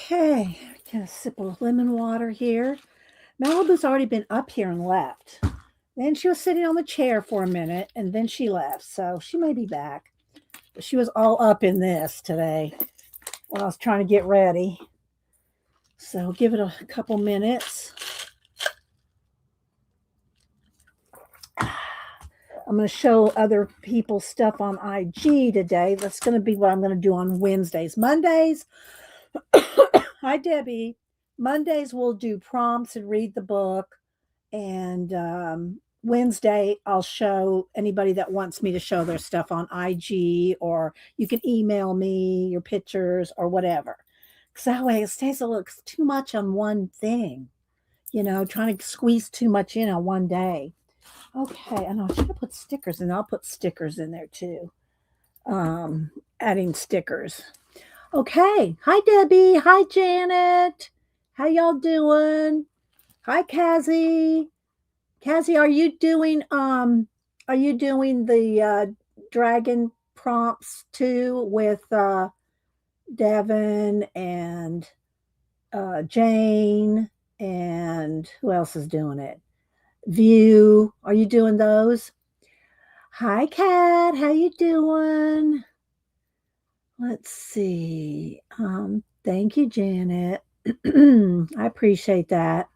Okay, get a sip of lemon water here. Malibu's already been up here and left. Then she was sitting on the chair for a minute and then she left. So she may be back. But she was all up in this today while I was trying to get ready. So give it a couple minutes. I'm going to show other people's stuff on IG today. That's going to be what I'm going to do on Wednesdays. Mondays, hi, Debbie. Mondays, we'll do prompts and read the book. And Wednesday, I'll show anybody that wants me to show their stuff on IG, or you can email me your pictures or whatever. Because that way it stays a little too much on one thing, trying to squeeze too much in on one day. Okay, I know I should have put stickers in. I'll put stickers in there too. Adding stickers. Okay. Hi, Debbie. Hi, Janet. How y'all doing? Hi, Kazzy. Kazzy, are you doing the dragon prompts too with Devin and Jane, and who else is doing it? View. Are you doing those? Hi, Kat. How you doing? Let's see. Thank you, Janet. I appreciate that.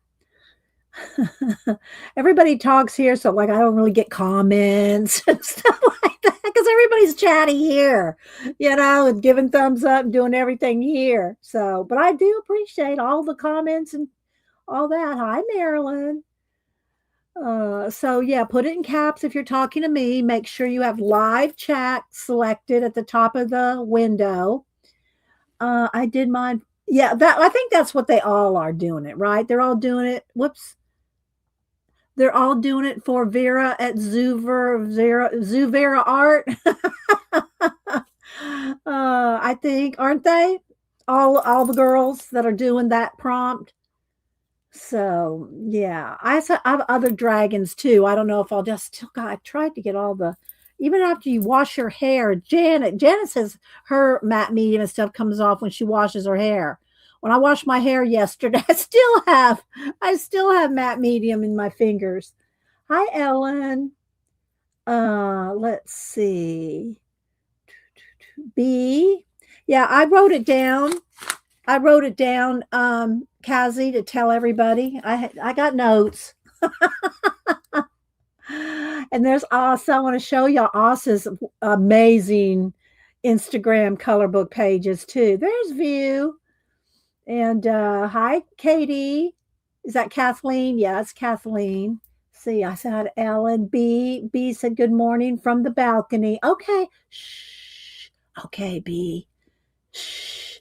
Everybody talks here, so like I don't really get comments and stuff like that because everybody's chatting here, and giving thumbs up and doing everything here. So, but I do appreciate all the comments and all that. Hi, Marilyn. So yeah, put it in caps if you're talking to me. Make sure you have live chat selected at the top of the window. I did mine. Yeah, I think that's what they all are doing it, right? They're all doing it. Whoops. They're all doing it for Vera at Zuvera Art. I think, aren't they? All the girls that are doing that prompt. So yeah, I have other dragons too. I don't know if I'll just. I tried to get all the. Even after you wash your hair, Janet says her matte medium and stuff comes off when she washes her hair. When I washed my hair yesterday, I still have matte medium in my fingers. Hi, Ellen. Let's see. B. Yeah, I wrote it down. Kazi, to tell everybody. I got notes. And there's also, I want to show y'all Asa's amazing Instagram color book pages too. There's View. And hi, Katie. Is that Kathleen? Yeah, it's Kathleen. See, I said Ellen. B said good morning from the balcony. Okay. Shh. Okay, B. Shh.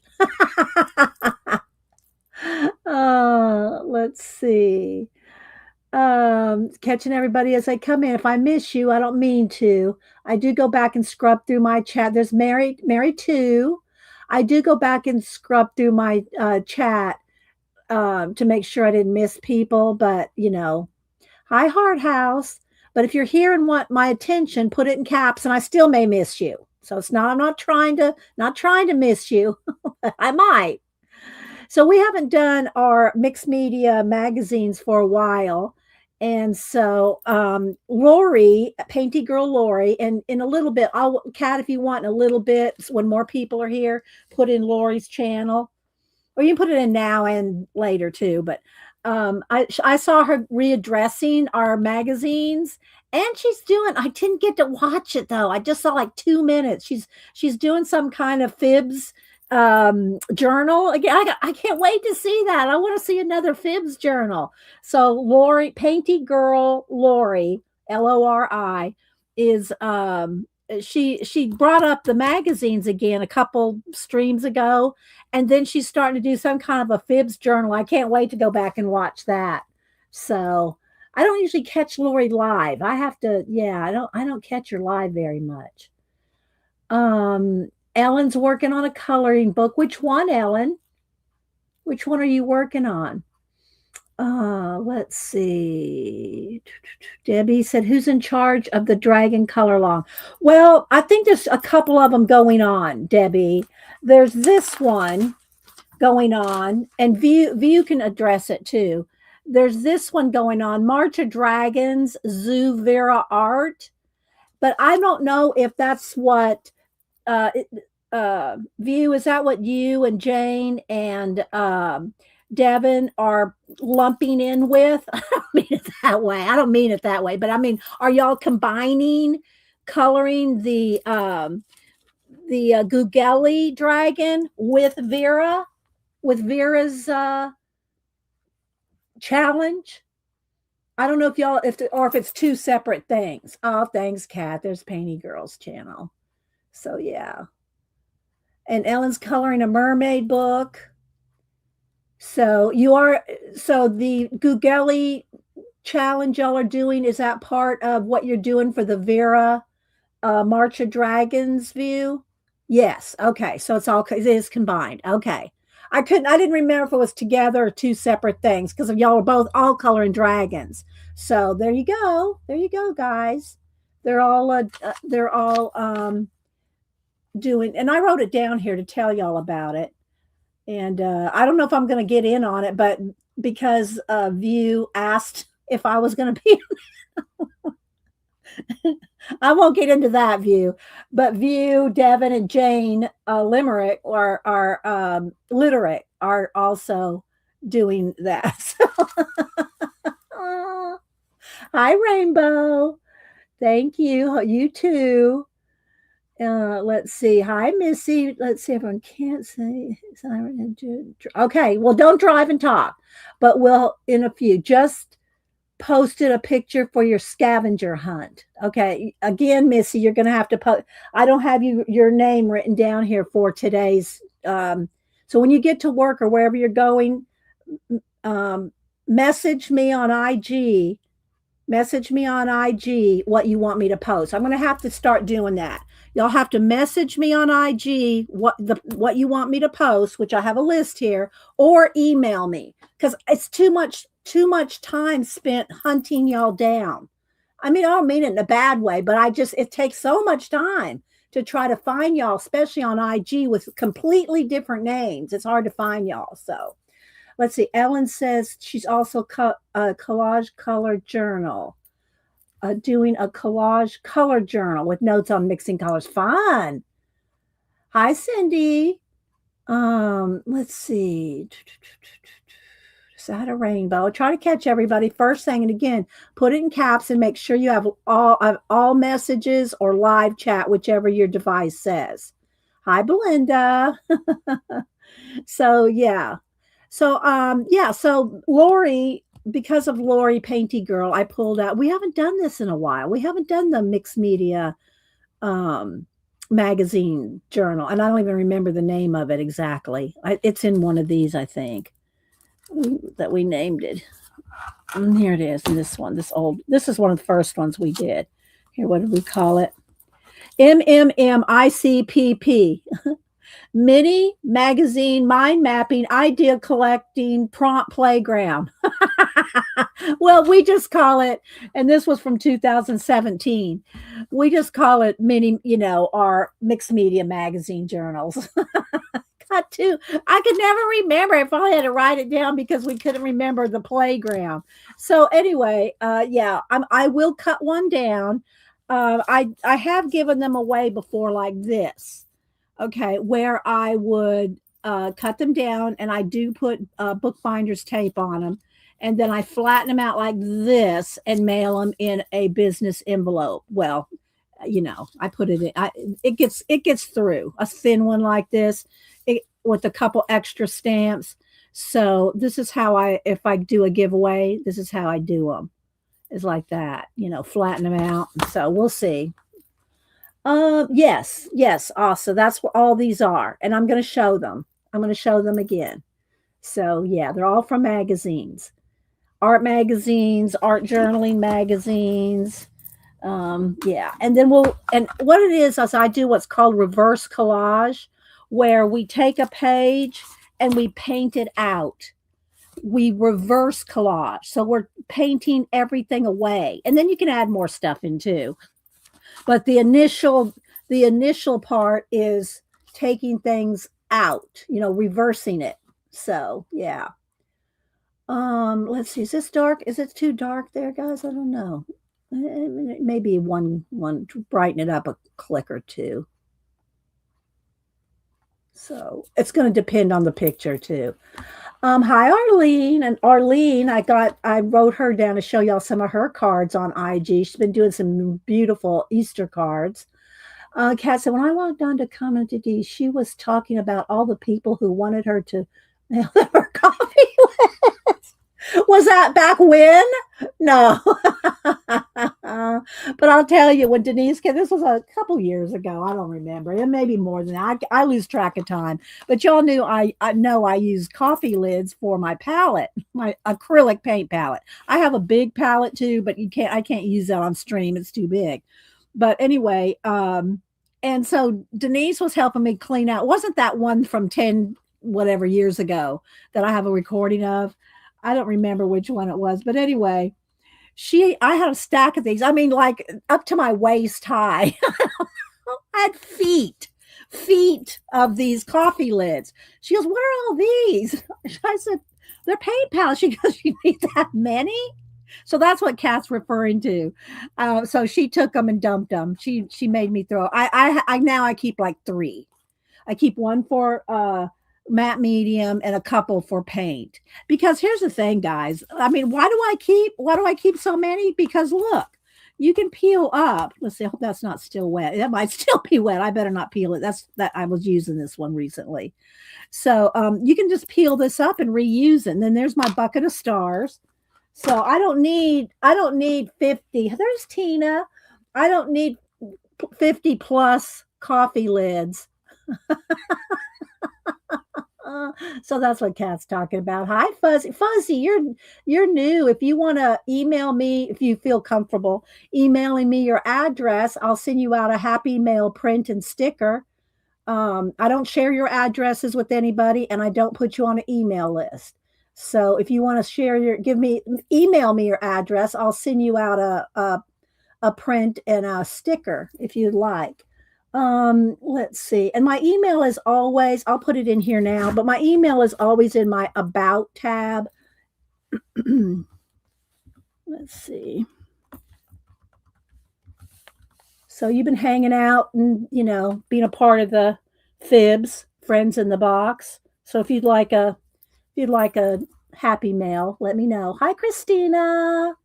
Let's see. Catching everybody as I come in. If I miss you, I don't mean to. I do go back and scrub through my chat. There's Mary too. I do go back and scrub through my chat to make sure I didn't miss people. But hi, Heart House. But if you're here and want my attention, put it in caps, and I still may miss you. So it's not. I'm not trying to miss you. I might. So we haven't done our mixed media magazines for a while. And so Lori, Painty Girl Lori, and in a little bit, Kat, if you want in a little bit, when more people are here, put in Lori's channel. Or you can put it in now and later too. But I saw her readdressing our magazines. And I didn't get to watch it though. I just saw like 2 minutes. She's doing some kind of fibs journal again. I can't wait to see that. I want to see another fibs journal. So Lori, Painty Girl Lori, Lori, is she brought up the magazines again a couple streams ago, and then she's starting to do some kind of a fibs journal. I can't wait to go back and watch that. So I don't usually catch Lori live. I have to, I don't catch her live very much. Ellen's working on a coloring book. Which one, Ellen? Which one are you working on? Let's see. Debbie said, who's in charge of the dragon color long? Well, I think there's a couple of them going on, Debbie. There's this one going on, and View can address it too. There's this one going on, March of Dragons, Zoo Vera Art, but I don't know if that's what uh, View, is that what you and Jane and Devin are lumping in with? I don't mean it that way. I don't mean it that way, but I mean, are y'all combining coloring the Gugeli dragon with Vera's challenge? I don't know if y'all if it's two separate things. Oh, thanks, Kat. There's Painty Girls channel. So yeah. And Ellen's coloring a mermaid book. So the Gugeli challenge y'all are doing, is that part of what you're doing for the Vera March of Dragons View? Yes. Okay. So it is combined. Okay. I didn't remember if it was together or two separate things because y'all are both all coloring dragons. So there you go. There you go, guys. They're all doing, and I wrote it down here to tell y'all about it. And I don't know if I'm going to get in on it, but because View asked if I was going to be, I won't get into that, View. But View, Devin, and Jane Limerick are Literick are also doing that. Hi, Rainbow. Thank you. You too. Let's see. Hi, Missy. Let's see. Everyone can't say. Okay. Well, don't drive and talk, but we'll in a few. Just posted a picture for your scavenger hunt. Okay. Again, Missy, you're going to have to post. I don't have your name written down here for today's. So when you get to work or wherever you're going, message me on IG. Message me on IG what you want me to post. I'm going to have to start doing that. Y'all have to message me on IG what you want me to post, which I have a list here, or email me because it's too much time spent hunting y'all down. I mean, I don't mean it in a bad way, but it takes so much time to try to find y'all, especially on IG with completely different names. It's hard to find y'all. So let's see. Ellen says she's also a collage color journal. Doing a collage color journal with notes on mixing colors. Fun. Hi, Cindy. Let's see. Is that a rainbow? Try to catch everybody first thing, and again, put it in caps and make sure you have all messages or live chat, whichever your device says. Hi, Belinda. So yeah. So Lori, because of Lori Painty Girl, I pulled out. We haven't done this in a while. We haven't done the mixed media magazine journal, and I don't even remember the name of it exactly. It's in one of these, I think, that we named it. And here it is. In this one, this is one of the first ones we did. Here, what did we call it? MMMICPP. Mini magazine mind mapping idea collecting prompt playground. Well, we just call it, and this was from 2017. We just call it mini, our mixed media magazine journals. Got to. I could never remember if I had to write it down because we couldn't remember the playground. So anyway, I will cut one down. I have given them away before like this. Okay, where I would cut them down, and I do put bookbinder's tape on them, and then I flatten them out like this and mail them in a business envelope. Well, I put it in. It gets through a thin one like this, with a couple extra stamps. So this is how if I do a giveaway, this is how I do them. It's like that, flatten them out. So we'll see. Yes. Also, that's what all these are. And I'm going to show them. I'm going to show them again. So yeah, they're all from magazines, art magazines, art journaling magazines. Yeah. And then and what it is I do what's called reverse collage, where we take a page and we paint it out. We reverse collage. So we're painting everything away. And then you can add more stuff in too. But the initial part is taking things out, reversing it. So, yeah. Let's see. Is this dark? Is it too dark there, guys? I don't know. Maybe one to brighten it up a click or two. So it's going to depend on the picture too. Hi Arlene, and Arlene, I wrote her down to show y'all some of her cards on IG. She's been doing some beautiful Easter cards. Kat said, when I walked on to Comment D, she was talking about all the people who wanted her to mail them her coffee. Was that back when? No. But I'll tell you, when Denise came, this was a couple years ago. I don't remember. It may be more than that. I lose track of time. But y'all knew I know I use coffee lids for my palette, my acrylic paint palette. I have a big palette too, but I can't use that on stream. It's too big. But anyway, and so Denise was helping me clean out. Wasn't that one from 10 whatever years ago that I have a recording of? I don't remember which one it was, but anyway, I had a stack of these. I mean, like up to my waist high. I had feet of these coffee lids. She goes, "What are all these?" I said, "They're paint pals." She goes, "You need that many?" So that's what Kat's referring to. So she took them and dumped them. She made me throw. I now I keep like three. I keep one for matte medium and a couple for paint. Because here's the thing, guys. I mean, why do I keep so many? Because look, you can peel up. Let's see. I hope that's not still wet. That might still be wet. I better not peel it. That's that I was using this one recently. So you can just peel this up and reuse it. And then there's my bucket of stars. So I don't need 50. There's Tina. I don't need 50 plus coffee lids. So that's what Kat's talking about. Hi, Fuzzy. Fuzzy, you're new. If you want to email me, if you feel comfortable emailing me your address, I'll send you out a happy mail print and sticker. I don't share your addresses with anybody, and I don't put you on an email list. So if you want to share email me your address. I'll send you out a print and a sticker if you'd like. Let's see. And my email is always, I'll put it in here now, but my email is always in my about tab. Let's see. So you've been hanging out and, being a part of the Fibs, Friends in the Box. So if you'd like a happy mail, let me know. Hi, Christina.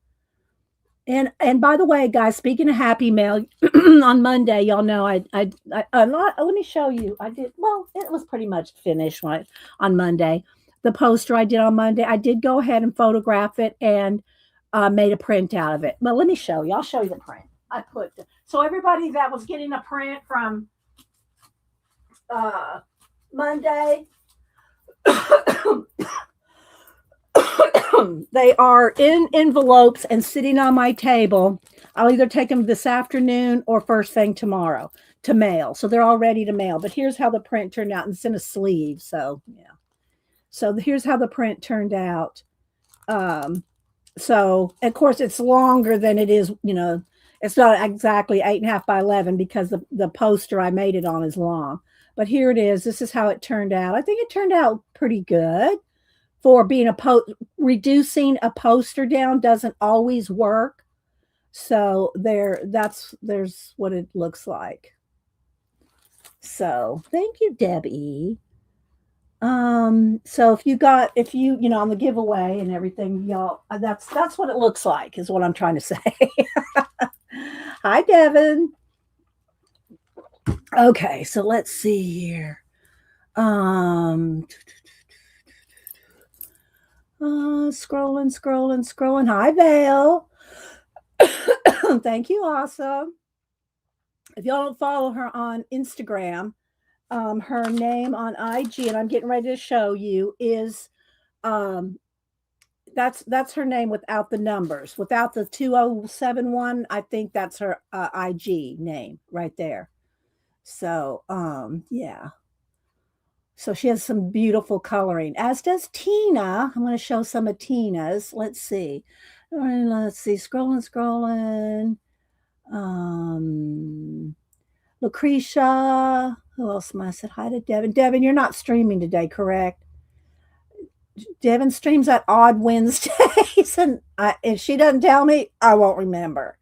And by the way, guys, speaking of happy mail, on Monday, y'all know let me show you. I did well. It was pretty much finished on Monday. The poster I did on Monday, I did go ahead and photograph it and made a print out of it. But let me show you. I'll show you the print. So everybody that was getting a print from Monday. They are in envelopes and sitting on my table. I'll either take them this afternoon or first thing tomorrow to mail. So they're all ready to mail. But here's how the print turned out. And it's in a sleeve. So, yeah. So here's how the print turned out. So, of course, it's longer than it is, it's not exactly 8.5 by 11 because the poster I made it on is long. But here it is. This is how it turned out. I think it turned out pretty good. For being reducing a poster down doesn't always work. So there's what it looks like. So thank you, Debbie. So if you on the giveaway and everything, y'all, that's what it looks like, is what I'm trying to say. Hi, Devin. Okay, so let's see here. Scrolling. Hi, Vale. Thank you, awesome. If y'all don't follow her on Instagram, her name on IG, and I'm getting ready to show you, is that's her name without the numbers, without the 2071. I think that's her IG name right there. So yeah. So she has some beautiful coloring, as does Tina. I'm going to show some of Tina's. Let's see. Scrolling. Lucretia. Who else am I? Said hi to Devin. Devin, you're not streaming today, correct? Devin streams at odd Wednesdays, and if she doesn't tell me, I won't remember.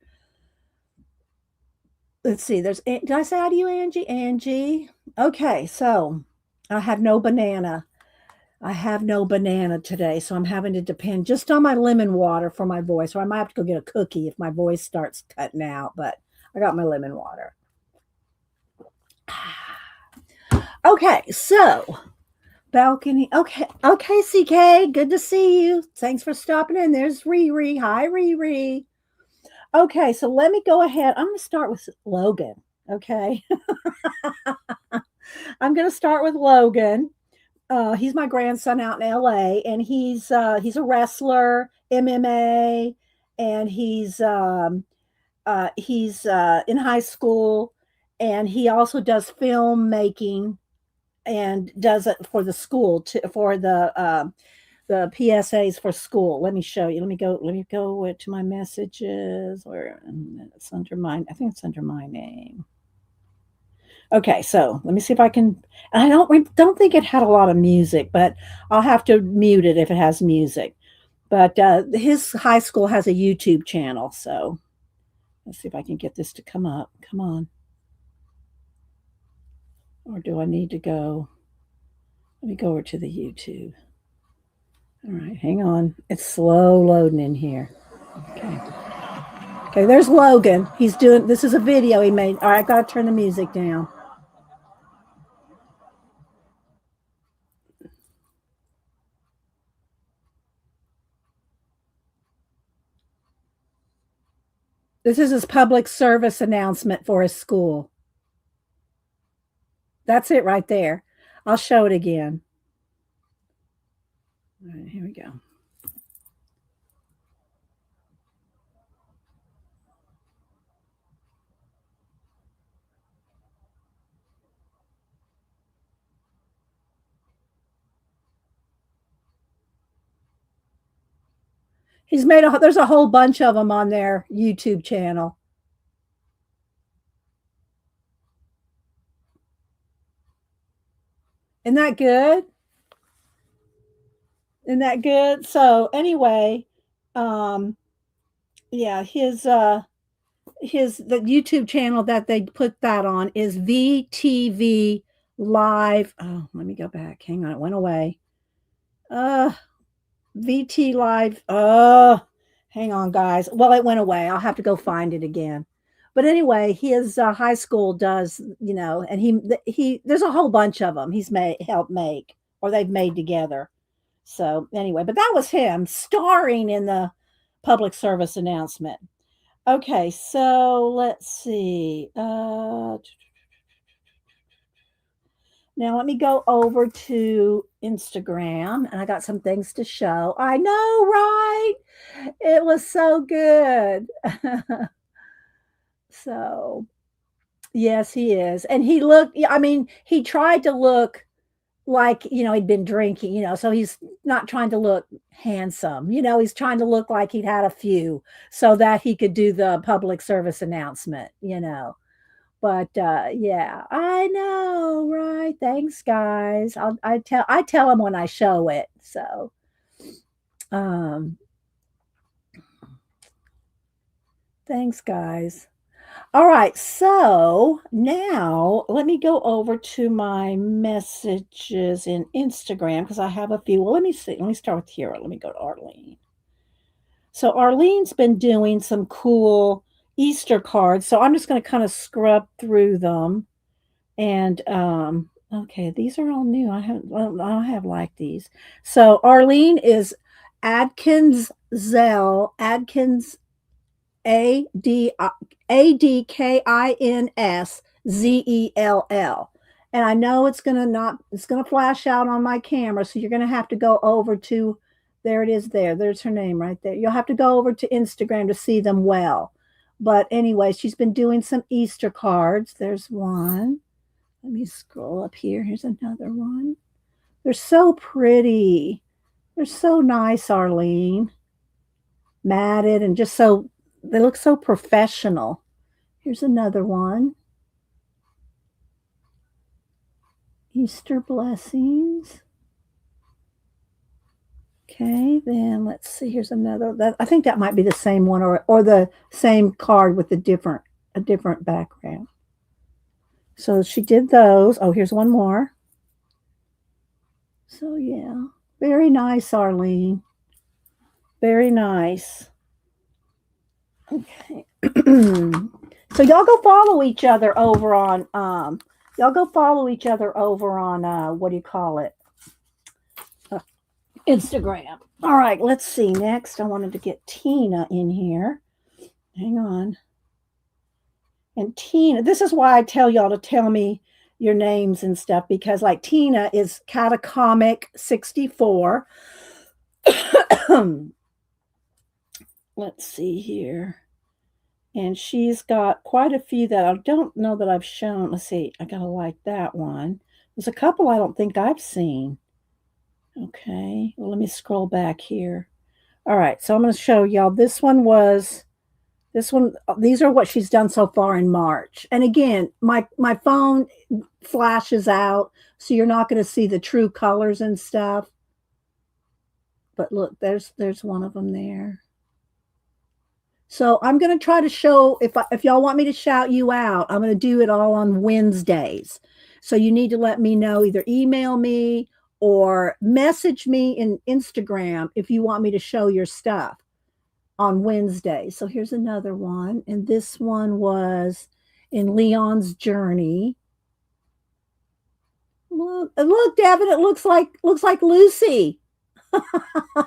Let's see. Did I say hi to you, Angie? Angie. Okay, so I have no banana. I have no banana today, so I'm having to depend just on my lemon water for my voice, or I might have to go get a cookie if my voice starts cutting out. But I got my lemon water. Okay, so balcony. Okay, okay, CK. Good to see you. Thanks for stopping in. There's Riri. Hi, Riri. Okay, so let me go ahead. I'm going to start with Logan. Okay, I'm going to start with Logan. He's my grandson out in LA, and he's a wrestler, MMA, and he's in high school, and he also does filmmaking and does it for the school for the PSAs for school. Let me show you. Let me go to my messages, or it's under mine. I think it's under my name. Okay, so let me see if I can. I don't think it had a lot of music, but I'll have to mute it if it has music. But his high school has a YouTube channel, so let's see if I can get this to come up. Come on, or do I need to go? Let me go over to the YouTube. All right, hang on. It's slow loading in here. Okay. Okay, there's Logan. He's doing this is a video he made. All right, I've got to turn the music down. This is his public service announcement for his school. That's it right there. I'll show it again. All right, here we go. There's a whole bunch of them on their YouTube channel. Isn't that good? Isn't that good? So anyway, um, yeah, the YouTube channel that they put that on is VTV Live. Oh, let me go back. Hang on, it went away. Uh VT Live. Hang on, guys. Well, it went away. I'll have to go find it again. But anyway, his high school does, and he there's a whole bunch of them he's made helped make, or they've made together. So anyway, but that was him starring in the public service announcement. Okay, so let's see. Now let me go over to Instagram, and I got some things to show. I know, right? It was so good. So, yes, he is. And he looked, yeah, I mean, he tried to look like, he'd been drinking, so he's not trying to look handsome. He's trying to look like he'd had a few so that he could do the public service announcement. But yeah, I know, right? Thanks, guys. I tell him when I show it. So, um, thanks, guys. All right, so now let me go over to my messages in Instagram because I have a few. Well, let me see. Let me start with here. Let me go to Arlene. So Arlene's been doing some cool Easter cards. So I'm just going to kind of scrub through them. And okay, these are all new. I have liked these. So Arlene is Adkins ADKINSZELL. And I know it's gonna flash out on my camera, so you're gonna have to go over to there it is there. There's her name right there. You'll have to go over to Instagram to see them well. But anyway, she's been doing some Easter cards. There's one. Let me scroll up here. Here's another one. They're so pretty. They're so nice, Arlene. Matted and just so they look so professional. Here's another one. Easter blessings. Okay, then let's see. Here's another. I think that might be the same one, or the same card with a different background. So she did those. Oh, here's one more. So yeah, very nice, Arlene. Very nice. Okay. So y'all go follow each other over on what do you call it? Uh, Instagram. All right, let's see. Next, I wanted to get Tina in here. Hang on. And Tina, this is why I tell y'all to tell me your names and stuff, because like Tina is Catacomic 64. Let's see here. And she's got quite a few that I don't know that I've shown. Let's see. I gotta like that one. There's a couple I don't think I've seen. Okay. Well, let me scroll back here. All right. So I'm going to show y'all. This one. These are what she's done so far in March. And again, my phone flashes out, so you're not going to see the true colors and stuff. But look, there's one of them there. So I'm going to try to show if y'all want me to shout you out, I'm going to do it all on Wednesdays. So you need to let me know, either email me or message me in Instagram if you want me to show your stuff on Wednesday. So here's another one, and this one was in Leon's journey. Look, Devin, it looks like Lucy.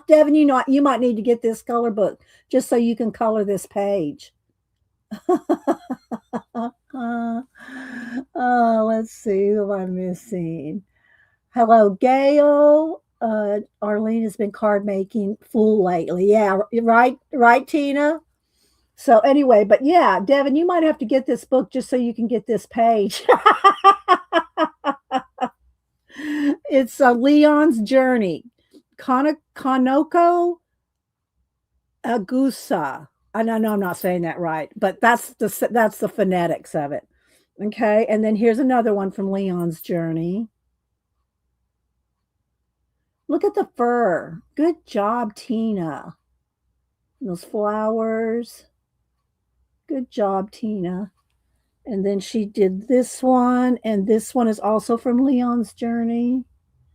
Devin, you might need to get this color book just so you can color this page. Let's see, who am I missing? Hello, Gail. Arlene has been card making full lately. Yeah, right, Tina. So anyway, but yeah, Devin, you might have to get this book just so you can get this page. It's Leon's journey. Kanoko Agusa. I know I'm not saying that right, but that's the phonetics of it. Okay, and then here's another one from Leon's journey. Look at the fur. Good job, Tina. And those flowers. Good job, Tina. And then she did this one, and this one is also from Leon's journey.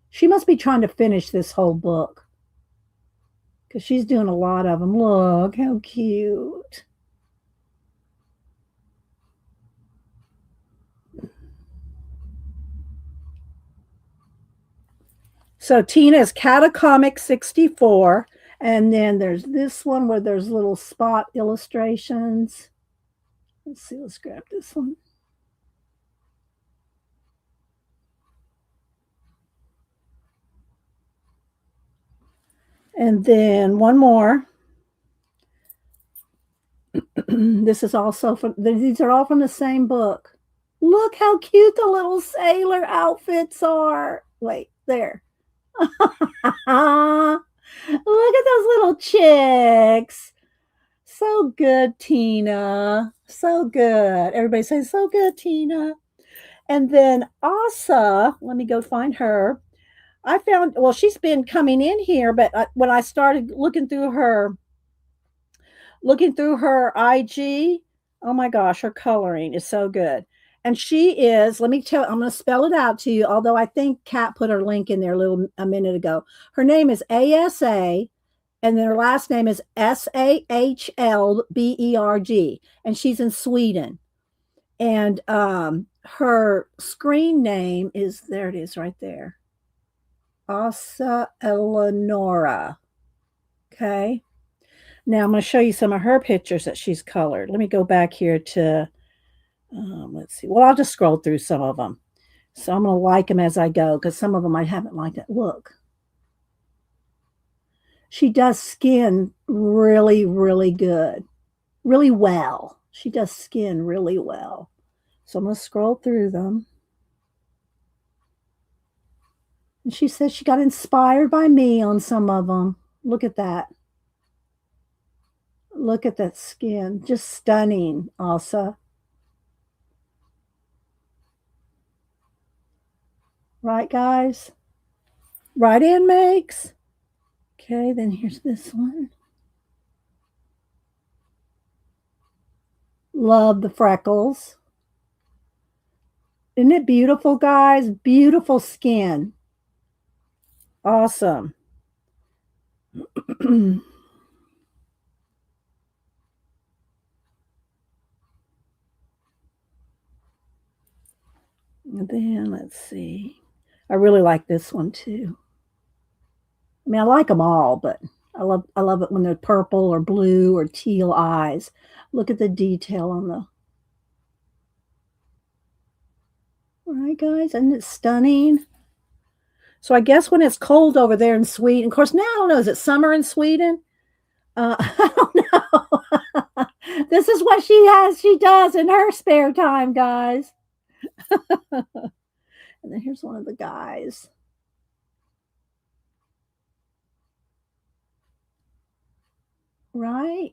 She must be trying to finish this whole book because she's doing a lot of them. Look how cute. So Tina is Catacomic 64. And then there's this one where there's little spot illustrations. Let's see, let's grab this one. And then one more. This is also from, these are all from the same book. Look how cute the little sailor outfits are. Wait, there. Look at those little chicks. So good, Tina. So good. Everybody say, so good, Tina. And then Asa, let me go find her. I found, well, she's been coming in here, but when I started looking through her IG, oh my gosh, her coloring is so good. And she is, let me tell, I'm going to spell it out to you, although I think Kat put her link in there a minute ago. Her name is ASA, and then her last name is Sahlberg, and she's in Sweden. And her screen name is, there it is right there, Asa Eleonora. Okay. Now I'm going to show you some of her pictures that she's colored. Let me go back here to, let's see. Well, I'll just scroll through some of them. So I'm going to like them as I go because some of them I haven't liked it. Look. She does skin really, really good, really well. She does skin really well. So I'm going to scroll through them. And she says she got inspired by me on some of them. Look at that. Look at that skin. Just stunning, Asa. Right, guys? Right, Ann Makes? Okay, then here's this one. Love the freckles. Isn't it beautiful, guys? Beautiful skin. Awesome. And then let's see. I really like this one too. I mean, I like them all, but I love it when they're purple or blue or teal eyes. Look at the detail on the. All right, guys, isn't it stunning? So I guess when it's cold over there in Sweden, of course, now I don't know, is it summer in Sweden? I don't know. This is what she does in her spare time, guys. And then here's one of the guys. Right?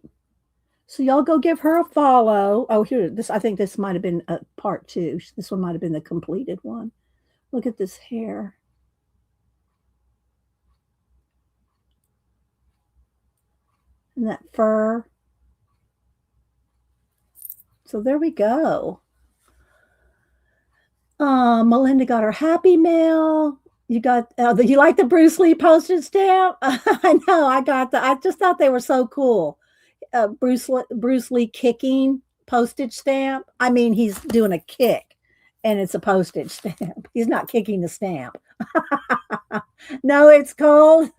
So y'all go give her a follow. Oh, here, this I think this might have been a part two. This one might have been the completed one. Look at this hair. And that fur. So there we go. Melinda got her happy mail. You got you like the Bruce Lee postage stamp? I know. I got the. I just thought they were so cool. Bruce Lee kicking postage stamp. I mean, he's doing a kick, and it's a postage stamp. He's not kicking the stamp. No, it's cold.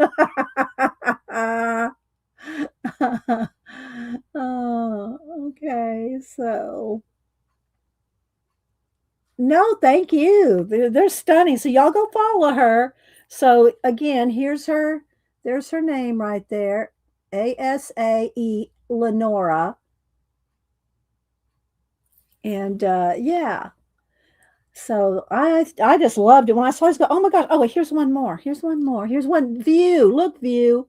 Oh, okay. So no, thank you. They're stunning. So y'all go follow her. So again, here's her. There's her name right there. ASAE Lenora. And yeah. So I just loved it. When I saw this go, oh my gosh, oh wait, here's one more. Here's one more. Here's one view. Look, view.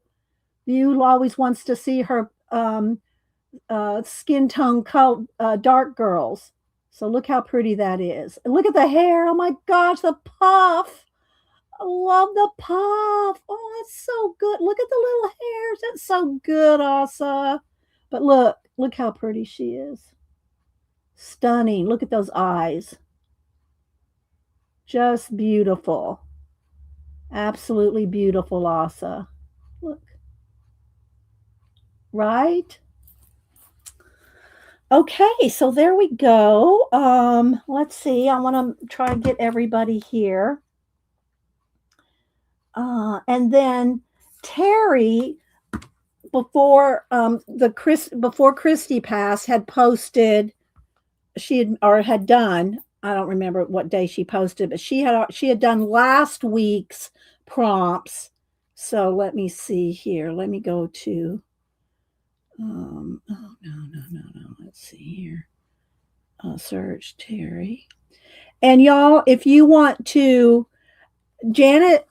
View always wants to see her skin tone dark girls. So look how pretty that is. And look at the hair. Oh my gosh, the puff. I love the puff. Oh, it's so good. Look at the little hairs. That's so good, Asa. But look how pretty she is. Stunning. Look at those eyes. Just beautiful. Absolutely beautiful, Asa. Look. Right? Okay, so there we go. Let's see. I want to try and get everybody here. And then Terry, before before Christy passed, had posted. Had done. I don't remember what day she posted, but she had done last week's prompts. So let me see here. Let me go to. Oh no. Let's see here. Search Terry. And y'all, if you want to, Janet,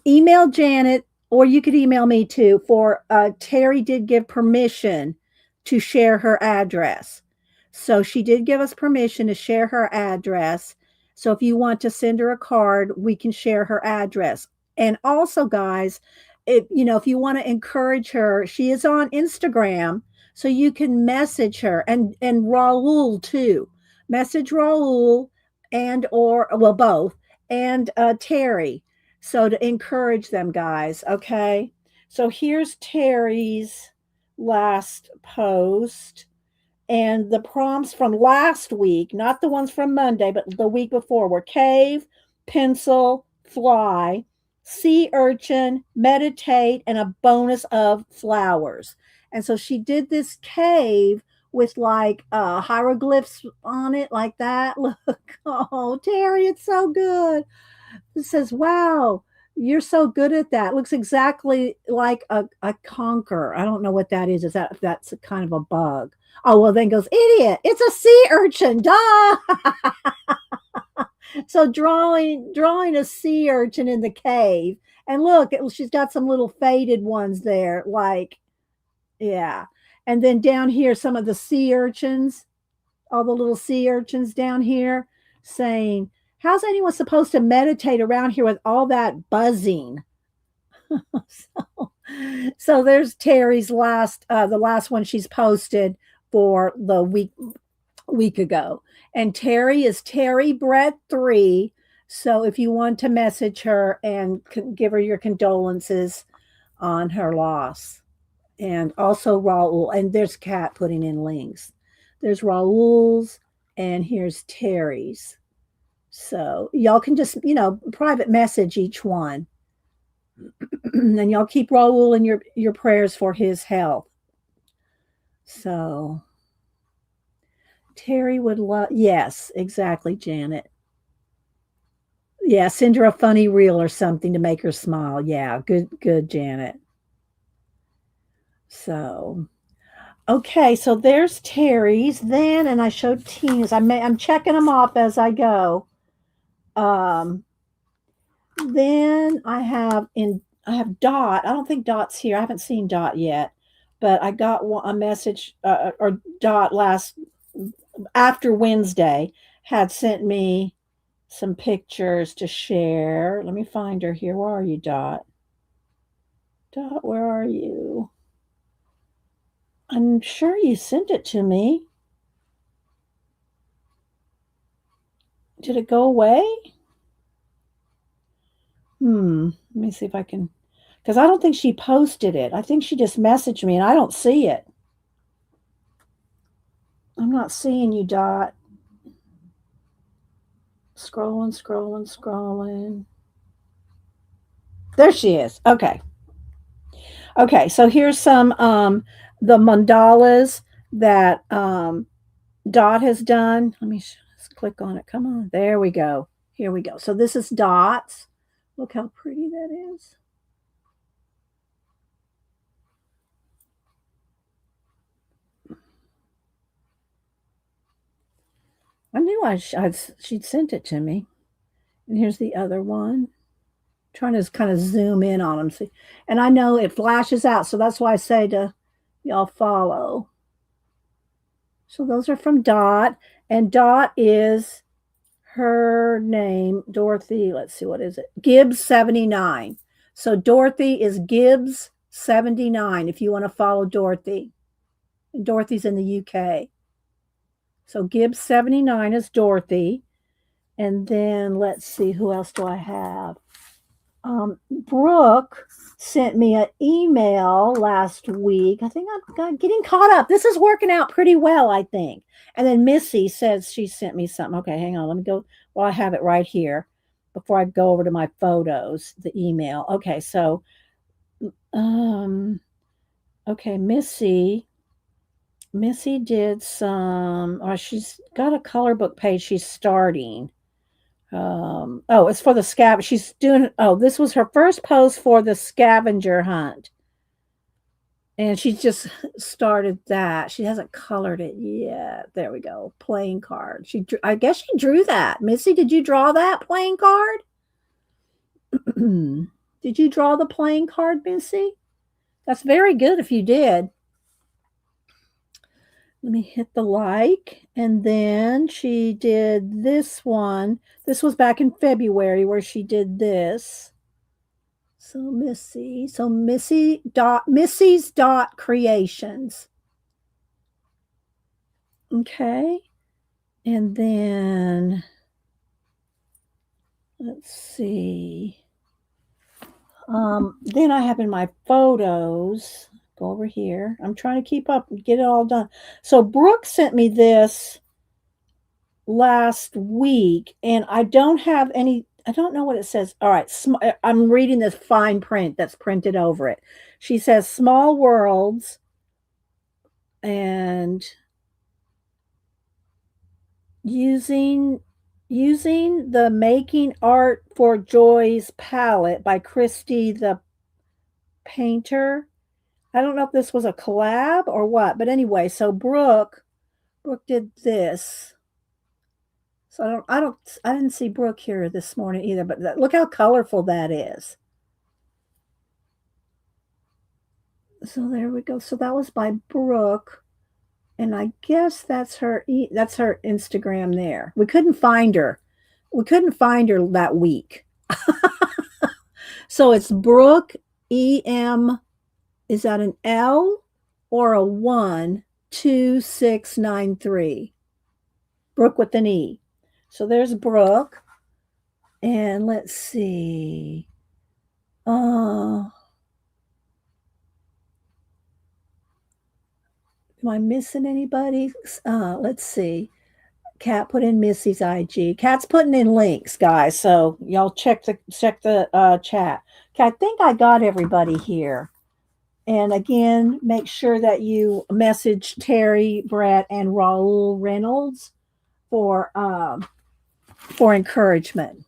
email Janet, or you could email me too. For Terry did give permission to share her address, so she did give us permission to share her address. So if you want to send her a card, we can share her address. And also, guys, if you want to encourage her, she is on Instagram, so you can message her and Raul too. Message Raul and or well both and Terry. So to encourage them, guys. Okay. So here's Terry's last post. And the prompts from last week, not the ones from Monday, but the week before, were cave, pencil, fly, sea urchin, meditate, and a bonus of flowers. And so she did this cave with like hieroglyphs on it, like that. Look, oh, Terry, it's so good. It says, wow, you're so good at that. Looks exactly like a conker. I don't know what that is. Is that if that's a kind of a bug? Oh, well, then goes, idiot. It's a sea urchin. Duh. So drawing a sea urchin in the cave. And look, she's got some little faded ones there. Like, yeah. And then down here, some of the sea urchins, all the little sea urchins down here saying, how's anyone supposed to meditate around here with all that buzzing? So So there's Terry's the last one she's posted for the week ago. And Terry is Terry Brett 3. So if you want to message her and give her your condolences on her loss. And also Raul. And there's Kat putting in links. There's Raul's and here's Terry's. So y'all can just, private message each one. And y'all keep Raul in your prayers for his health. So Terry would love, yes, exactly, Janet. Yeah, send her a funny reel or something to make her smile. Yeah, good, Janet. So, okay, so there's Terry's then, and I showed Tina's. I'm checking them off as I go. Um, then I have Dot. I don't think Dot's here. I haven't seen Dot yet, but I got a message or Dot last after Wednesday had sent me some pictures to share. Let me find her here. Where are you, Dot? Dot, where are you? I'm sure you sent it to me. Did it go away? Let me see if I can, because I don't think she posted it. I think she just messaged me and I don't see it. I'm not seeing you, Dot. Scrolling. There she is. Okay. Okay, so here's some the mandalas that Dot has done. Let's click on it. Come on. There we go. Here we go. So this is Dot's. Look how pretty that is. I knew she'd sent it to me. And here's the other one. Trying to kind of zoom in on them. See, and I know it flashes out, so that's why I say to y'all follow. So those are from Dot, and Dot is her name, Dorothy. Let's see, what is it? Gibbs 79. So Dorothy is Gibbs 79 if you want to follow Dorothy. And Dorothy's in the UK. So Gibbs 79 is Dorothy. And then let's see, who else do I have? Brooke sent me an email last week. I think I'm getting caught up. This is working out pretty well, I think. And then Missy says she sent me something. Okay, hang on. Let me go. Well, I have it right here before I go over to my photos, the email. Okay, so, okay, Missy did some, or she's got a color book page she's starting. It's for the she's doing, this was her first post for the scavenger hunt. And she just started that. She hasn't colored it yet. There we go. Playing card. I guess she drew that. Missy, did you draw that playing card? Did you draw the playing card, Missy? That's very good if you did. Let me hit the like. And then she did this one. This was back in February where she did this. So Missy's dot creations. Okay. And then let's see. Then I have in my photos, go over here. I'm trying to keep up and get it all done. So Brooke sent me this last week, and I don't have any, I don't know what it says. All right, I'm reading this fine print that's printed over it. She says small worlds and using the Making Art for Joy's palette by Christy the Painter. I don't know if this was a collab or what, but anyway, so Brooke did this. So I didn't see Brooke here this morning either, but look how colorful that is. So there we go. So that was by Brooke. And I guess that's her Instagram there. We couldn't find her. That week. So it's Brooke EM Is that an L or a 12693? Brooke with an E. So there's Brooke. And let's see. Am I missing anybody? Let's see. Kat put in Missy's IG. Kat's putting in links, guys. So y'all check the chat. Okay, I think I got everybody here. And again, make sure that you message Terry, Brett, and Raul Reynolds for encouragement.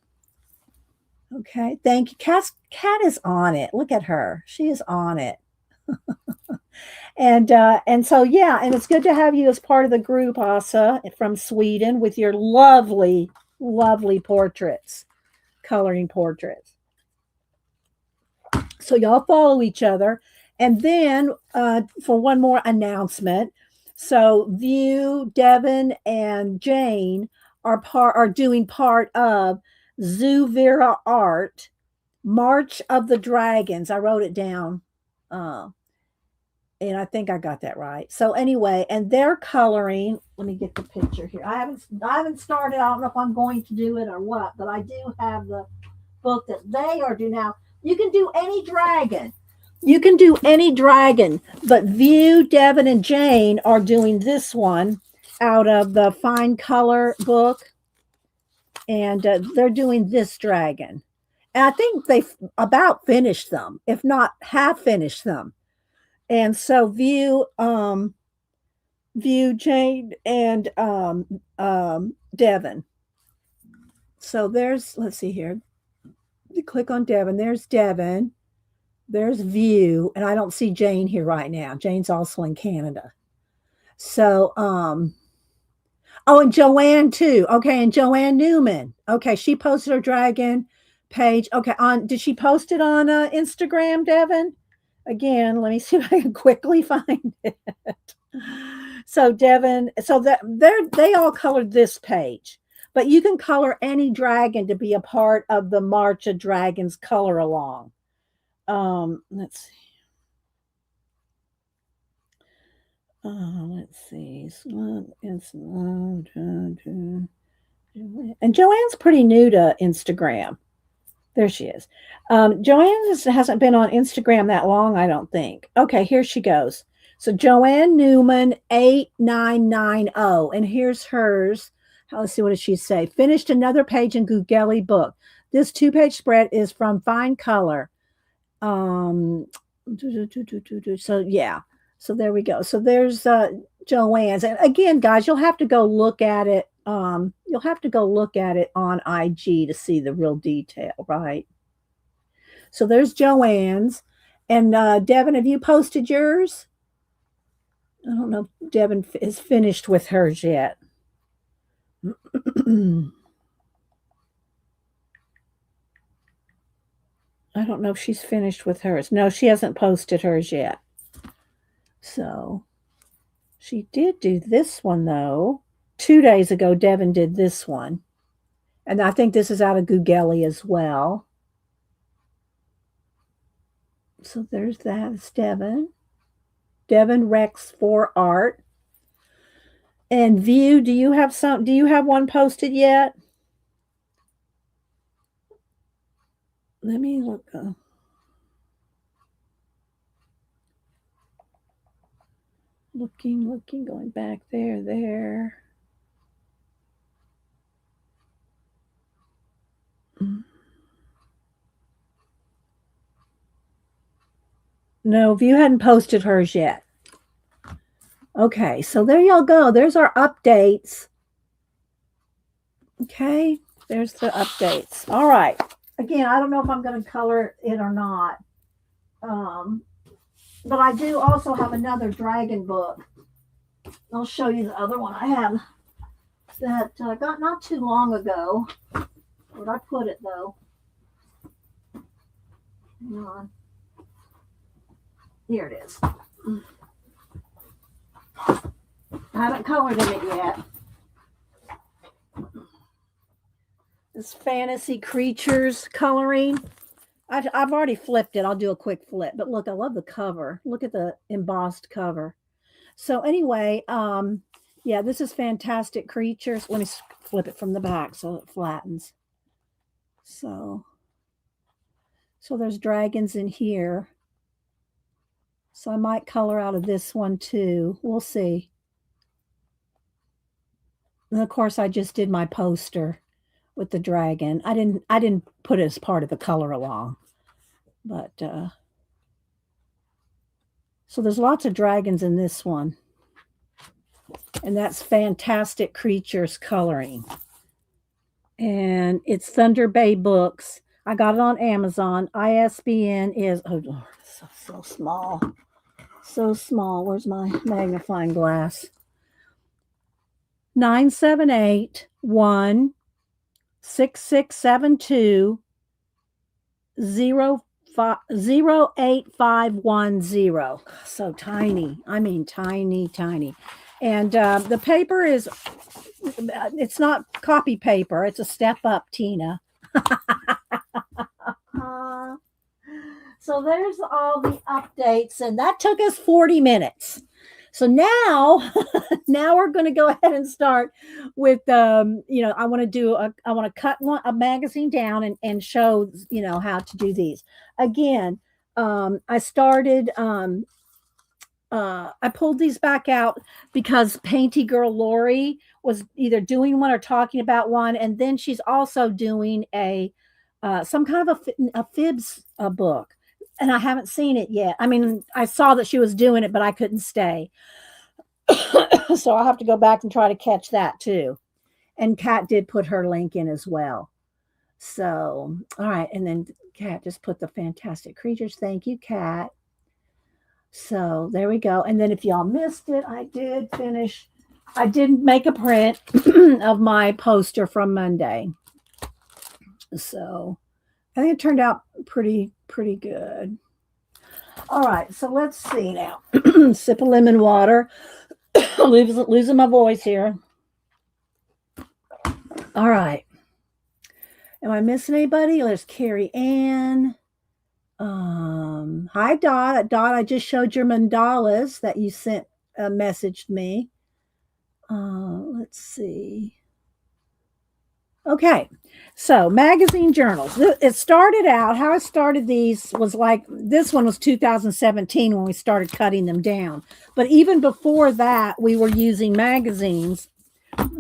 Okay, thank you. Kat is on it. Look at her; she is on it. And so yeah, and it's good to have you as part of the group, Asa from Sweden, with your lovely, lovely portraits, coloring portraits. So y'all follow each other. And then for one more announcement, so View, Devin, and Jane are doing part of Zoo Vera Art March of the Dragons. I wrote it down, and I think I got that right. So anyway, and they're coloring. Let me get the picture here. I haven't started. I don't know if I'm going to do it or what, but I do have the book that they are doing now. You can do any dragon. You can do any dragon, but View, Devin, and Jane are doing this one out of the Fine Color book, and they're doing this dragon. And I think they've about finished them, if not half finished them. And so View, Jane, and Devin. So let's see here. You click on Devin. There's Devin. There's View, and I don't see Jane here right now. Jane's also in Canada. So, oh, and Joanne too. Okay, and Joanne Newman. Okay, she posted her dragon page. Okay, did she post it on Instagram, Devin? Again, let me see if I can quickly find it. So Devin, so that they all colored this page, but you can color any dragon to be a part of the March of Dragons color along. Let's see. Let's see. And Joanne's pretty new to Instagram. There she is. Joanne hasn't been on Instagram that long, I don't think. Okay, here she goes. So Joanne Newman 8990, and here's hers. Let's see, what does she say? Finished another page in Gugeli book. This 2-page spread is from Fine Color. So yeah, so there we go. So there's Joanne's, and again, guys, you'll have to go look at it. You'll have to go look at it on IG to see the real detail, right? So there's Joanne's, and Devin, have you posted yours? I don't know if Devin is finished with hers yet. I don't know if she's finished with hers. No, she hasn't posted hers yet. So she did do this one, though. 2 days ago, Devin did this one. And I think this is out of Gugeli as well. So there's that. It's Devin. Devin Rex for Art. And View, do you have one posted yet? Let me look. Looking, going back there. No, View hadn't posted hers yet. Okay, so there y'all go. There's our updates. Okay, there's the updates. All right. Again, I don't know if I'm going to color it or not. But I do also have another dragon book. I'll show you the other one I have that I got not too long ago. Where'd I put it, though? Hang on. Here it is. I haven't colored in it yet. This Fantasy Creatures coloring. I've already flipped it. I'll do a quick flip. But look, I love the cover. Look at the embossed cover. So anyway, yeah, this is Fantastic Creatures. Let me flip it from the back so it flattens. So there's dragons in here. So I might color out of this one too. We'll see. And of course, I just did my poster with the dragon. I didn't put it as part of the color along, but so there's lots of dragons in this one, and that's Fantastic Creatures coloring, and it's Thunder Bay Books. I got it on Amazon. ISBN is so small, so small. Where's my magnifying glass? 978-1-6672 08510. So tiny. I mean, tiny, tiny. And the paper is, it's not copy paper. It's a step up, Tina. So there's all the updates. And that took us 40 minutes. So now, now we're going to go ahead and start with, you know, I want to cut a magazine down and show, you know, how to do these. Again, I started, I pulled these back out because Painty Girl Lori was either doing one or talking about one. And then she's also doing some kind of a fibs book. And I haven't seen it yet. I mean, I saw that she was doing it, but I couldn't stay. So I'll have to go back and try to catch that too. And Kat did put her link in as well. So, all right. And then Kat just put the Fantastic Creatures. Thank you, Kat. So there we go. And then if y'all missed it, I did make a print of my poster from Monday. So I think it turned out pretty good. All right, so let's see now. Sip of lemon water. Losing my voice here. All right. Am I missing anybody? There's Carrie Ann. Hi, Dot. Dot, I just showed your mandalas that you messaged me. Let's see. Okay, so magazine journals. It started out, how I started these was like, this one was 2017 when we started cutting them down. But even before that, we were using magazines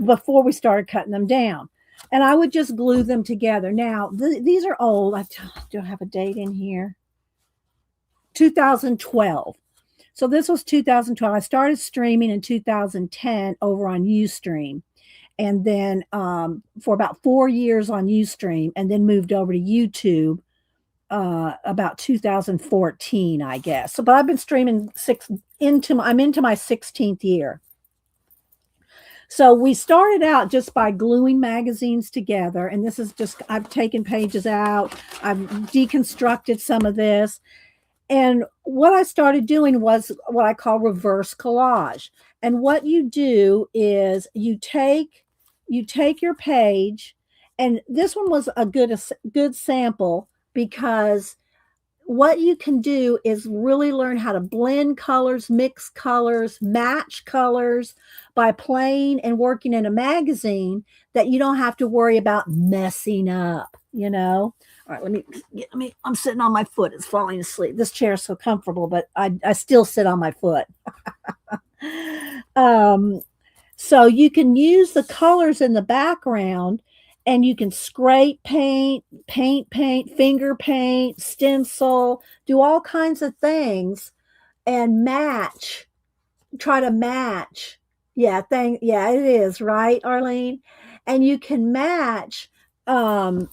before we started cutting them down. And I would just glue them together. Now, these are old. I don't have a date in here. 2012. So this was 2012. I started streaming in 2010 over on Ustream. And then for about 4 years on Ustream, and then moved over to YouTube about 2014, I guess. So, but I've been streaming I'm into my 16th year. So we started out just by gluing magazines together, and this is just, I've taken pages out, I've deconstructed some of this, and what I started doing was what I call reverse collage. And what you do is you take your page, and this one was a good sample because what you can do is really learn how to blend colors, mix colors, match colors by playing and working in a magazine that you don't have to worry about messing up, you know? All right, let me, I'm sitting on my foot. It's falling asleep. This chair is so comfortable, but I still sit on my foot. So you can use the colors in the background, and you can scrape paint, finger paint, stencil, do all kinds of things and try to match. Yeah, it is, right, Arlene? And you can match the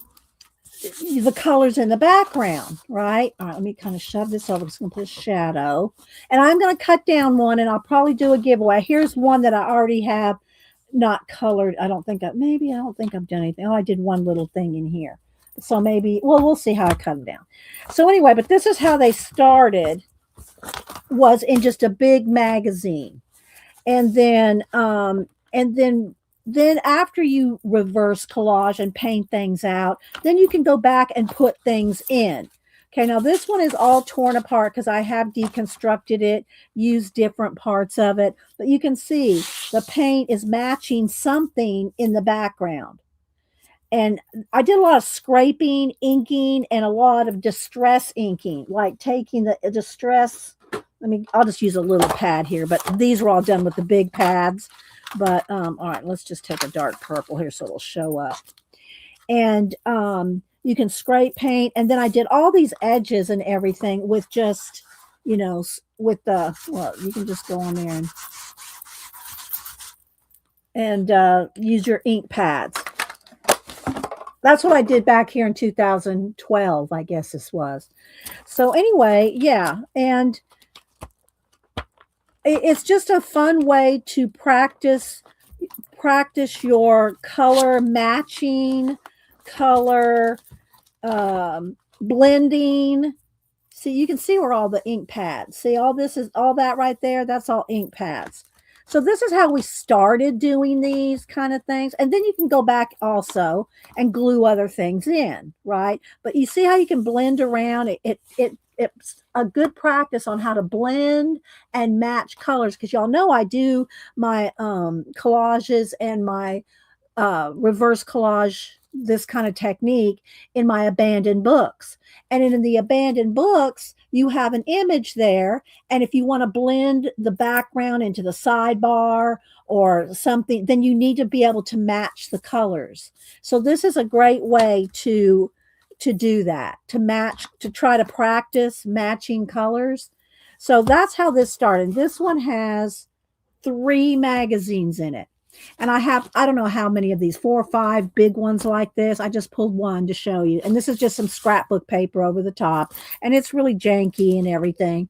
colors in the background, right? All right, let me kind of shove this over. It's going to put a shadow. And I'm going to cut down one, and I'll probably do a giveaway. Here's one that I already have not colored. I don't think I've done anything. Oh, I did one little thing in here. So maybe, well, we'll see how I cut them down. So anyway, but this is how they started, was in just a big magazine. And then after you reverse collage and paint things out, then you can go back and put things in. Okay, now this one is all torn apart because I have deconstructed it, used different parts of it, but you can see the paint is matching something in the background. And I did a lot of scraping, inking, and a lot of distress inking, like taking the distress. I'll just use a little pad here, but these were all done with the big pads. But all right, let's just take a dark purple here so it'll show up. And you can scrape paint. And then I did all these edges and everything with just, with the, well, you can just go on there and use your ink pads. That's what I did back here in 2012, I guess this was. So anyway, yeah. And it's just a fun way to practice your color matching, color blending. See, you can see where all the ink pads. See, all that right there, that's all ink pads. So this is how we started doing these kind of things. And then you can go back also and glue other things in, right? But you see how you can blend around. It's a good practice on how to blend and match colors, because y'all know I do my collages and my reverse collage, this kind of technique, in my abandoned books. And in the abandoned books, you have an image there. And if you want to blend the background into the sidebar or something, then you need to be able to match the colors. So this is a great way to do that, to try to practice matching colors. So that's how this started. This one has 3 magazines in it. And I don't know how many of these, 4 or 5 big ones like this. I just pulled one to show you. And this is just some scrapbook paper over the top. And it's really janky and everything.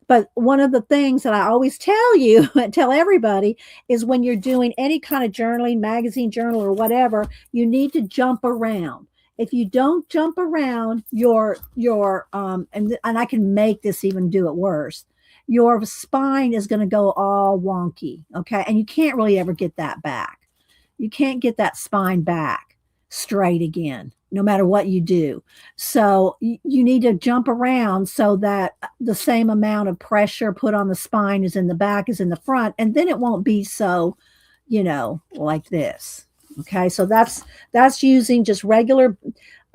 But one of the things that I always tell you and tell everybody is when you're doing any kind of journaling, magazine journal or whatever, you need to jump around. If you don't jump around, and I can make this even do it worse, your spine is going to go all wonky. Okay. And you can't really ever get that back. You can't get that spine back straight again, no matter what you do. So you need to jump around so that the same amount of pressure put on the spine is in the back as in the front. And then it won't be so, like this. Okay. So that's using just regular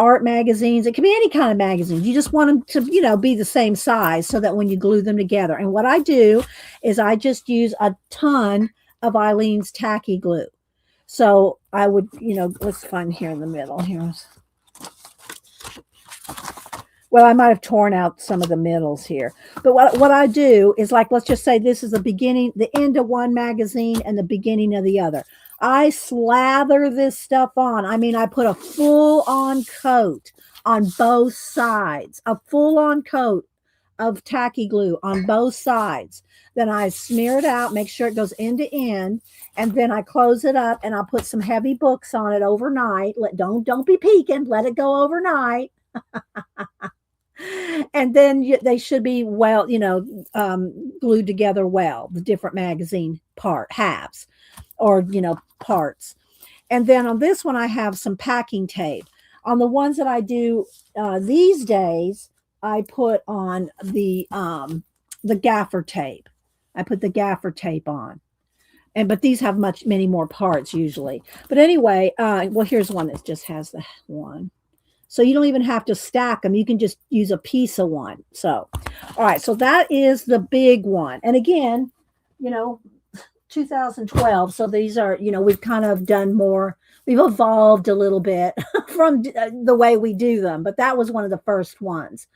art magazines. It can be any kind of magazines. You just want them to, be the same size so that when you glue them together. And what I do is I just use a ton of Eileen's Tacky glue. So I would, let's find here in the middle here. Well, I might have torn out some of the middles here. But what I do is, like, let's just say this is the end of one magazine and the beginning of the other. I slather this stuff on. I put a full-on coat on both sides, a full-on coat of tacky glue on both sides. Then I smear it out, make sure it goes end to end, and then I close it up and I'll put some heavy books on it overnight. Don't be peeking. Let it go overnight. And then they should be well, glued together well, the different magazine halves or, parts. And then on this one, I have some packing tape. On the ones that I do these days, I put on the gaffer tape. I put the gaffer tape on. But these have many more parts usually. But anyway, well, here's one that just has the one. So you don't even have to stack them. You can just use a piece of one. So, all right. So that is the big one. And again, 2012. So these are, we've kind of done more. We've evolved a little bit from the way we do them. But that was one of the first ones.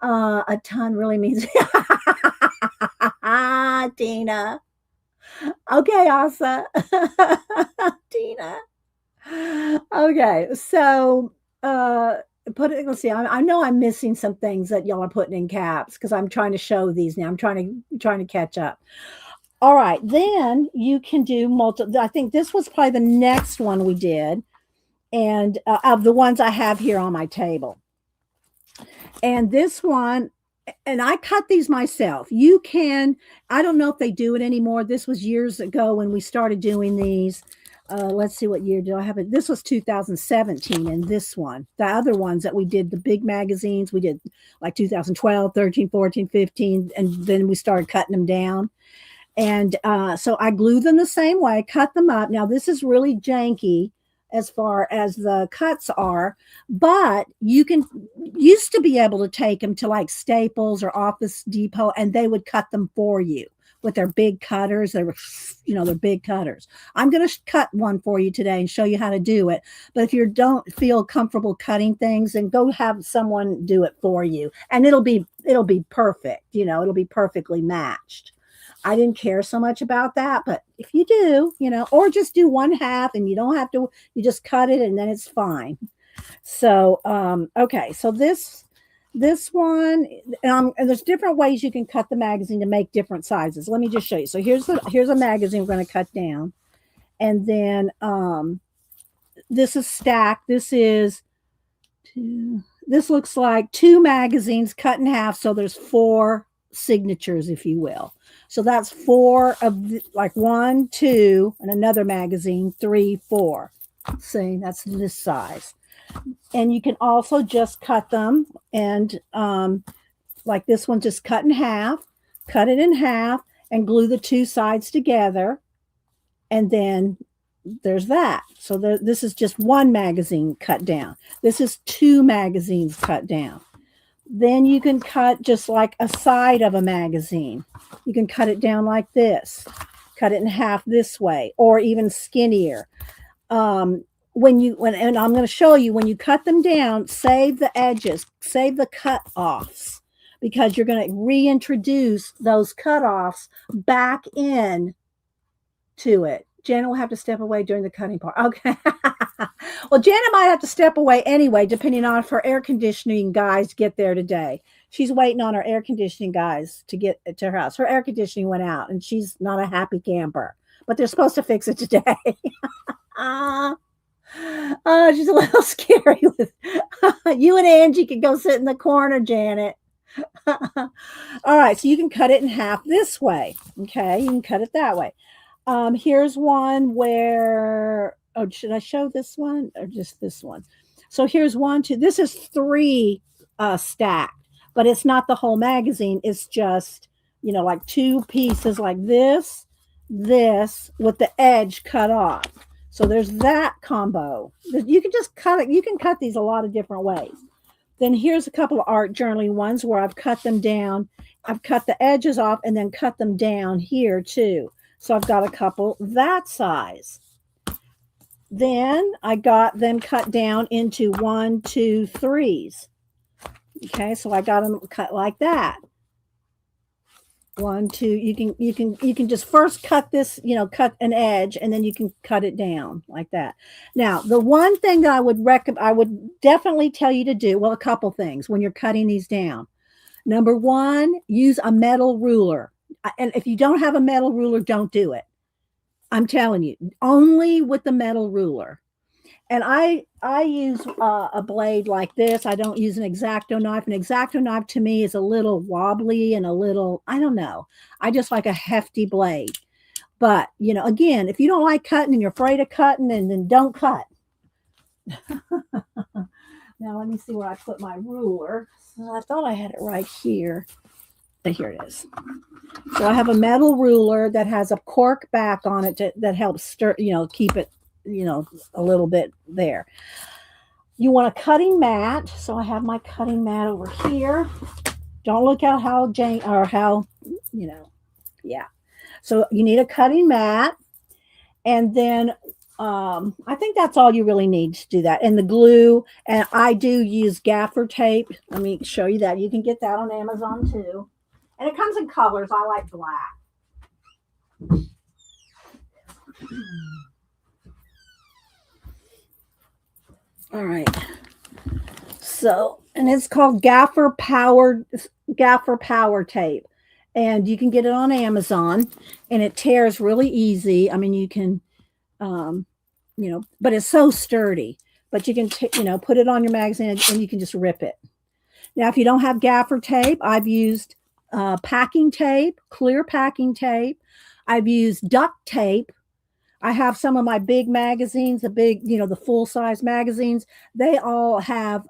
A ton really means Tina. Okay, Asa. Tina. Okay, so let's see. I know I'm missing some things that y'all are putting in caps because I'm trying to show these now. I'm trying to catch up. All right, then you can do I think this was probably the next one we did, and of the ones I have here on my table. And this one, and I cut these myself. You can, I don't know if they do it anymore. This was years ago when we started doing these. Let's see, what year do I have it? This was 2017, and this one. The other ones that we did, the big magazines, we did like 2012, 13, 14, 15, and then we started cutting them down. And so I glue them the same way, cut them up. Now, this is really janky as far as the cuts are, but you can used to be able to take them to like Staples or Office Depot, and they would cut them for you with their big cutters. They were, they're big cutters. I'm going to cut one for you today and show you how to do it. But if you don't feel comfortable cutting things, then go have someone do it for you, and it'll be perfect. It'll be perfectly matched. I didn't care so much about that, but if you do, or just do one half and you don't have to, you just cut it and then it's fine. So, okay. So this one, and there's different ways you can cut the magazine to make different sizes. Let me just show you. So here's a magazine we're going to cut down. And then, this is stacked. This looks like 2 magazines cut in half. So there's 4 signatures, if you will. So that's 4 of like 1, 2, and another magazine, 3, 4. See, that's this size. And you can also just cut them, and like this one, just cut it in half, and glue the 2 sides together. And then there's that. So this is just 1 magazine cut down. This is 2 magazines cut down. Then you can cut just like a side of a magazine. You can cut it down like this, cut it in half this way, or even skinnier. And I'm going to show you, when you cut them down, save the edges, save the cut-offs, because you're going to reintroduce those cut-offs back in to it. Janet will have to step away during the cutting part. Okay. Well, Janet might have to step away anyway, depending on if her air conditioning guys get there today. She's waiting on her air conditioning guys to get to her house. Her air conditioning went out, and she's not a happy camper, but they're supposed to fix it today. She's a little scary. You and Angie can go sit in the corner, Janet. All right, so you can cut it in half this way. Okay, you can cut it that way. Here's one where, should I show this one or just this one? So here's 1, 2, this is 3 stacked, but it's not the whole magazine. It's just, like 2 pieces like this with the edge cut off. So there's that combo. You can just cut it. You can cut these a lot of different ways. Then here's a couple of art journaling ones where I've cut them down. I've cut the edges off and then cut them down here too. So I've got a couple that size. Then I got them cut down into 1, 2, 3s. Okay, so I got them cut like that. 1, 2. You can just first cut this, cut an edge, and then you can cut it down like that. Now, the one thing that I would definitely tell you to do, well, a couple things when you're cutting these down. Number 1, use a metal ruler. And if you don't have a metal ruler, don't do it. I'm telling you, only with the metal ruler. And I use a blade like this. I don't use an X-Acto knife. An X-Acto knife to me is a little wobbly and a little, I don't know. I just like a hefty blade. But, again, if you don't like cutting and you're afraid of cutting, then don't cut. Now, let me see where I put my ruler. I thought I had it right here. Here it is. So I have a metal ruler that has a cork back on it that helps stir, keep it, a little bit there. You want a cutting mat. So I have my cutting mat over here. Don't look at how yeah. So you need a cutting mat. And then I think that's all you really need to do that. And the glue, and I do use gaffer tape. Let me show you that. You can get that on Amazon too. And it comes in colors. I like black. All right. So, and it's called gaffer power tape. And you can get it on Amazon, and it tears really easy. I mean, you can, but it's so sturdy. But you can, put it on your magazine and you can just rip it. Now, if you don't have gaffer tape, I've used packing tape, clear packing tape. I've used duct tape. I have some of my big magazines, the big, the full size magazines. They all have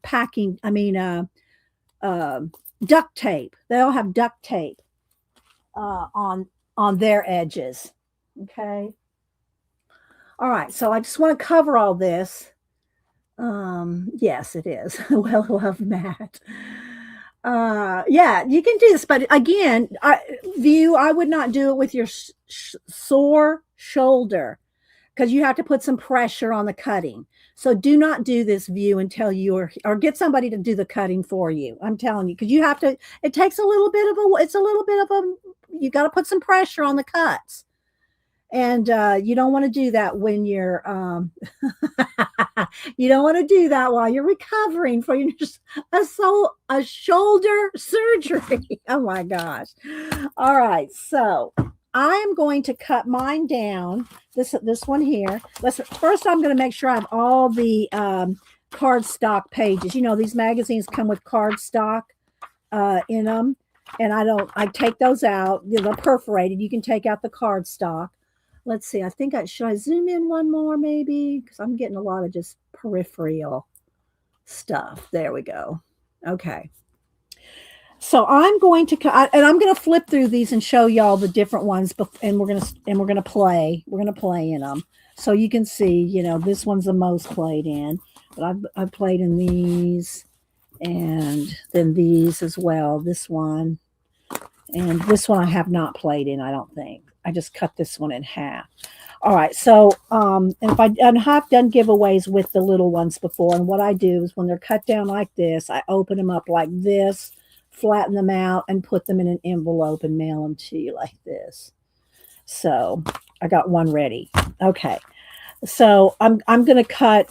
packing. I mean, uh, duct tape. They all have duct tape on their edges. Okay. All right. So I just want to cover all this. Yes, it is. Well, love Matt. Yeah, you can do this, but again, I would not do it with your sore shoulder because you have to put some pressure on the cutting. So do not do this view until or get somebody to do the cutting for you. I'm telling you, because you have to, it takes a little bit of it's a little bit of you got to put some pressure on the cuts. And you don't want to do that when you're you don't want to do that while you're recovering from a shoulder surgery. Oh my gosh. All right, so I'm going to cut mine down, this one here. First I'm going to make sure I have all the cardstock pages. These magazines come with cardstock in them, and I take those out. They're perforated. You can take out the cardstock. Let's see. I think should I zoom in one more maybe? Because I'm getting a lot of just peripheral stuff. There we go. Okay. So I'm going to and I'm going to flip through these and show y'all the different ones, and we're gonna play. We're gonna play in them, so you can see. This one's the most played in, but I've played in these, and then these as well. This one, and this one I have not played in. I don't think. I just cut this one in half. All right. So, and if I have done giveaways with the little ones before, and what I do is when they're cut down like this, I open them up like this, flatten them out, and put them in an envelope and mail them to you like this. So I got one ready. Okay. So I'm gonna cut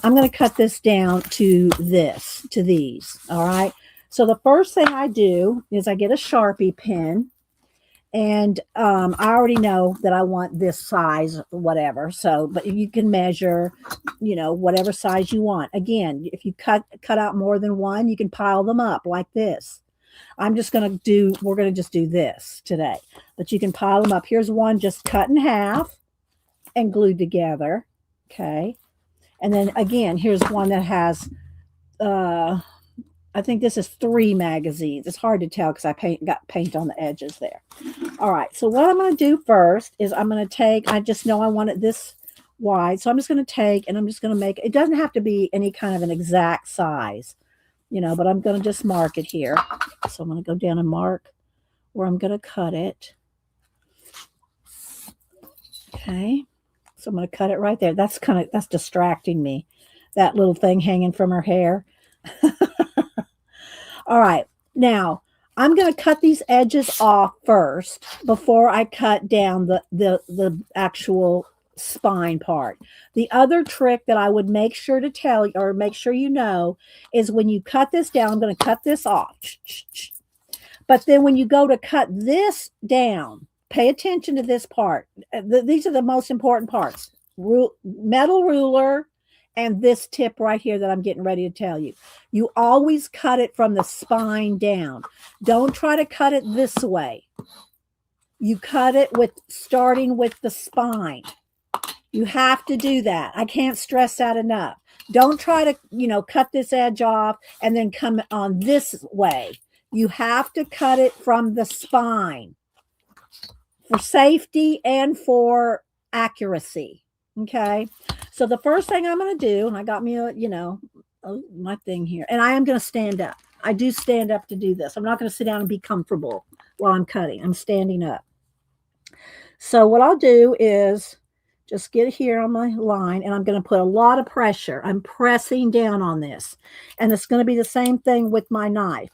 this down to these. All right. So the first thing I do is I get a Sharpie pen. And I already know that I want this size, whatever. So, but you can measure, whatever size you want. Again, if you cut out more than one, you can pile them up like this. We're going to just do this today. But you can pile them up. Here's one just cut in half and glued together. Okay. And then again, here's one that has I think this is 3 magazines. It's hard to tell because I got paint on the edges there. All right. So what I'm going to do first is I'm going to take, I just know I want it this wide. So I'm just going to take and I'm just going to make, it doesn't have to be any kind of an exact size, but I'm going to just mark it here. So I'm going to go down and mark where I'm going to cut it. Okay. So I'm going to cut it right there. That's distracting me. That little thing hanging from her hair. All right. Now, I'm going to cut these edges off first before I cut down the actual spine part. The other trick that I would make sure to tell you, or make sure is when you cut this down, I'm going to cut this off. But then when you go to cut this down, pay attention to this part. These are the most important parts. Metal ruler, and this tip right here that I'm getting ready to tell you. You always cut it from the spine down. Don't try to cut it this way. You cut it starting with the spine. You have to do that. I can't stress that enough. Don't try to, cut this edge off and then come on this way. You have to cut it from the spine for safety and for accuracy. Okay. So the first thing I'm going to do, and I got me my thing here, and I am going to stand up. I do stand up to do this. I'm not going to sit down and be comfortable while I'm cutting. I'm standing up. So what I'll do is just get here on my line, and I'm going to put a lot of pressure. I'm pressing down on this, and it's going to be the same thing with my knife.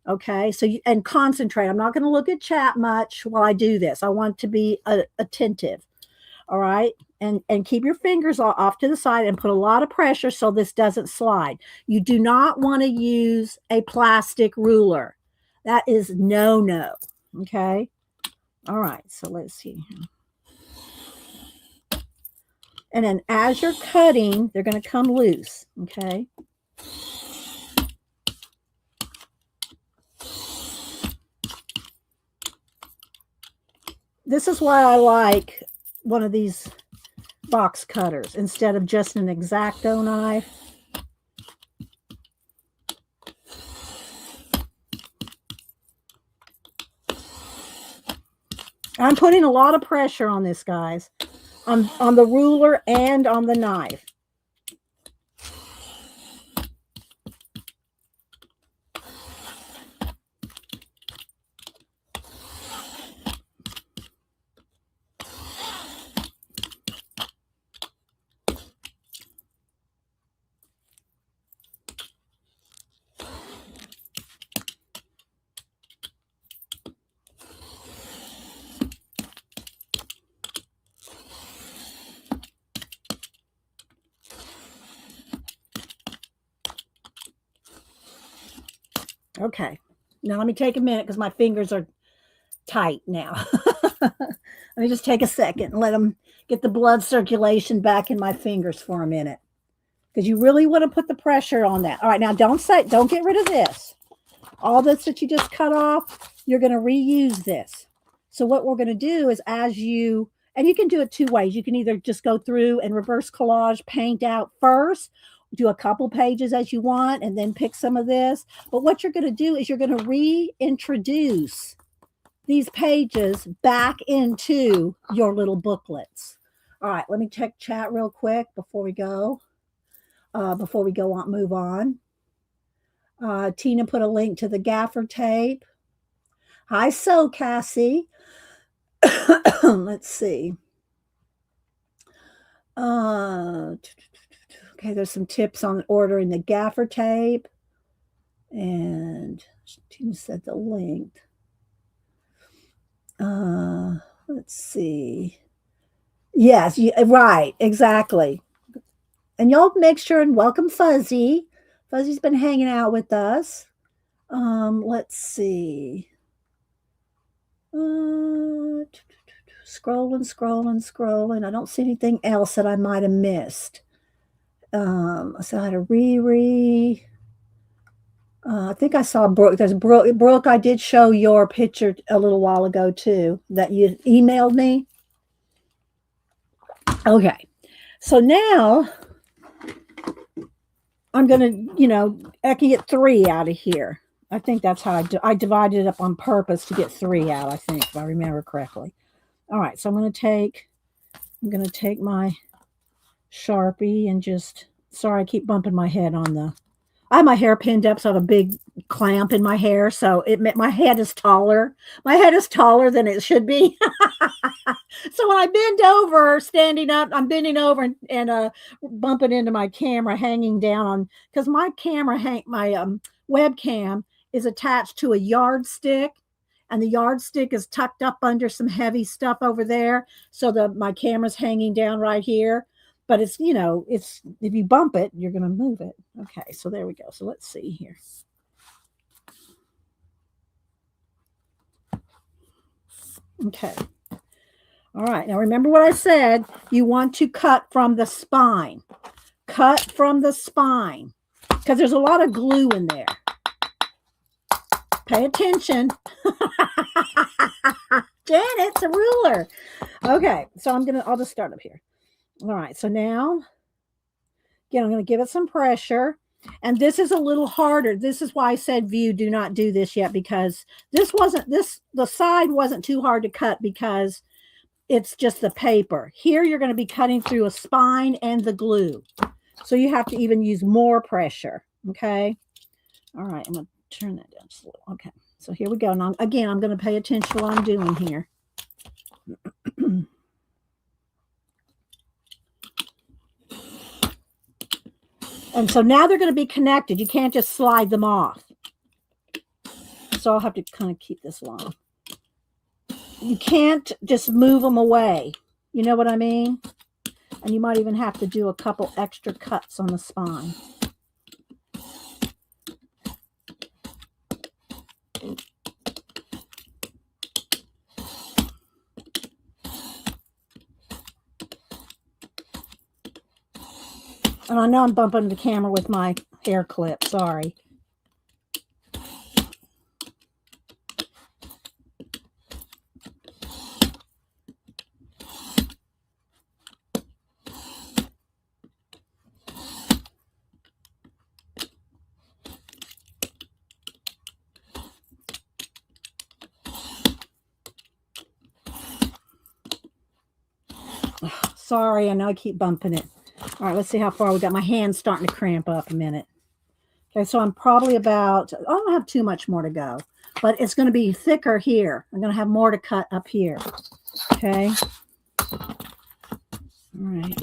Okay, so and concentrate. I'm not going to look at chat much while I do this. I want to be attentive. All right, and keep your fingers off to the side and put a lot of pressure so this doesn't slide. You do not want to use a plastic ruler. That is no. Okay. All right, so let's see. And then as you're cutting, they're going to come loose. Okay. This is why I like one of these box cutters instead of just an X-Acto knife. I'm putting a lot of pressure on this, guys, on the ruler and on the knife. Okay, now let me take a minute because my fingers are tight now. Let me just take a second and let them get the blood circulation back in my fingers for a minute, because you really want to put the pressure on that. All right, now don't get rid of this. All this that you just cut off, you're going to reuse this. So what we're going to do is, and you can do it two ways. You can either just go through and reverse collage, paint out first, do a couple pages as you want, and then pick some of this. But what you're going to do is you're going to reintroduce these pages back into your little booklets. All right, let me check chat real quick before we go. Move on. Tina put a link to the gaffer tape. Hi, Cassie. Let's see. Okay, there's some tips on ordering the gaffer tape. And Tina said the link. Let's see. Yes, right, exactly. And y'all make sure and welcome Fuzzy. Fuzzy's been hanging out with us. Let's see. Scrolling. I don't see anything else that I might have missed. So I had to I think I saw Brooke. There's Brooke, I did show your picture a little while ago too, that you emailed me. Okay. So now I'm going to, I can get 3 out of here. I think that's how I divided it up on purpose to get 3 out, I think, if I remember correctly. All right. So I'm going to take my Sharpie and just, sorry, I keep bumping my head on I have my hair pinned up, so I have a big clamp in my hair, so my head is taller. My head is taller than it should be. So when I bend over, standing up, I'm bending over and bumping into my camera, hanging down on, because my webcam is attached to a yardstick, and the yardstick is tucked up under some heavy stuff over there, so my camera's hanging down right here. But it's, if you bump it, you're going to move it. Okay, so there we go. So let's see here. Okay. All right. Now remember what I said. You want to cut from the spine. Cut from the spine, because there's a lot of glue in there. Pay attention. Janet, it's a ruler. Okay, so I'll just start up here. All right, so now, again, I'm going to give it some pressure. And this is a little harder. This is why I said view, do not do this yet, because the side wasn't too hard to cut because it's just the paper. Here, you're going to be cutting through a spine and the glue. So you have to even use more pressure, okay? All right, I'm going to turn that down just a little. Okay, so here we go. Now, again, I'm going to pay attention to what I'm doing here. And so now they're going to be connected. You can't just slide them off. So I'll have to kind of keep this long. You can't just move them away. You know what I mean? And you might even have to do a couple extra cuts on the spine. And I know I'm bumping the camera with my hair clip. Sorry. Sorry, I know I keep bumping it. All right, let's see how far we got. My hand's starting to cramp up a minute. Okay, so I'm probably about, I don't have too much more to go, but it's going to be thicker here. I'm going to have more to cut up here. Okay. All right.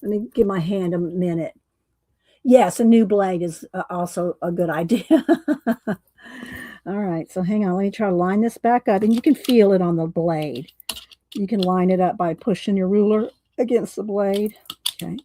Let me give my hand a minute. Yes, a new blade is also a good idea. All right, so hang on. Let me try to line this back up, and you can feel it on the blade. You can line it up by pushing your ruler against the blade. Okay.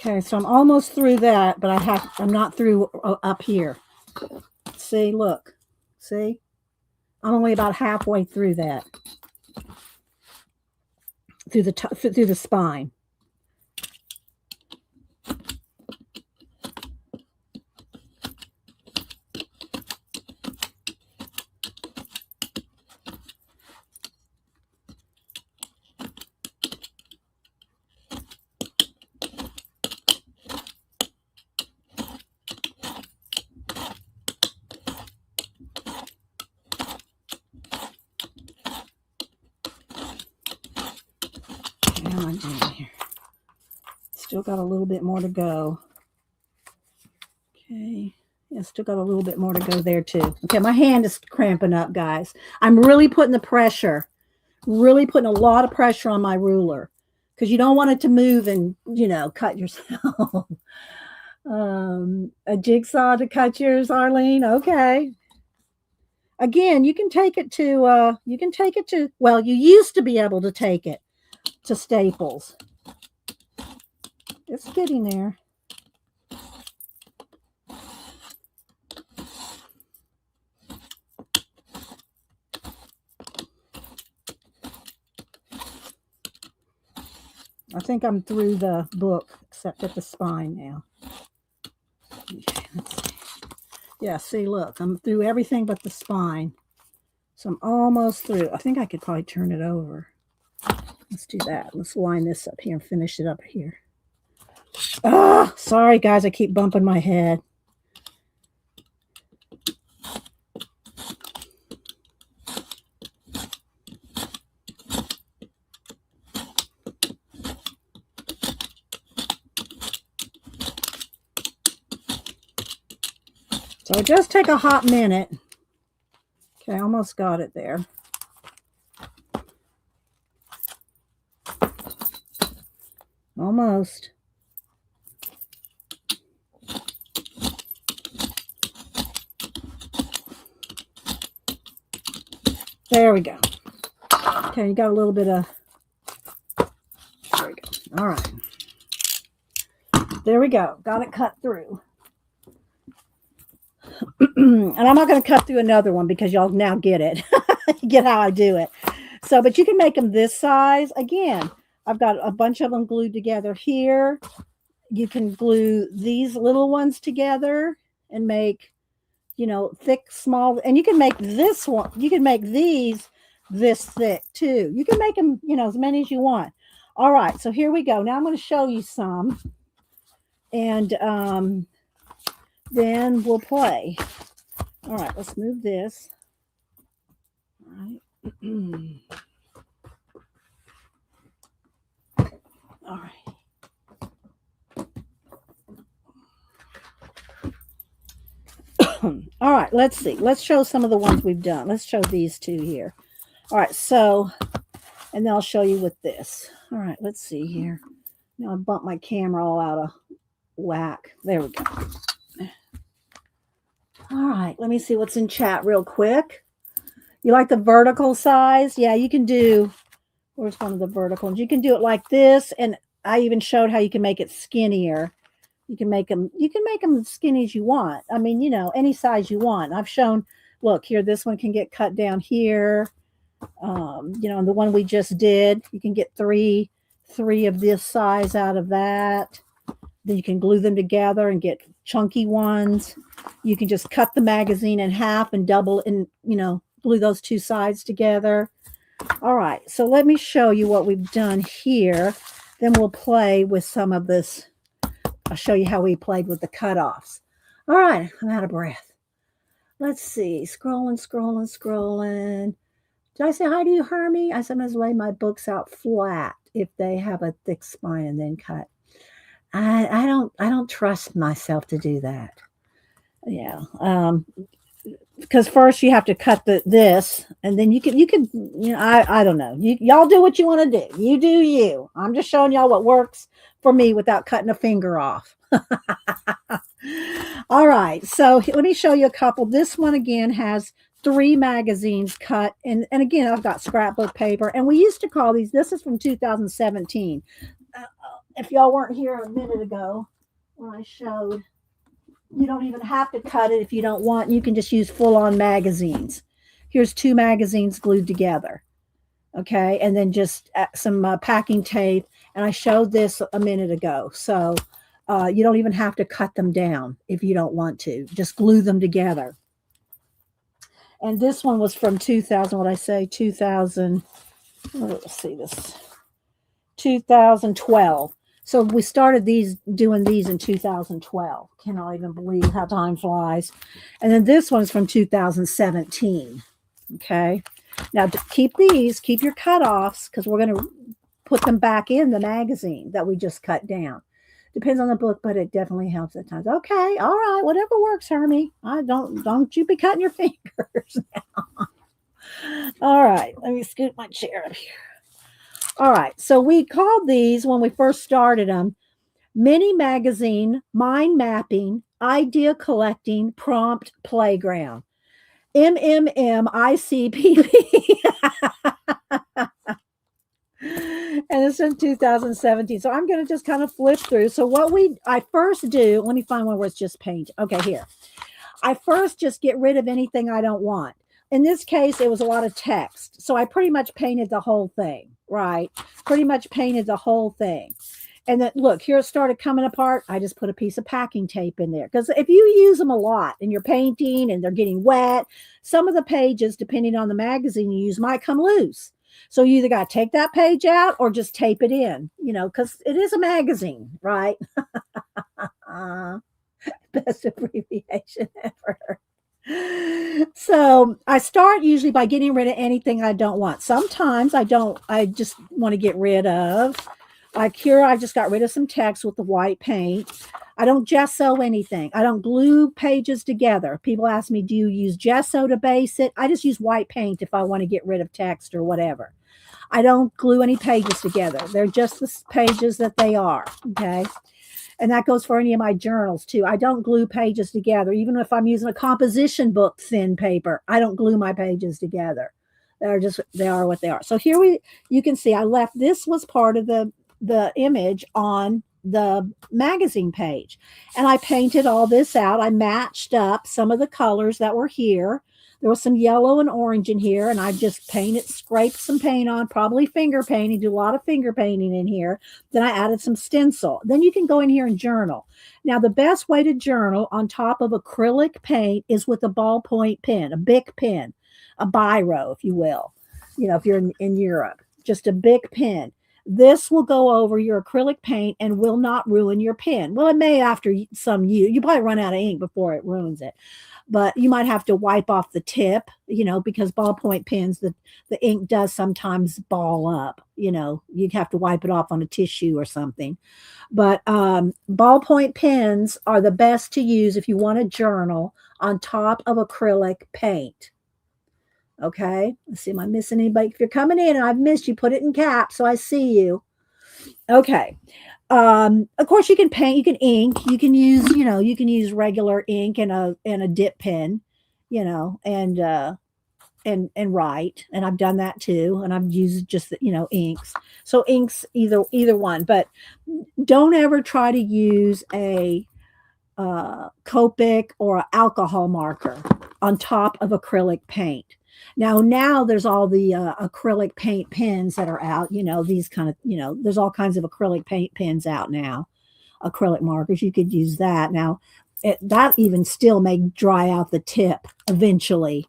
Okay, so I'm almost through that, but I'm not through up here. See, look. See? I'm only about halfway through that. Through the spine. Still got a little bit more to go. Okay. Yeah, still got a little bit more to go there too. Okay, my hand is cramping up, guys. I'm really putting the pressure, really putting a lot of pressure on my ruler because you don't want it to move and, cut yourself. A jigsaw to cut yours, Arlene? Okay. Again, you can take it to, well, you used to be able to take it to Staples. It's getting there. I think I'm through the book, except at the spine now. Okay, let's see. Yeah, see, look, I'm through everything but the spine. So I'm almost through. I think I could probably turn it over. Let's do that. Let's line this up here and finish it up here. Ah, sorry, guys. I keep bumping my head. So it does take a hot minute. Okay, almost got it there. Almost. There we go. Okay, you got a little bit of, there we go. All right. There we go. Got it cut through. And I'm not going to cut through another one because y'all now get it. Get how I do it. So, but you can make them this size. Again, I've got a bunch of them glued together here. You can glue these little ones together and make, thick, small. And you can make this one. You can make these this thick too. You can make them, as many as you want. All right. So here we go. Now I'm going to show you some. And then we'll play. All right, let's move this. All right. All right. All right, let's see. Let's show some of the ones we've done. Let's show these two here. All right, so, and then I'll show you with this. All right, let's see here. Now I bumped my camera all out of whack. There we go. All right, let me see what's in chat real quick. You like the vertical size? Yeah, you can do, where's one of the vertical ones? You can do it like this, and I even showed how you can make it skinnier. You can make them as skinny as you want. I mean, any size you want. I've shown, look here, this one can get cut down here. You know, and the one we just did, you can get three of this size out of that. Then you can glue them together and get chunky ones. You can just cut the magazine in half and double and, you know, glue those two sides together. All right, so let me show you what we've done here. Then we'll play with some of this. I'll show you how we played with the cutoffs. All right, I'm out of breath. Let's see, scrolling, scrolling, scrolling. Did I say hi to you, Hermie? I sometimes lay my books out flat if they have a thick spine and then cut. I don't trust myself to do that. Yeah. Because first you have to cut this, and then you can you know I don't know. Y'all do what you want to do. You do you. I'm just showing y'all what works for me without cutting a finger off. All right, so let me show you a couple. This one again has three magazines cut, and again I've got scrapbook paper, and we used to call these. This is from 2017. If y'all weren't here a minute ago when I showed, you don't even have to cut it if you don't want. You can just use full on magazines. Here's two magazines glued together. Okay. And then just some packing tape. And I showed this a minute ago. So you don't even have to cut them down if you don't want to. Just glue them together. And this one was from 2000. What I say? 2000. Let's see this. 2012. So we started doing these in 2012. Cannot even believe how time flies. And then this one's from 2017. Okay. Now to keep your cutoffs, because we're going to put them back in the magazine that we just cut down. Depends on the book, but it definitely helps at times. Okay, all right, whatever works, Hermie. I don't you be cutting your fingers now. All right, let me scoot my chair up here. All right, so we called these when we first started them mini magazine, mind mapping, idea collecting, prompt playground. MMMICPP. And it's in 2017. So I'm going to just kind of flip through. So I first do, let me find one where it's just paint. Okay, here. I first just get rid of anything I don't want. In this case, it was a lot of text. So I pretty much painted the whole thing, right? Pretty much painted the whole thing. And then look, here it started coming apart. I just put a piece of packing tape in there. Because if you use them a lot and you're painting and they're getting wet, some of the pages, depending on the magazine you use, might come loose. So you either got to take that page out or just tape it in, you know, because it is a magazine, right? Best abbreviation ever. So I start usually by getting rid of anything I don't want. Sometimes I just want to get rid of, like here, I just got rid of some text with the white paint. I don't gesso anything. I don't glue pages together. People ask me, do you use gesso to base it? I just use white paint if I want to get rid of text or whatever. I don't glue any pages together. They're just the pages that they are, okay? And that goes for any of my journals too. I don't glue pages together. Even if I'm using a composition book thin paper, I don't glue my pages together. They are what they are. So here you can see I left, this was part of the image on the magazine page. And I painted all this out. I matched up some of the colors that were here. There was some yellow and orange in here, and I just scraped some paint on, probably finger painting, do a lot of finger painting in here. Then I added some stencil. Then you can go in here and journal. Now, the best way to journal on top of acrylic paint is with a ballpoint pen, a Bic pen, a biro, if you will. You know, if you're in Europe, just a Bic pen. This will go over your acrylic paint and will not ruin your pen. Well, it may after some use. You probably run out of ink before it ruins it. But you might have to wipe off the tip, you know, because ballpoint pens, the ink does sometimes ball up. You know, you'd have to wipe it off on a tissue or something. But ballpoint pens are the best to use if you want to journal on top of acrylic paint. Okay, let's see, am I missing anybody? If you're coming in and I've missed you, put it in caps so I see you. Okay. Of course, you can paint, you can ink, you can use regular ink and a dip pen, you know, and write. And I've done that too. And I've used just inks. So inks either one, but don't ever try to use a Copic or an alcohol marker on top of acrylic paint. Now there's all the acrylic paint pens that are out. These kind of, there's all kinds of acrylic paint pens out now. Acrylic markers, you could use that. Now, that even still may dry out the tip eventually.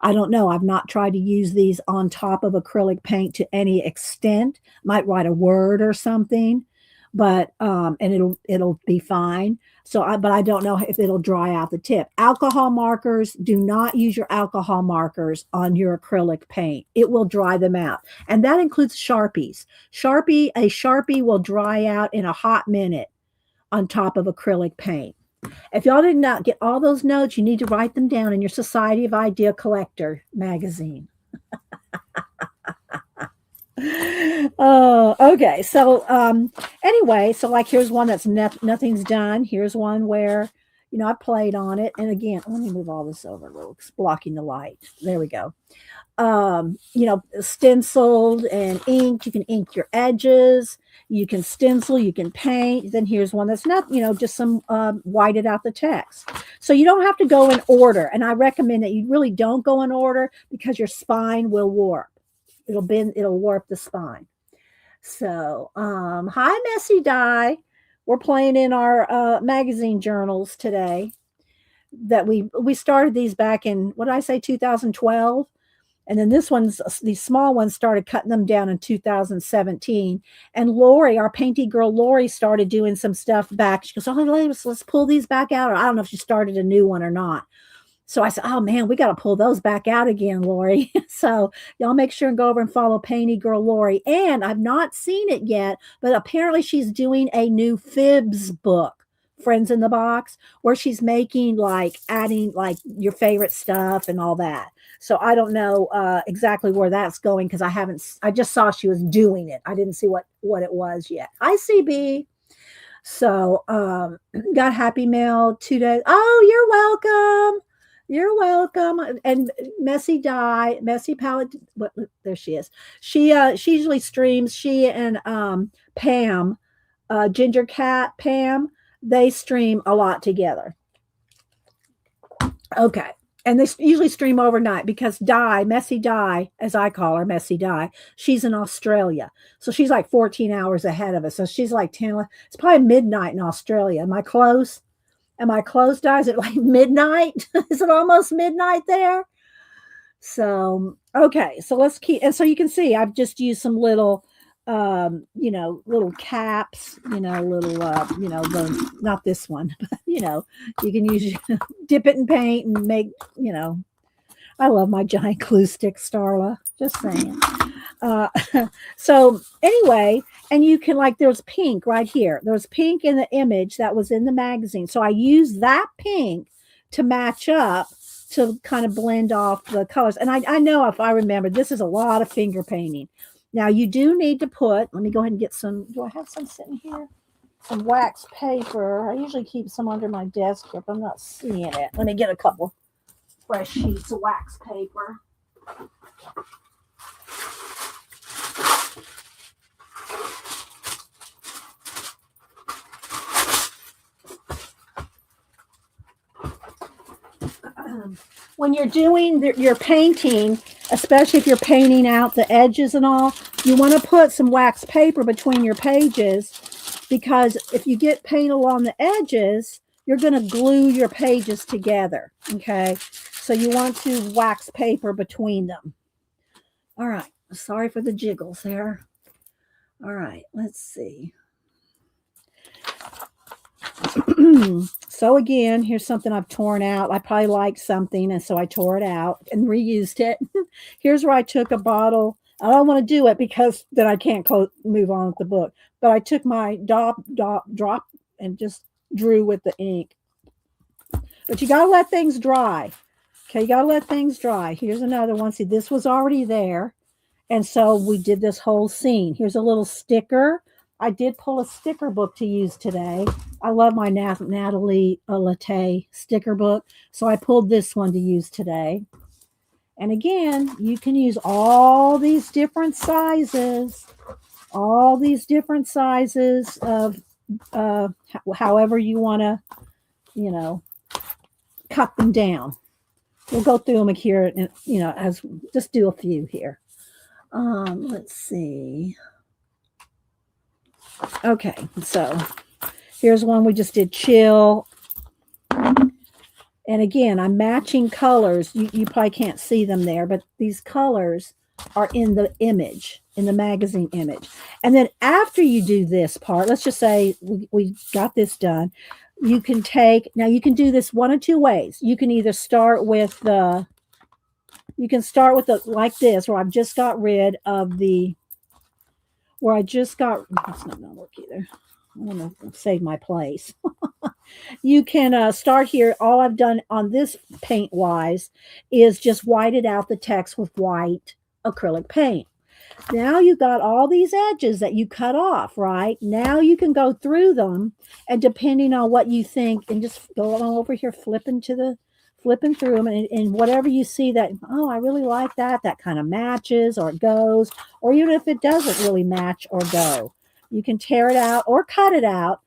I don't know. I've not tried to use these on top of acrylic paint to any extent. Might write a word or something, but and it'll be fine. But I don't know if it'll dry out the tip. Alcohol markers, do not use your alcohol markers on your acrylic paint. It will dry them out. And that includes Sharpies. A Sharpie will dry out in a hot minute on top of acrylic paint. If y'all did not get all those notes, you need to write them down in your Society of Idea Collector magazine. Okay. So anyway, so like here's one that's nothing's done. Here's one where, I played on it. And again, let me move all this over a little. It's blocking the light. There we go. Stenciled and inked. You can ink your edges. You can stencil, you can paint. Then here's one that's not, just some whited out the text. So you don't have to go in order. And I recommend that you really don't go in order because your spine will warp. It'll warp the spine. So, hi, Messy Die. We're playing in our magazine journals today. That we started these back in, what did I say, 2012? And then these small ones started cutting them down in 2017. And Lori, our painty girl, Lori started doing some stuff back. She goes, let's pull these back out. Or I don't know if she started a new one or not. So I said, oh man, we got to pull those back out again, Lori. So y'all make sure and go over and follow Painty Girl Lori. And I've not seen it yet, but apparently she's doing a new Fibs book, Friends in the Box, where she's making adding your favorite stuff and all that. So I don't know exactly where that's going because I just saw she was doing it. I didn't see what it was yet. Hi, CB. So got Happy Mail 2 days. Oh, you're welcome. You're welcome. And Messy Palette. There she is. She usually streams. She and Pam, Ginger Cat Pam, they stream a lot together. Okay. And they usually stream overnight because Messy Die, as I call her, Messy Die, she's in Australia. So she's like 14 hours ahead of us. So she's like 10. It's probably midnight in Australia. Am I close? Di? Is it like midnight? Is it almost midnight there? So, okay. So let's keep. And so you can see I've just used some little, little caps, those, not this one, but, you can use, dip it in paint and make, I love my giant glue stick, Starla, just saying. So anyway, and you can there's pink right here. There's pink in the image that was in the magazine. So I used that pink to match up to kind of blend off the colors. And I know if I remember, this is a lot of finger painting. Now you do need to let me go ahead and get some, do I have some sitting here? Some wax paper. I usually keep some under my desk here, but I'm not seeing it. Let me get a couple fresh sheets of wax paper. When you're doing your painting, especially if you're painting out the edges and all, you want to put some wax paper between your pages because if you get paint along the edges, you're going to glue your pages together. Okay. So you want to wax paper between them. All right. Sorry for the jiggles there. All right. Let's see. So again, here's something I've torn out. I probably liked something, and so I tore it out and reused it. Here's where I took a bottle. I don't want to do it because then I can't move on with the book. But I took my drop and just drew with the ink. But you got to let things dry. Okay, you got to let things dry. Here's another one. See, this was already there. And so we did this whole scene. Here's a little sticker. I did pull a sticker book to use today. I love my Natalie Latte sticker book. So I pulled this one to use today. And again, you can use all these different sizes. All these different sizes of however you want to, cut them down. We'll go through them here, and as just do a few here. Let's see. Okay, so here's one we just did, chill. And again, I'm matching colors. You probably can't see them there, but these colors are in the image, in the magazine image. And then after you do this part, let's just say we got this done. You can now you can do this one of two ways. You can either start with like this, where I've just got rid of that's not going to work either. I want to save my place. You can start here. All I've done on this paint wise is just whited out the text with white acrylic paint. Now you got all these edges that you cut off, right? Now you can go through them, and depending on what you think, and just go on over here, flipping through them, and whatever you see that, oh, I really like that kind of matches or it goes, or even if it doesn't really match or go, you can tear it out or cut it out.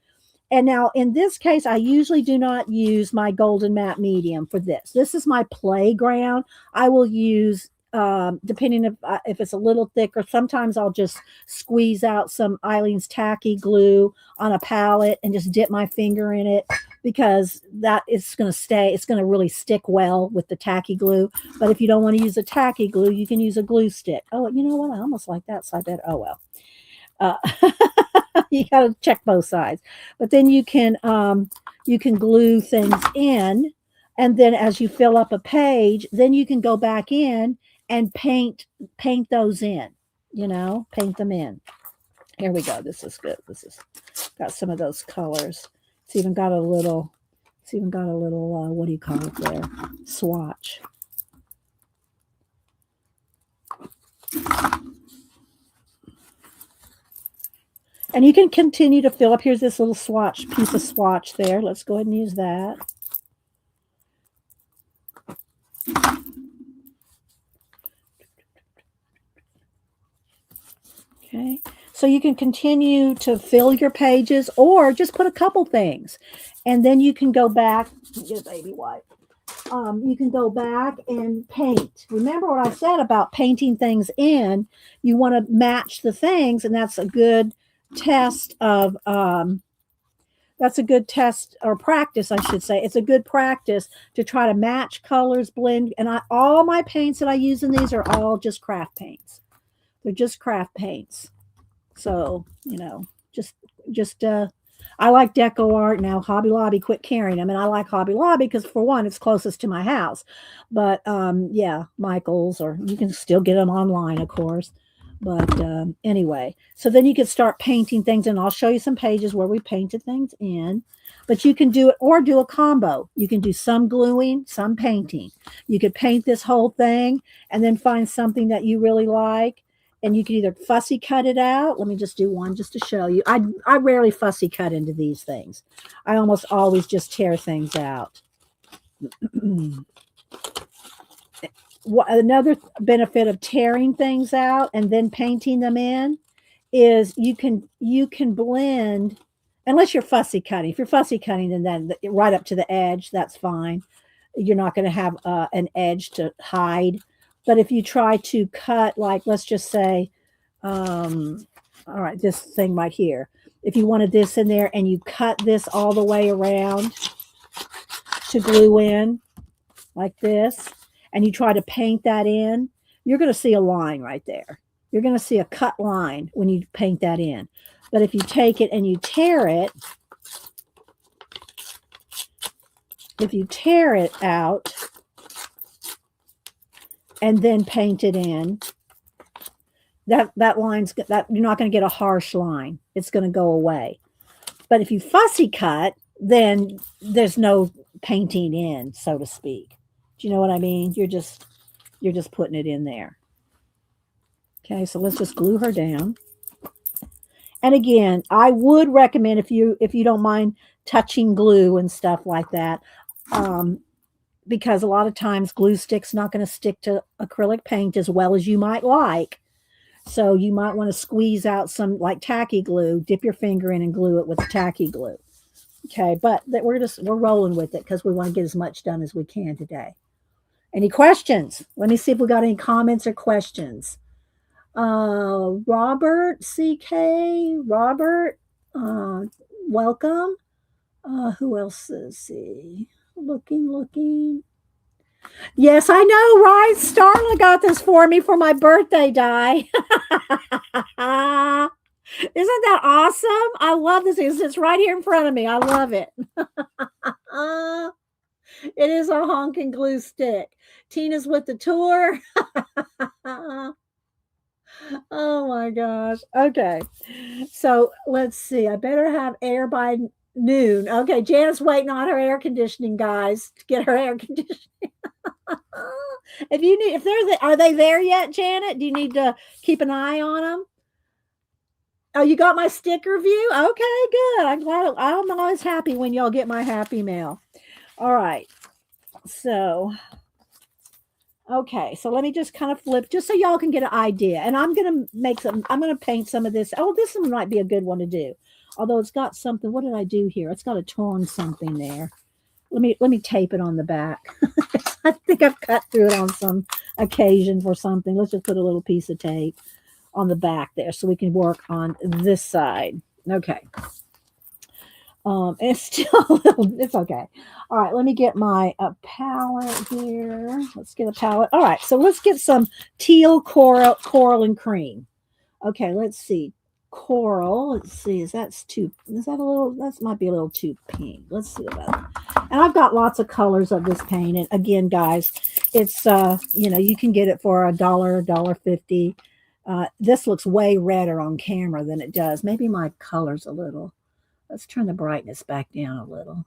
And now in this case, I usually do not use my golden matte medium for this. This is my playground. I will use, depending if it's a little thicker, sometimes I'll just squeeze out some Eileen's Tacky glue on a palette and just dip my finger in it, because that is going to stay. It's going to really stick well with the Tacky glue. But if you don't want to use a Tacky glue, you can use a glue stick. Oh, you know what? I almost like that side better. Oh, well. You got to check both sides, but then you can glue things in, and then as you fill up a page, then you can go back in and paint those in, paint them in. Here we go. This is good. This is got some of those colors. It's even got a little what do you call it there, swatch. And you can continue to fill up. Here's this little piece of swatch there. Let's go ahead and use that. Okay. So you can continue to fill your pages, or just put a couple things. And then you can go back, get a baby wipe. You can go back and paint. Remember what I said about painting things in. You want to match the things, and that's a good test of or practice, I should say. It's a good practice to try to match colors, blend. And all my paints that I use in these are all just craft paints. They're just craft paints. So, just I like Deco Art now. Hobby Lobby quit carrying them, and I like Hobby Lobby because, for one, it's closest to my house. But yeah, Michael's, or you can still get them online, of course. But anyway, so then you can start painting things, and I'll show you some pages where we painted things in. But you can do it, or do a combo. You can do some gluing, some painting. You could paint this whole thing and then find something that you really like, and you can either fussy cut it out. Let me just do one just to show you. I rarely fussy cut into these things. I almost always just tear things out. Another benefit of tearing things out and then painting them in is you can blend, unless you're fussy cutting. If you're fussy cutting, then right up to the edge, that's fine. You're not going to have an edge to hide. But if you try to cut, like, let's just say, all right, this thing right here, if you wanted this in there and you cut this all the way around to glue in like this, and you try to paint that in, you're going to see a line right there. You're going to see a cut line when you paint that in. But if you take it and you tear it, out and then paint it in, that line's that you're not going to get a harsh line. It's going to go away. But if you fussy cut, then there's no painting in, so to speak. Do you know what I mean? You're just putting it in there. Okay, so let's just glue her down. And again, I would recommend, if you don't mind touching glue and stuff like that, because a lot of times glue stick's not going to stick to acrylic paint as well as you might like. So you might want to squeeze out some, like, Tacky glue, dip your finger in and glue it with Tacky glue. Okay, but we're rolling with it because we want to get as much done as we can today. Any questions? Let me see if we got any comments or questions. Robert CK, Robert, welcome. Who else is he? Looking. Yes, I know, right? Starla got this for me for my birthday die. Isn't that awesome? I love this. It's right here in front of me. I love it. It is a honking glue stick. Tina's with the tour. Oh my gosh. Okay. So let's see. I better have air by noon. Okay. Janet's waiting on her air conditioning, guys, to get her air conditioning. If are they there yet, Janet? Do you need to keep an eye on them? Oh, you got my sticker view? Okay, good. I'm glad. I'm always happy when y'all get my happy mail. All right. So, okay. So let me just kind of flip just so y'all can get an idea. And I'm going to paint some of this. Oh, this one might be a good one to do. Although it's got something. What did I do here? It's got a torn something there. Let me tape it on the back. I think I've cut through it on some occasion for something. Let's just put a little piece of tape on the back there so we can work on this side. Okay. It's still a little, it's okay. All right, let me get my palette here. Let's get a palette. All right, so let's get some teal, coral, and cream. Okay, let's see. Coral. Let's see. That might be a little too pink. Let's see about it. And I've got lots of colors of this paint. And again, guys, it's you can get it for $1.50. This looks way redder on camera than it does. Maybe my color's a little. Let's turn the brightness back down a little.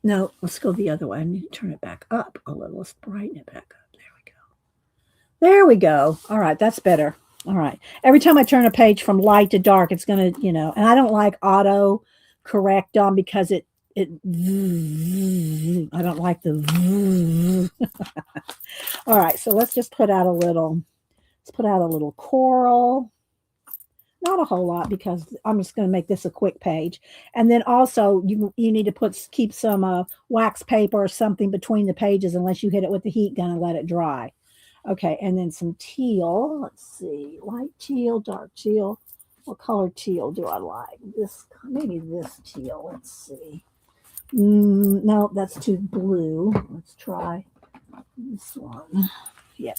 No, let's go the other way. I need to turn it back up a little. Let's brighten it back up. There we go. All right, that's better. All right. Every time I turn a page from light to dark, it's going to, and I don't like auto correct on because I don't like the All right, so let's just put out a little coral. Not a whole lot because I'm just going to make this a quick page. And then also you need to keep some wax paper or something between the pages unless you hit it with the heat gun and let it dry. Okay, and then some teal. Let's see, light teal, dark teal. What color teal do I like? Maybe this teal. Let's see. No, that's too blue. Let's try this one. Yeah.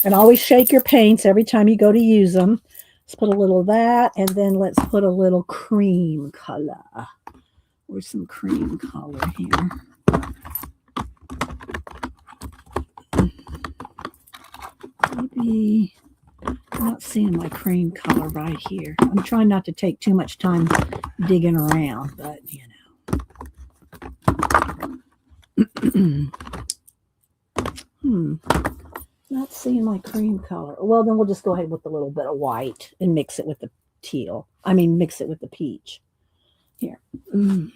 And always shake your paints every time you go to use them. Let's put a little of that, and then let's put a little cream color. Or some cream color here. Maybe I'm not seeing my cream color right here. I'm trying not to take too much time digging around, but Not seeing my cream color. Well, then we'll just go ahead with a little bit of white and mix it with the teal. Mix it with the peach. Here. Okay.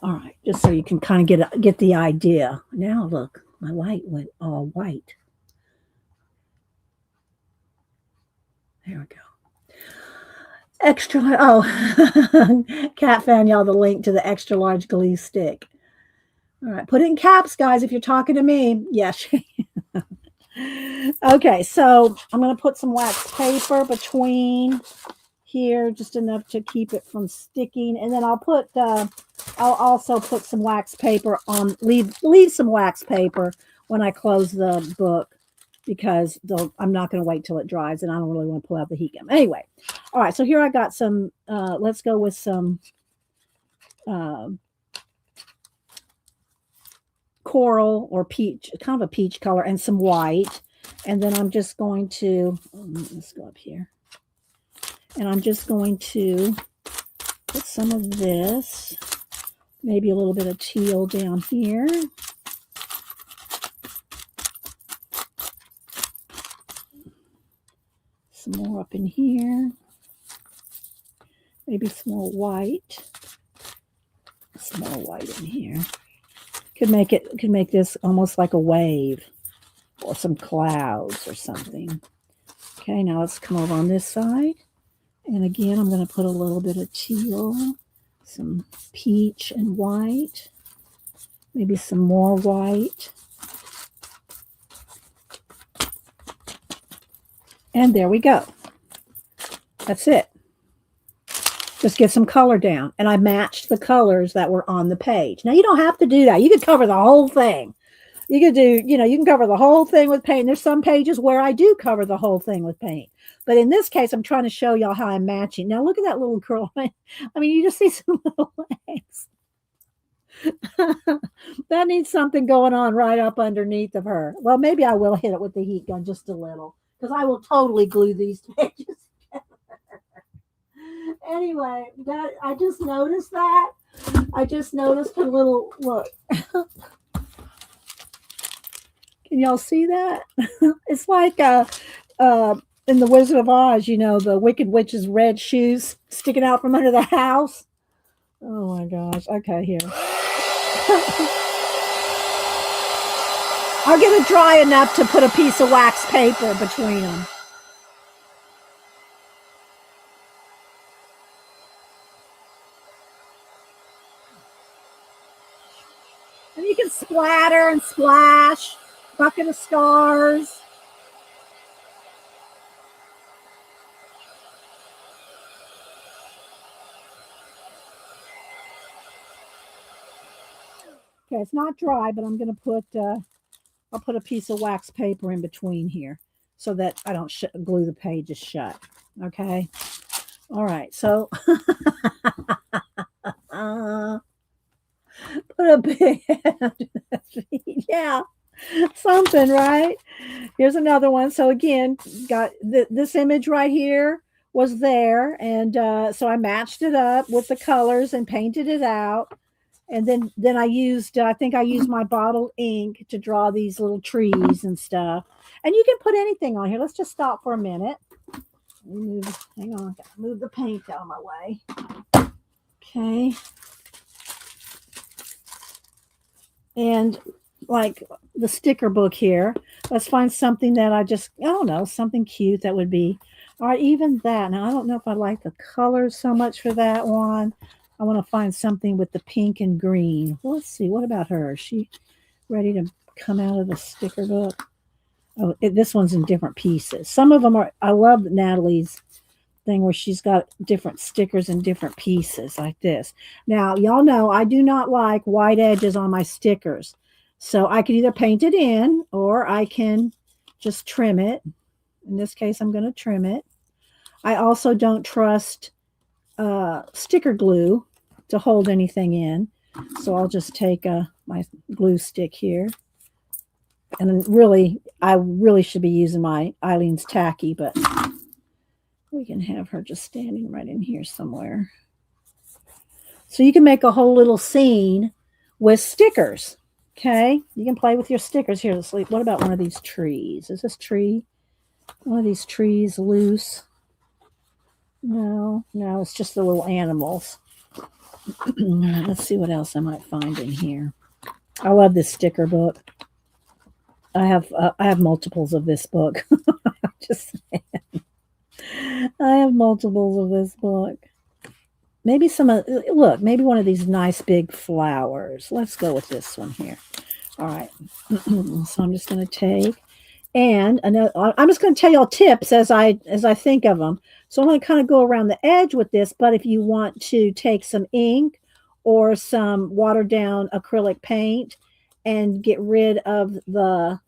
All right, just so you can kind of get the idea. Now look, my light went all white. There we go. Extra. Oh, Kat found y'all the link to the extra large glue stick. All right, put it in caps, guys, if you're talking to me. Yes. Okay, so I'm going to put some wax paper between here, just enough to keep it from sticking. And then I'll also put some wax paper on, leave some wax paper when I close the book because I'm not going to wait till it dries and I don't really want to pull out the heat gun. Anyway, all right, so here I got some, let's go with some coral or peach, kind of a peach color, and some white. And then I'm just going to, let's go up here. And I'm just going to put some of this, maybe a little bit of teal down here. Some more up in here. Maybe some more white. Some more white in here. Could make this almost like a wave or some clouds or something. Okay, now let's come over on this side And again, I'm going to put a little bit of teal, some peach and white, maybe some more white. And there we go. That's it. Just get some color down. And I matched the colors that were on the page. Now, you don't have to do that. You could cover the whole thing. You could do, you can cover the whole thing with paint. There's some pages where I do cover the whole thing with paint. But in this case, I'm trying to show y'all how I'm matching. Now, look at that little girl. I mean, you just see some little legs. That needs something going on right up underneath of her. Well, maybe I will hit it with the heat gun just a little, because I will totally glue these pages together. Anyway, that I just noticed that. I just noticed a little look. Can y'all see that? It's like in the Wizard of Oz, the Wicked Witch's red shoes sticking out from under the house. Oh my gosh. Okay, here. I'll get it dry enough to put a piece of wax paper between them. And you can splatter and splash. Bucket of stars. Okay, it's not dry, but I'm going to put, I'll put a piece of wax paper in between here so that I don't glue the pages shut. Okay. All right. So put a big, yeah, something, right? Here's another one. So again, got this image right here was there. And so I matched it up with the colors and painted it out. And then I used, I think I used my bottle ink to draw these little trees and stuff. And you can put anything on here. Let's just stop for a minute. Hang on, move the paint out of my way. Okay. And like the sticker book here, let's find something that I don't know, something cute that would be, or even that. Now, I don't know if I like the colors so much for that one. I want to find something with the pink and green. Well, let's see. What about her? Is she ready to come out of the sticker book? Oh, this one's in different pieces. Some of them are, I love Natalie's thing where she's got different stickers in different pieces like this. Now, y'all know I do not like white edges on my stickers. So I could either paint it in or I can just trim it. In this case, I'm going to trim it. I also don't trust sticker glue to hold anything in. So I'll just take my glue stick here. And really, I really should be using my Eileen's Tacky, but we can have her just standing right in here somewhere. So you can make a whole little scene with stickers. Okay, you can play with your stickers here. Let's see. What about one of these trees? Is this tree? One of these trees loose? No, it's just the little animals. Let's see what else I might find in here. I love this sticker book. I have multiples of this book. Just saying. I have multiples of this book. Maybe look, maybe one of these nice big flowers. Let's go with this one here. All right. So I'm just going to take, and I'm just going to tell y'all tips as I think of them. So I'm going to kind of go around the edge with this, but if you want to take some ink or some watered down acrylic paint and get rid of the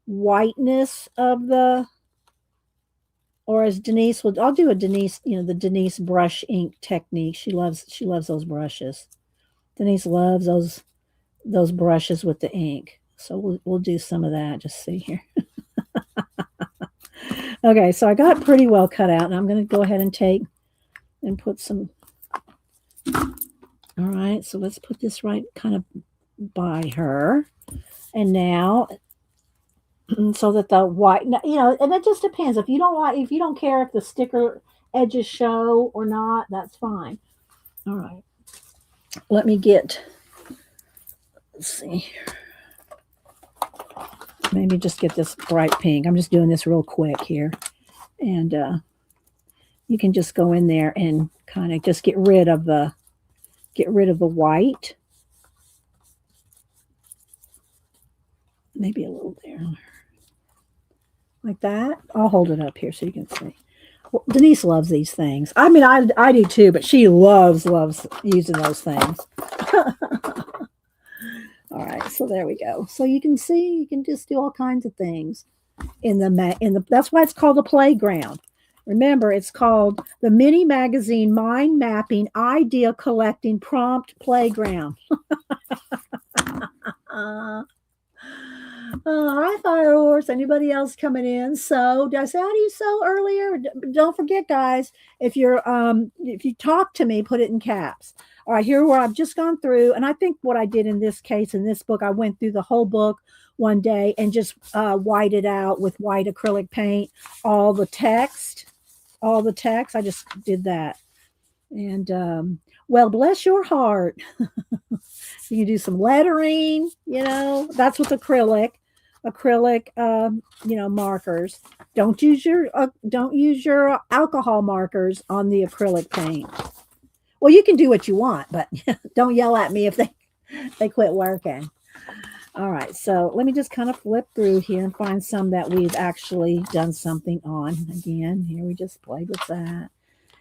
whiteness of or as Denise would, I'll do a Denise, the Denise brush ink technique. She loves those brushes. Denise loves those brushes with the ink. So we'll do some of that. Just see here. Okay, so I got it pretty well cut out, and I'm going to go ahead and take and put some. All right, so let's put this right kind of by her. And now, so that the white, and it just depends. If you don't care if the sticker edges show or not, that's fine. All right, let me let's see. Maybe just get this bright pink. I'm just doing this real quick here. And you can just go in there and kind of just get rid of the white. Maybe a little there. Like that. I'll hold it up here so you can see. Well, Denise loves these things. I mean, I do too, but she loves using those things. All right, so there we go. So you can see, you can just do all kinds of things in the. That's why it's called a playground. Remember, it's called the Mini Magazine Mind Mapping Idea Collecting Prompt Playground. Hi, Firehorse. Anybody else coming in? So, did I say how do you sew earlier? Don't forget, guys. If you talk to me, put it in caps. All right, here where I've just gone through, and I think what I did in this case in this book, I went through the whole book one day and just whited out with white acrylic paint all the text. I just did that, and well, bless your heart. You can do some lettering, that's with acrylic, markers. Don't use your alcohol markers on the acrylic paint. Well, you can do what you want, but don't yell at me if they quit working. All right, so let me just kind of flip through here and find some that we've actually done something on. Again, here we just played with that.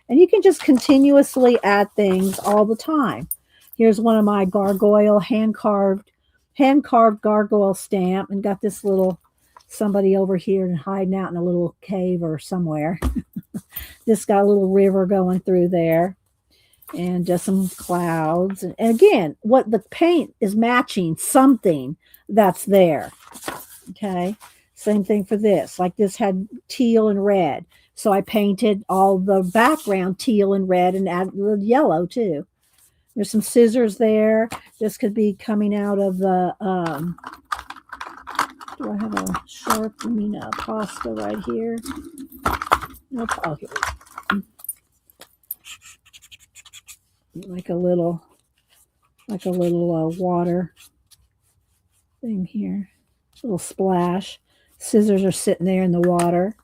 And you can just continuously add things all the time. Here's one of my gargoyle hand-carved gargoyle stamp, and got this little somebody over here and hiding out in a little cave or somewhere. This got a little river going through there, and just some clouds. And again, what the paint is matching something that's there. Okay, same thing for this. Like this had teal and red, so I painted all the background teal and red and added the yellow too. There's some scissors there. This could be coming out of the, do I have a sharp, pasta right here? Nope. Oh, here we go. Like a little water thing here. A little splash. Scissors are sitting there in the water.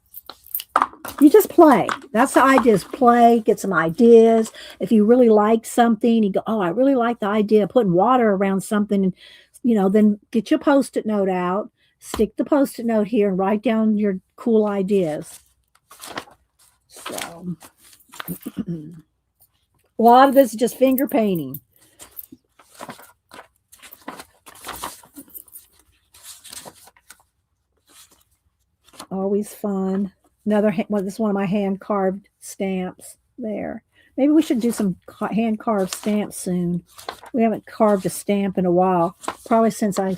You just play. That's the idea, is play, get some ideas. If you really like something, you go, oh, I really like the idea of putting water around something. And, then get your Post-it note out, stick the Post-it note here, and write down your cool ideas. So, a lot of this is just finger painting. Always fun. This is one of my hand-carved stamps there. Maybe we should do some hand-carved stamps soon. We haven't carved a stamp in a while, probably since I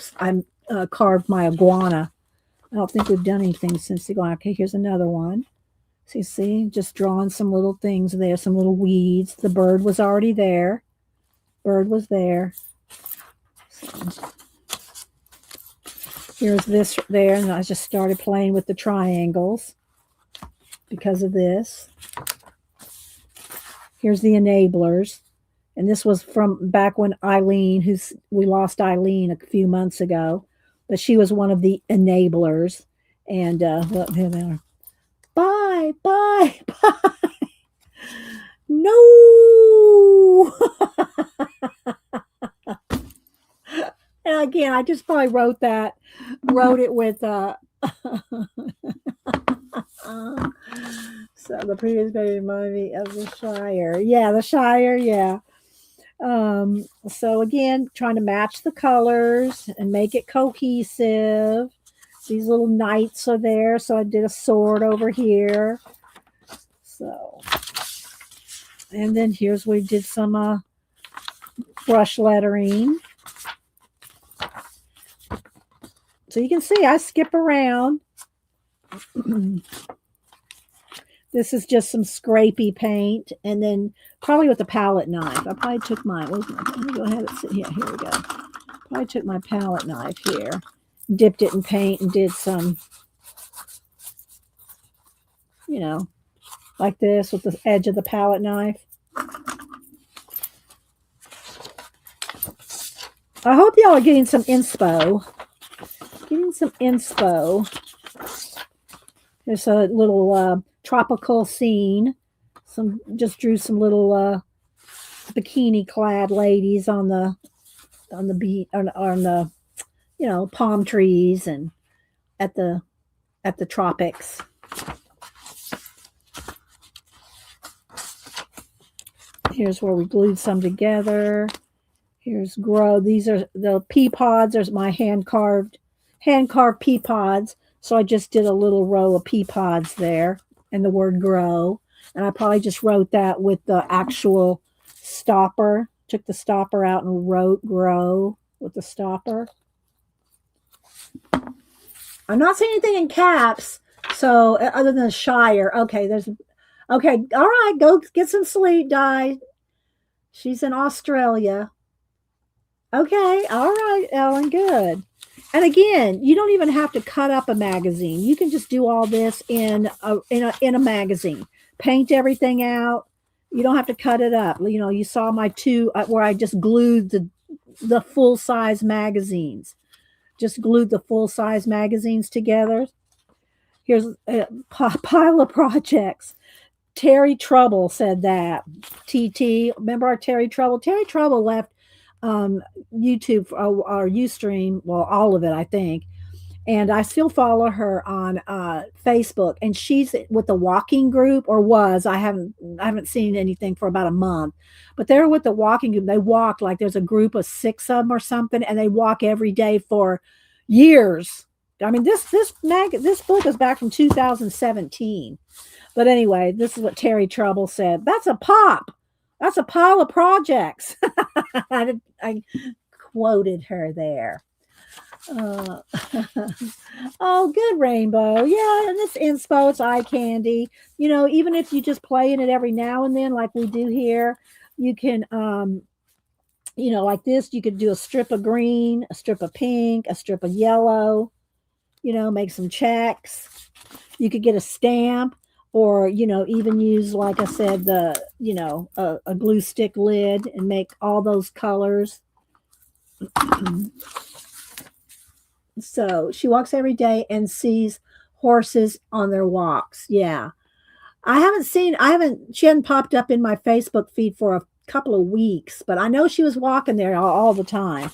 carved my iguana. I don't think we've done anything since the iguana. Okay, here's another one. So you see, just drawing some little things there, some little weeds. The bird was already there. Bird was there. So, here's this there, and I just started playing with the triangles because of this. Here's the enablers. And this was from back when we lost Eileen a few months ago, but she was one of the enablers. And look, here they are. Bye, bye, bye. No. And again, I just probably wrote it with so the previous baby reminded me of the Shire. Yeah, the Shire, yeah. So again, trying to match the colors and make it cohesive. These little knights are there, so I did a sword over here. So, and then here's where we did some brush lettering. So you can see I skip around. This is just some scrapey paint, and then probably with a palette knife. I probably took let me go ahead and sit here. Here we go. Probably took my palette knife here, dipped it in paint, and did some, like this with the edge of the palette knife. I hope y'all are getting some inspo. There's a little tropical scene Just drew some little bikini clad ladies on the beach on the palm trees and at the tropics. Here's where we glued some together. Here's grow. These are the pea pods. There's my hand carved pea pods. So I just did a little row of pea pods there and the word grow. And I probably just wrote that with the actual stopper. Took the stopper out and wrote grow with the stopper. I'm not seeing anything in caps. So other than Shire. Okay, all right, go get some sleep, Di. She's in Australia. Okay, all right, Ellen, good. And again, you don't even have to cut up a magazine. You can just do all this in a magazine. Paint everything out. You don't have to cut it up. You saw my two where I just glued the full size magazines. Just glued the full size magazines together. Here's a pile of projects. Terry Trouble said that. TT, remember our Terry Trouble? Terry Trouble left YouTube or Ustream, well, all of it, I think. And I still follow her on Facebook, and she's with the walking group, or was. I haven't seen anything for about a month, but they're with the walking group. They walk like there's a group of 6 of them or something, and they walk every day for years. I mean, this book is back from 2017. But anyway, this is what Terry Trouble said. That's a pop. That's a pile of projects. I quoted her there. Oh, good, Rainbow. Yeah, and this inspo, it's eye candy. Even if you just play in it every now and then, like we do here, you can, like this, you could do a strip of green, a strip of pink, a strip of yellow, make some checks. You could get a stamp. Or, even use, like I said, a glue stick lid and make all those colors. So she walks every day and sees horses on their walks. Yeah. She hadn't popped up in my Facebook feed for a couple of weeks, but I know she was walking there all the time.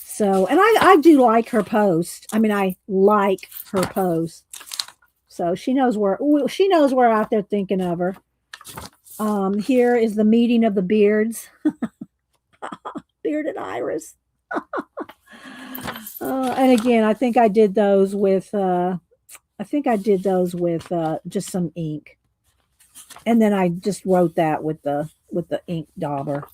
So, and I do like her post. I mean, I like her post. So she knows we're out there thinking of her. Here is the meeting of the beards. Bearded Iris. And again, I think I did those with just some ink. And then I just wrote that with the ink dauber.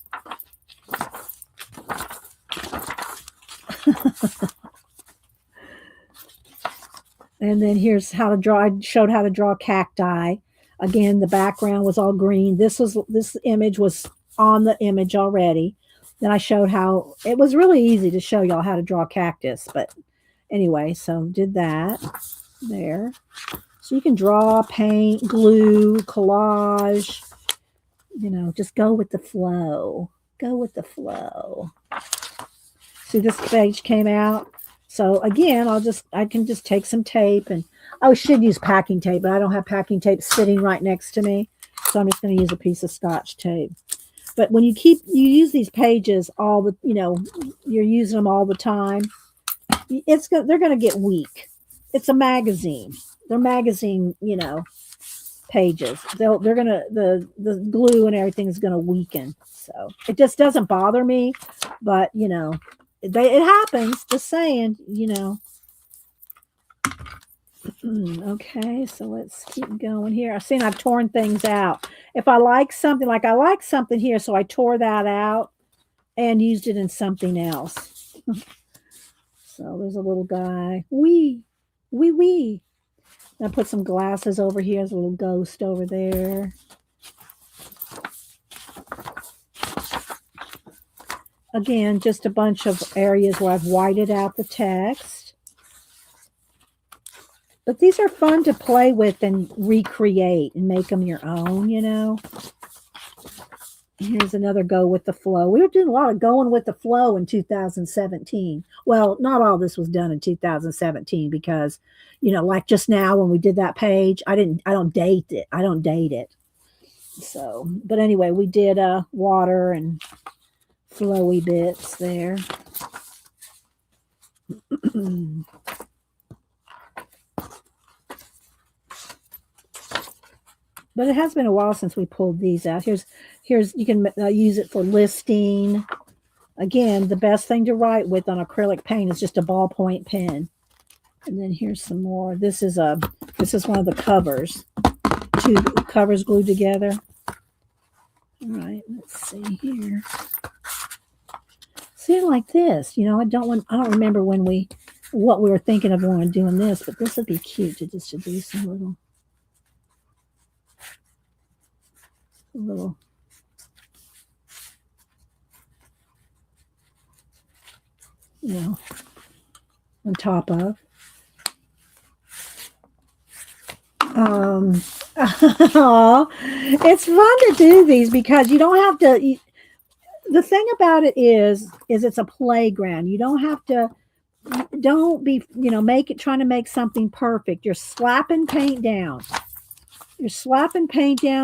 And then here's how to draw. I showed how to draw cacti. Again, the background was all green. This image was on the image already. Then I showed how it was really easy to show y'all how to draw cactus. But anyway, so did that there. So you can draw, paint, glue, collage. Just go with the flow. Go with the flow. See, this page came out. So again, I can just take some tape, and I should use packing tape, but I don't have packing tape sitting right next to me. So I'm just going to use a piece of Scotch tape. But when you use these pages you're using them all the time, they're going to get weak. It's a magazine. They're magazine, pages. They're going to, the glue and everything is going to weaken. So it just doesn't bother me, but it happens, just saying, Okay, so let's keep going here. I've seen I've torn things out. If I like something, like I like something here, so I tore that out and used it in something else. So there's a little guy. Wee. I put some glasses over here. There's a little ghost over there. Again, just a bunch of areas where I've whited out the text. But these are fun to play with and recreate and make them your own, Here's another go with the flow. We were doing a lot of going with the flow in 2017. Well, not all this was done in 2017 because, like just now when we did that page, I don't date it. So, but anyway, we did water and flowy bits there. But it has been a while since we pulled these out. Here's you can use it for listing. Again, the best thing to write with on acrylic paint is just a ballpoint pen. And then here's some more. This is one of the covers. Two covers glued together. All right, let's see here. See, like this, you know, I don't remember what we were thinking of when we were doing this, but this would be cute to do some little you know, on top of. It's fun to do these because you don't have to. The thing about it is it's a playground. You don't have to. Don't be, trying to make something perfect. You're slapping paint down.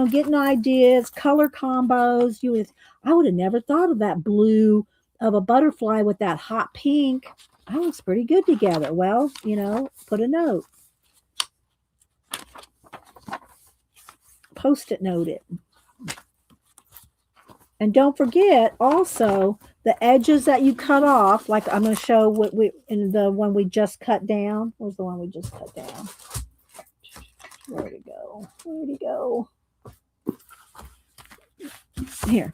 Getting ideas, color combos. I would have never thought of that blue of a butterfly with that hot pink. That looks pretty good together. Well, put a note. Post-it note it. And don't forget also the edges that you cut off, like I'm going to show what in the one we just cut down. Where's the one we just cut down? Where'd it go? Here.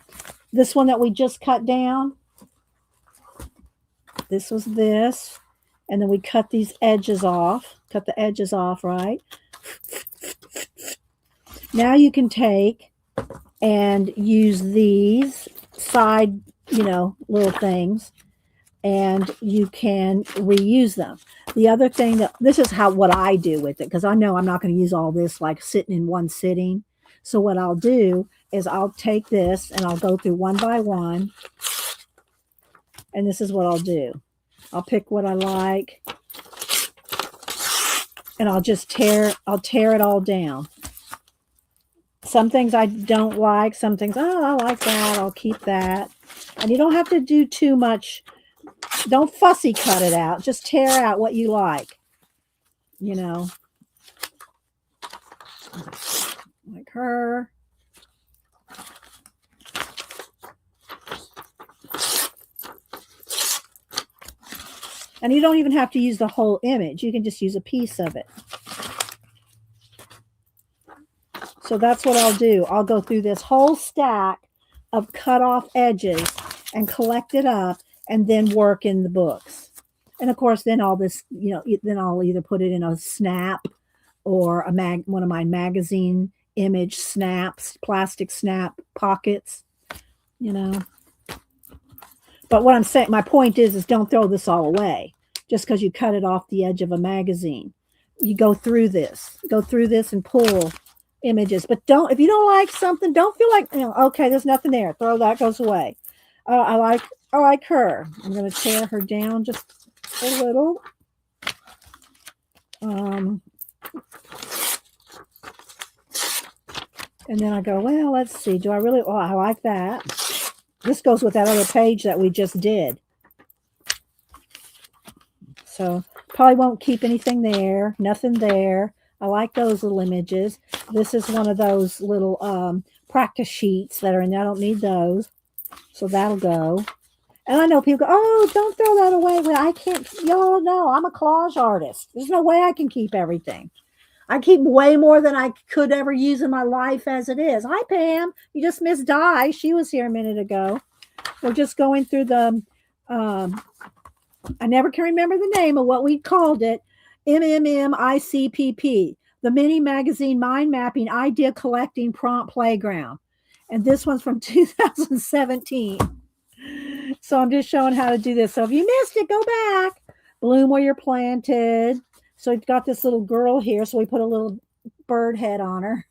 This one that we just cut down. This was this. And then we cut these edges off. Cut the edges off, right? Now you can take and use these side, little things, and you can reuse them. The other thing this is what I do with it, because I know I'm not going to use all this like sitting in one sitting. So what I'll do is I'll take this and I'll go through one by one. And this is what I'll do. I'll pick what I like and I'll tear it all down. Some things I don't like. Some things, I like that. I'll keep that. And you don't have to do too much. Don't fussy cut it out. Just tear out what you like. Like her. And you don't even have to use the whole image. You can just use a piece of it. So that's what I'll do. I'll go through this whole stack of cut off edges and collect it up and then work in the books. And of course, then all this, then I'll either put it in a snap or one of my magazine image snaps, plastic snap pockets, But what I'm saying, my point is don't throw this all away just because you cut it off the edge of a magazine. You go through this and pull images, but if you don't like something, don't feel like, okay, there's nothing there. Throw that, goes away. I like her. I'm going to tear her down just a little. And then I go, well, let's see. Do I really? Oh, I like that. This goes with that other page that we just did. So probably won't keep anything there. Nothing there. I like those little images. This is one of those little practice sheets that are in there. I don't need those. So that'll go. And I know people go, oh, don't throw that away. Well, I can't. Y'all know I'm a collage artist. There's no way I can keep everything. I keep way more than I could ever use in my life as it is. Hi, Pam. You just missed Di. She was here a minute ago. We're just going through the, I never can remember the name of what we called it. MMMICPP, the mini magazine mind mapping idea collecting prompt playground. And this one's from 2017. So I'm just showing how to do this. So if you missed it, go back. Bloom where you're planted. So we've got this little girl here. So we put a little bird head on her.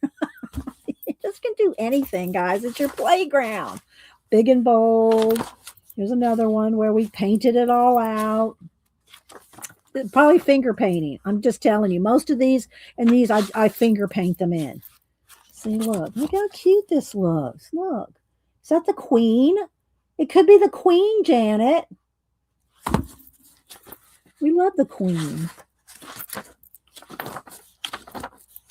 You just can do anything, guys. It's your playground. Big and bold. Here's another one where we painted it all out. Probably finger painting. I'm just telling you. Most of these and these, I finger paint them in. See, look how cute this looks. Look, is that the queen? It could be the queen, Janet. We love the queen.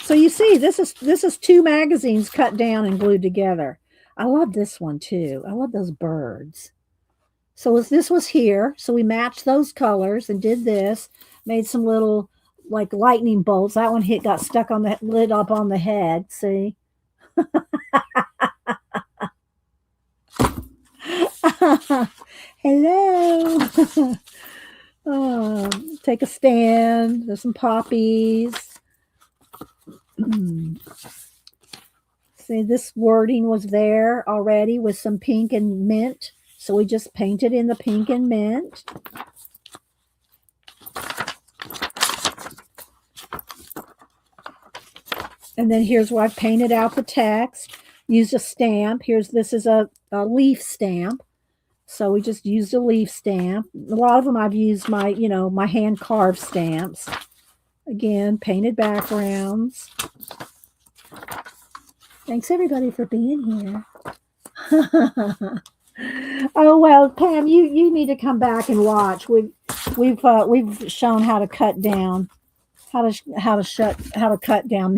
So you see, this is two magazines cut down and glued together. I love this one too. I love those birds. So this was here, so we matched those colors and did this. Made some little like lightning bolts. That one got stuck on the lid up on the head. See. Hello. Take a stand. There's some poppies. See, this wording was there already with some pink and mint. So we just painted in the pink and mint. And then here's where I've painted out the text. Used a stamp. This is a leaf stamp. So we just used a leaf stamp. A lot of them I've used my hand carved stamps. Again, painted backgrounds. Thanks everybody for being here. Oh well, Pam, you need to come back and watch. We've shown how to cut down, how to cut down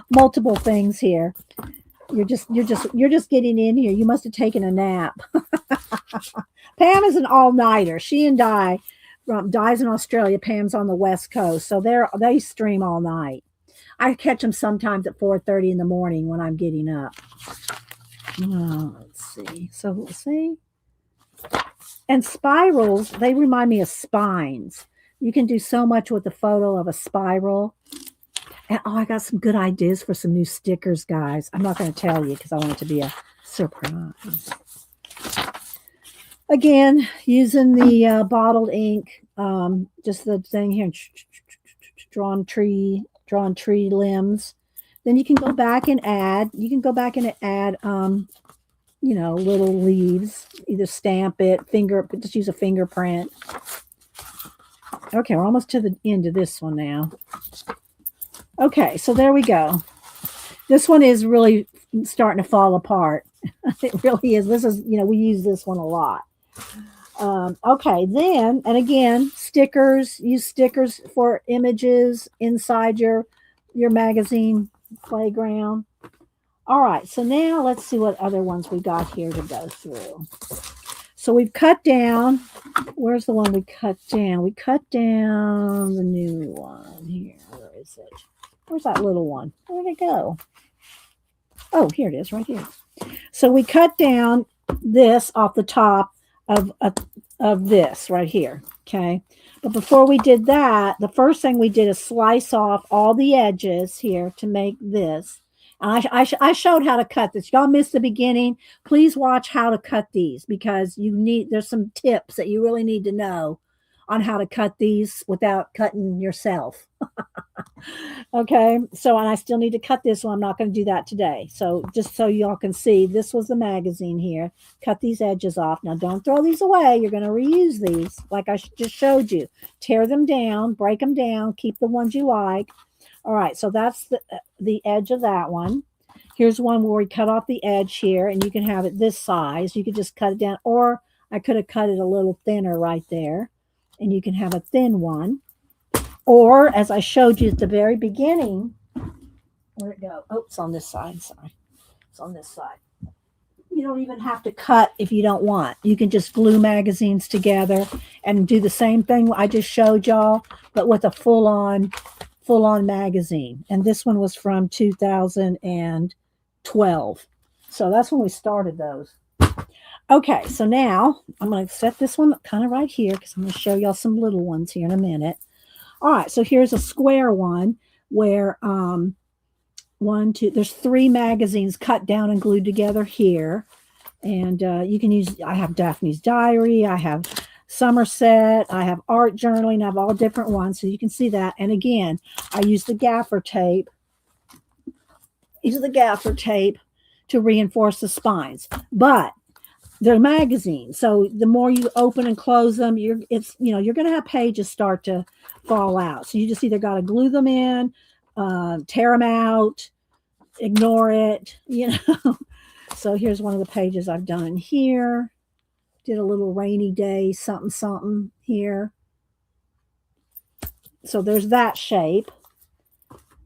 multiple things here. You're just getting in here. You must have taken a nap. Pam is an all-nighter. She and Di's in Australia. Pam's on the West Coast, so they stream all night. I catch them sometimes at 4:30 in the morning when I'm getting up. Oh, let's see. So we'll see. And spirals, they remind me of spines. You can do so much with the photo of a spiral. And I got some good ideas for some new stickers, guys. I'm not going to tell you because I want it to be a surprise. Again, using the bottled ink, just the thing here, drawn tree limbs. Then you can go back and add. Little leaves. Either stamp it, just use a fingerprint. Okay, we're almost to the end of this one now. Okay, so there we go. This one is really starting to fall apart. It really is. This is, we use this one a lot. Okay, then, and again, stickers. Use stickers for images inside your magazine playground. All right, so now let's see what other ones we got here to go through. So we've cut down. Where's the one we cut down? We cut down the new one here. Where is it? Where's that little one? Where did it go? Oh, here it is, right here. So we cut down this off the top of this right here, okay? But before we did that, the first thing we did is slice off all the edges here to make this. And I showed how to cut this. Y'all missed the beginning. Please watch how to cut these because there's some tips that you really need to know on how to cut these without cutting yourself. Okay, so and I still need to cut this one. I'm not going to do that today. So just so y'all can see, this was the magazine here. Cut these edges off. Now don't throw these away. You're going to reuse these like I just showed you. Tear them down, break them down, keep the ones you like. All right, so that's the edge of that one. Here's one where we cut off the edge here, and you can have it this size. You could just cut it down, or I could have cut it a little thinner right there, and you can have a thin one. Or, as I showed you at the very beginning, where'd it go? Oh, it's on this side. Sorry. It's on this side. You don't even have to cut if you don't want. You can just glue magazines together and do the same thing I just showed y'all, but with a full-on magazine. And this one was from 2012. So that's when we started those. Okay, so now I'm going to set this one kind of right here because I'm going to show y'all some little ones here in a minute. All right, so here's a square one where there's 3 magazines cut down and glued together here. And you can use, I have Daphne's Diary, I have Somerset, I have art journaling, I have all different ones. So you can see that. And again, I use the gaffer tape. Use the gaffer tape to reinforce the spines. But they're magazines. So the more you open and close them, you're going to have pages start to fall out. So you just either got to glue them in, tear them out, ignore it, you know. So here's one of the pages I've done here. Did a little rainy day, something, something here. So there's that shape.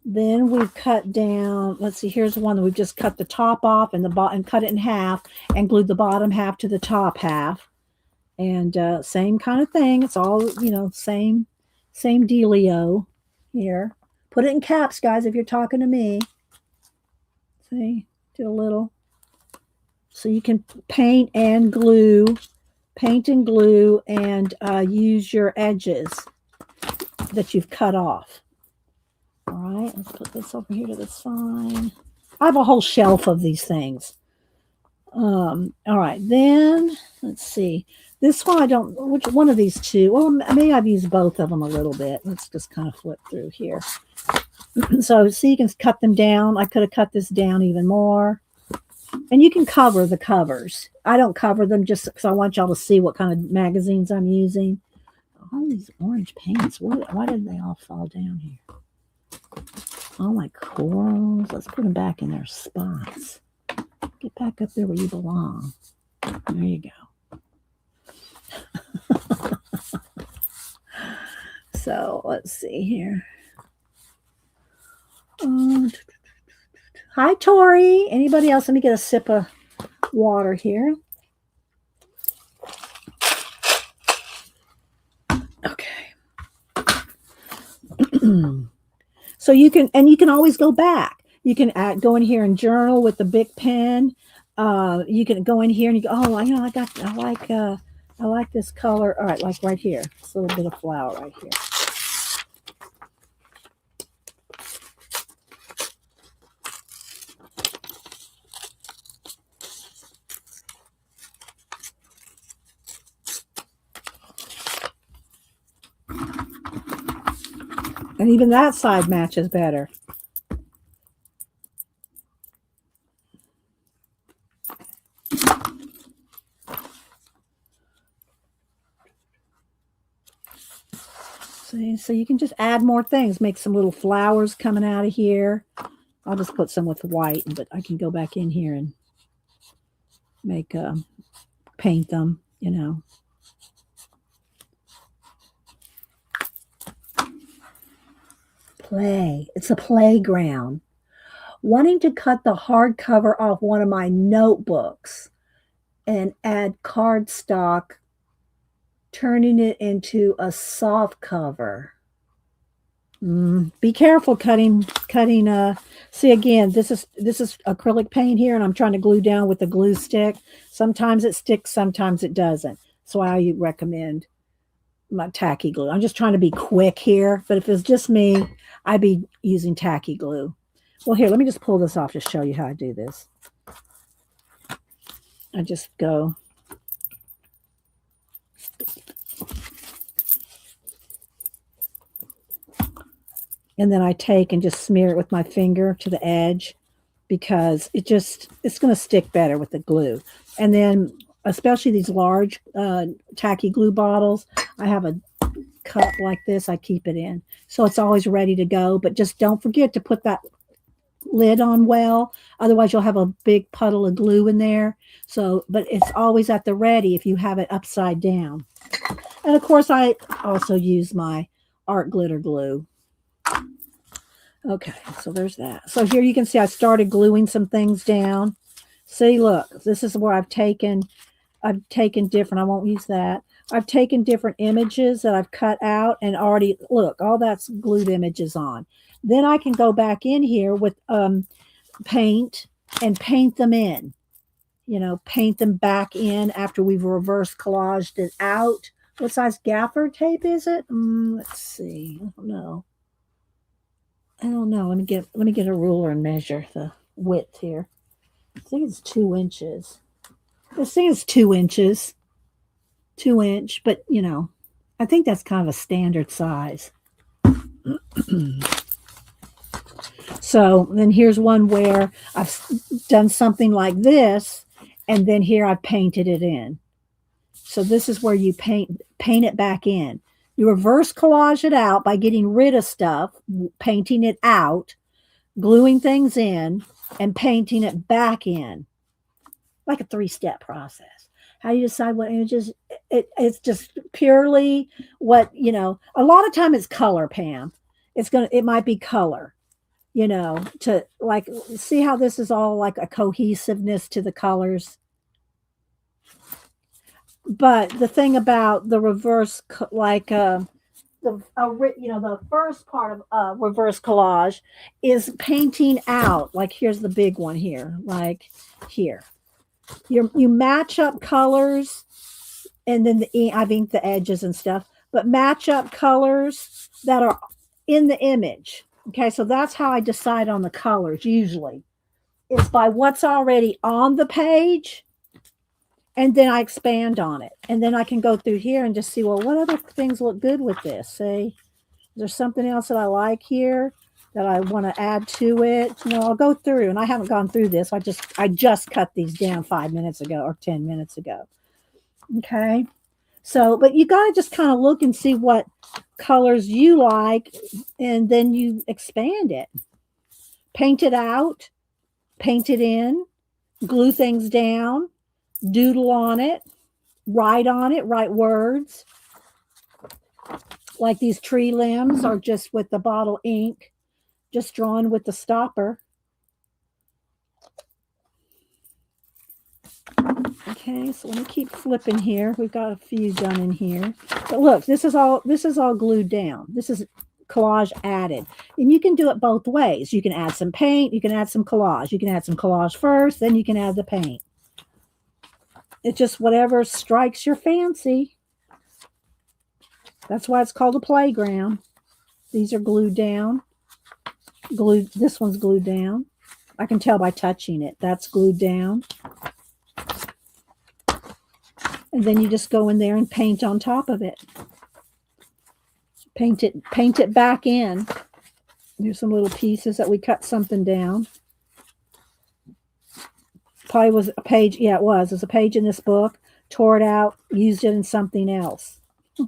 Then we've cut down, let's see, here's one that we've just cut the top off and the bottom and cut it in half and glued the bottom half to the top half. And same kind of thing. It's all, you know, same dealio here. Put it in caps, guys, if you're talking to me. See, do a little. So you can paint and glue and use your edges that you've cut off. All right, let's put this over here to the side. I have a whole shelf of these things. All right, then let's see. This one I don't, which one of these two? Well, maybe I've used both of them a little bit. Let's just kind of flip through here. So see, you can cut them down. I could have cut this down even more. And you can cover the covers. I don't cover them just because I want y'all to see what kind of magazines I'm using. All these orange paints, why did they all fall down here? All my corals, let's put them back in their spots. Get back up there where you belong. There you go. So let's see here. Hi, Tori. Anybody else? Let me get a sip of water here. Okay. So you can always go back. You can go in here and journal with the big pen. You can go in here and you go, oh, I like this color. All right, like right here. This little bit of flower right here. And even that side matches better. See, so you can just add more things, make some little flowers coming out of here. I'll just put some with white, but I can go back in here and make paint them, you know. Play. It's a playground. Wanting to cut the hardcover off one of my notebooks and add cardstock, turning it into a soft cover. Be careful cutting. See, again, this is acrylic paint here, and I'm trying to glue down with the glue stick. Sometimes it sticks, sometimes it doesn't. So I recommend my tacky glue. I'm just trying to be quick here, but if it's just me, I'd be using tacky glue. Well, here, let me just pull this off to show you how I do this. I just go. And then I take and just smear it with my finger to the edge because it's going to stick better with the glue. And then especially these large tacky glue bottles, I have a cup like this I keep it in. So it's always ready to go, but just don't forget to put that lid on well. Otherwise you'll have a big puddle of glue in there. So, but it's always at the ready if you have it upside down. And of course I also use my art glitter glue. Okay, so there's that. So here you can see I started gluing some things down. See, look, this is where I've taken different, I won't use that. I've taken different images that I've cut out and already, look, all that's glued images on. Then I can go back in here with paint and paint them in. You know, paint them back in after we've reverse collaged it out. What size gaffer tape is it? Let's see. I don't know. Let me get a ruler and measure the width here. I think it's 2 inches. This thing is 2 inches. 2 inch, but you know, I think that's kind of a standard size. So then here's one where I've done something like this, and then here I've painted it in. So this is where you paint it back in. You reverse collage it out by getting rid of stuff, painting it out, gluing things in, and painting it back in, like a 3-step process. How you decide what images, it's just purely what, a lot of time it's color, Pam. It might be color, to like, see how this is all like a cohesiveness to the colors. But the thing about the reverse, like, the first part of reverse collage is painting out. Like, here's the big one here. Like here, you match up colors, and then I've inked the edges and stuff, but match up colors that are in the image. Okay, so that's how I decide on the colors usually. It's by what's already on the page, and then I expand on it. And then I can go through here and just see, well, what other things look good with this? Say, is there something else that I like here that I want to add to it? I'll go through, and I haven't gone through this. I just cut these down 5 minutes ago or 10 minutes ago. Okay. So, but you got to just kind of look and see what colors you like, and then you expand it. Paint it out, paint it in, glue things down, doodle on it, write words. Like these tree limbs are just with the bottle ink, just drawn with the stopper. Okay, so let me keep flipping here. We've got a few done in here. But look, this is all glued down. This is collage added. And you can do it both ways. You can add some paint, you can add some collage. You can add some collage first, then you can add the paint. It's just whatever strikes your fancy. That's why it's called a playground. These are glued down. This one's glued down. I can tell by touching it. That's glued down. And then you just go in there and paint on top of it. Paint it back in. There's some little pieces that we cut something down. Probably was a page. Yeah, it was. There's a page in this book. Tore it out, used it in something else.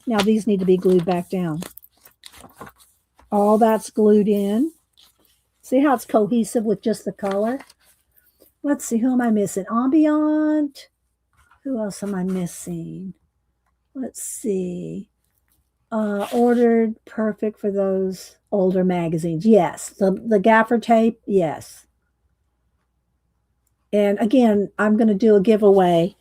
Now these need to be glued back down. All that's glued in. See how it's cohesive with just the color? Let's see, who am I missing? Ambient. Who else am I missing? Let's see. Ordered perfect for those older magazines. Yes. The gaffer tape. Yes. And again, I'm going to do a giveaway.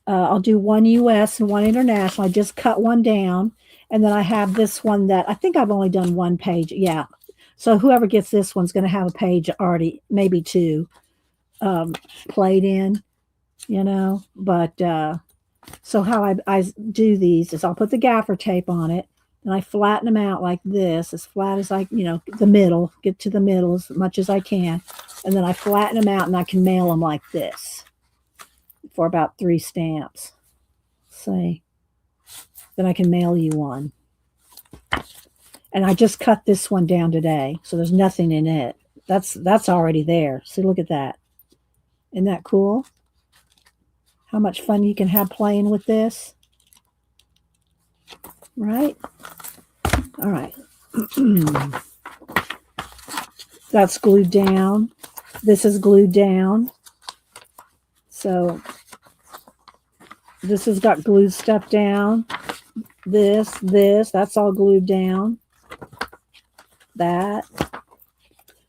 I'll do one US and one international. I just cut one down. And then I have this one that I think I've only done one page. Yeah. So whoever gets this one's going to have a page already, maybe two, played in, But so how I do these is I'll put the gaffer tape on it, and I flatten them out like this, as flat as the middle, get to the middle as much as I can. And then I flatten them out, and I can mail them like this for about 3 stamps. Say, then I can mail you one. And I just cut this one down today, so there's nothing in it. That's already there. See, look at that. Isn't that cool? How much fun you can have playing with this. Right? All right. That's glued down. This is glued down. So this has got glued stuff down. This, that's all glued down. That.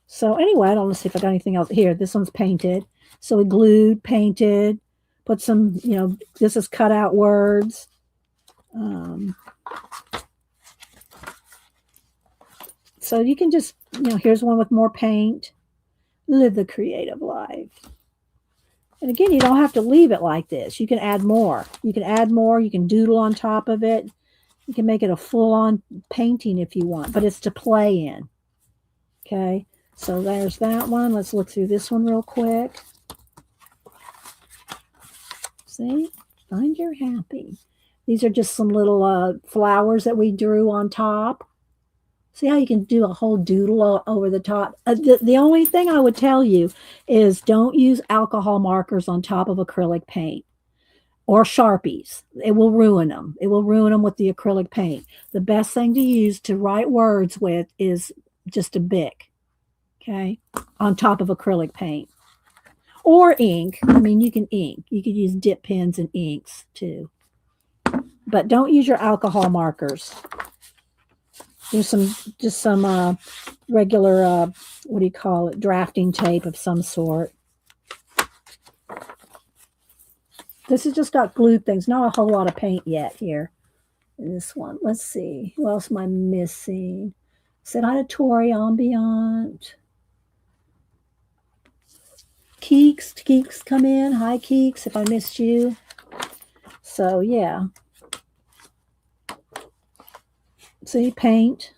So anyway, I don't want to see if I got anything else. Here, this one's painted. So we glued, painted, put some, this is cut out words. So you can just, here's one with more paint. Live the creative life. And again, you don't have to leave it like this. You can add more. You can doodle on top of it. You can make it a full-on painting if you want, but it's to play in. Okay, so there's that one. Let's look through this one real quick. See? Find your happy. These are just some little flowers that we drew on top. See how you can do a whole doodle over the top? The only thing I would tell you is don't use alcohol markers on top of acrylic paint or Sharpies. It will ruin them. It will ruin them with the acrylic paint. The best thing to use to write words with is just a Bic, okay, on top of acrylic paint. or ink. I mean, you can ink. You could use dip pens and inks too. But don't use your alcohol markers. Use some regular, what do you call it, drafting tape of some sort. This has just got glued things. Not a whole lot of paint yet here in this one. Let's see. What else am I missing? Said hi to Tori Ambient. Keeks, come in. Hi, Keeks, if I missed you. So, yeah. So you paint.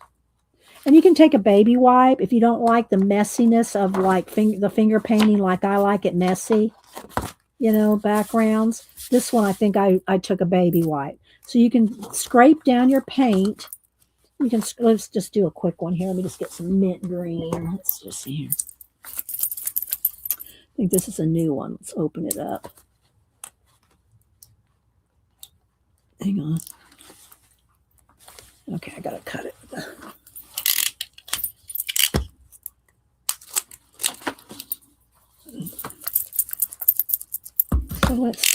And you can take a baby wipe if you don't like the messiness of like the finger painting like I like it messy, backgrounds. This one, I think I took a baby wipe. So you can scrape down your paint. Let's just do a quick one here. Let me just get some mint green. Let's just see here. I think this is a new one. Let's open it up. Hang on. Okay, I gotta cut it. So let's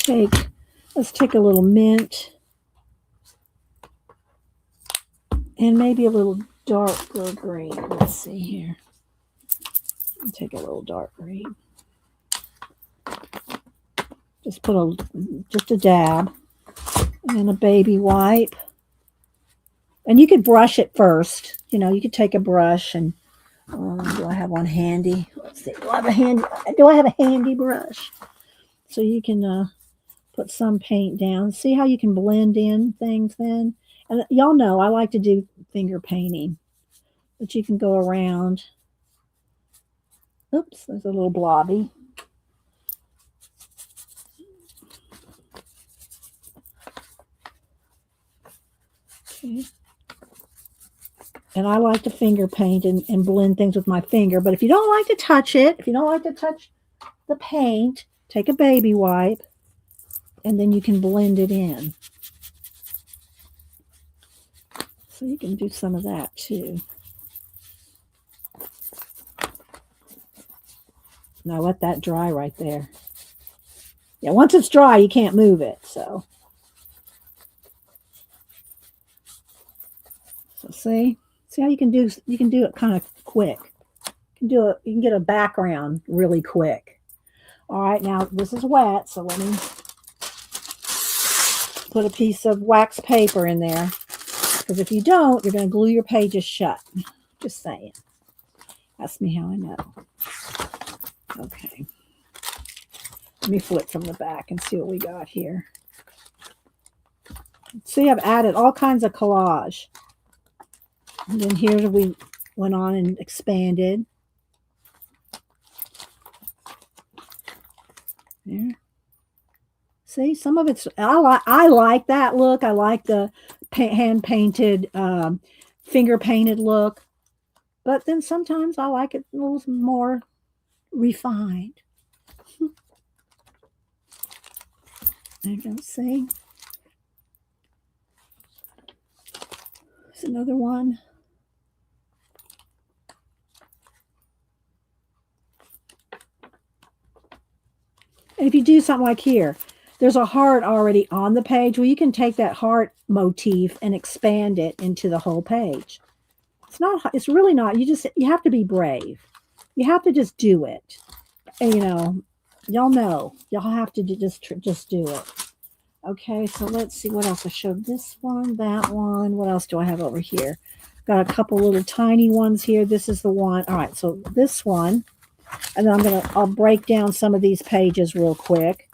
take a little mint and maybe a little darker green. Let's see here. Take a little dark green. Just put just a dab and a baby wipe. And you could brush it first. You could take a brush and do I have one handy? Let's see. Do I have a handy brush? So you can put some paint down. See how you can blend in things then? And y'all know I like to do finger painting. But you can go around. Oops, there's a little blobby. Okay. And I like to finger paint and blend things with my finger. But if you don't like to touch it, if you don't like to touch the paint, take a baby wipe, and then you can blend it in. So you can do some of that too. Now let that dry right there. Yeah, once it's dry, you can't move it. So see how you can do it kind of quick. You can get a background really quick. All right, now this is wet, so let me put a piece of wax paper in there. Because if you don't, you're going to glue your pages shut. Just saying. Ask me how I know. Okay. Let me flip from the back and see what we got here. See, I've added all kinds of collage. And then here we went on and expanded. There. See, some of it's, I like that look. I like the hand painted, finger painted look. But then sometimes I like it a little more refined. There you go, see? There's another one. And if you do something like here, there's a heart already on the page. Well, you can take that heart motif and expand it into the whole page. It's really not, you have to be brave. You have to just do it. And, y'all know, y'all have to just do it. Okay, so let's see what else I showed. This one, that one. What else do I have over here? Got a couple little tiny ones here. This is the one. All right, so this one. And then I'll break down some of these pages real quick.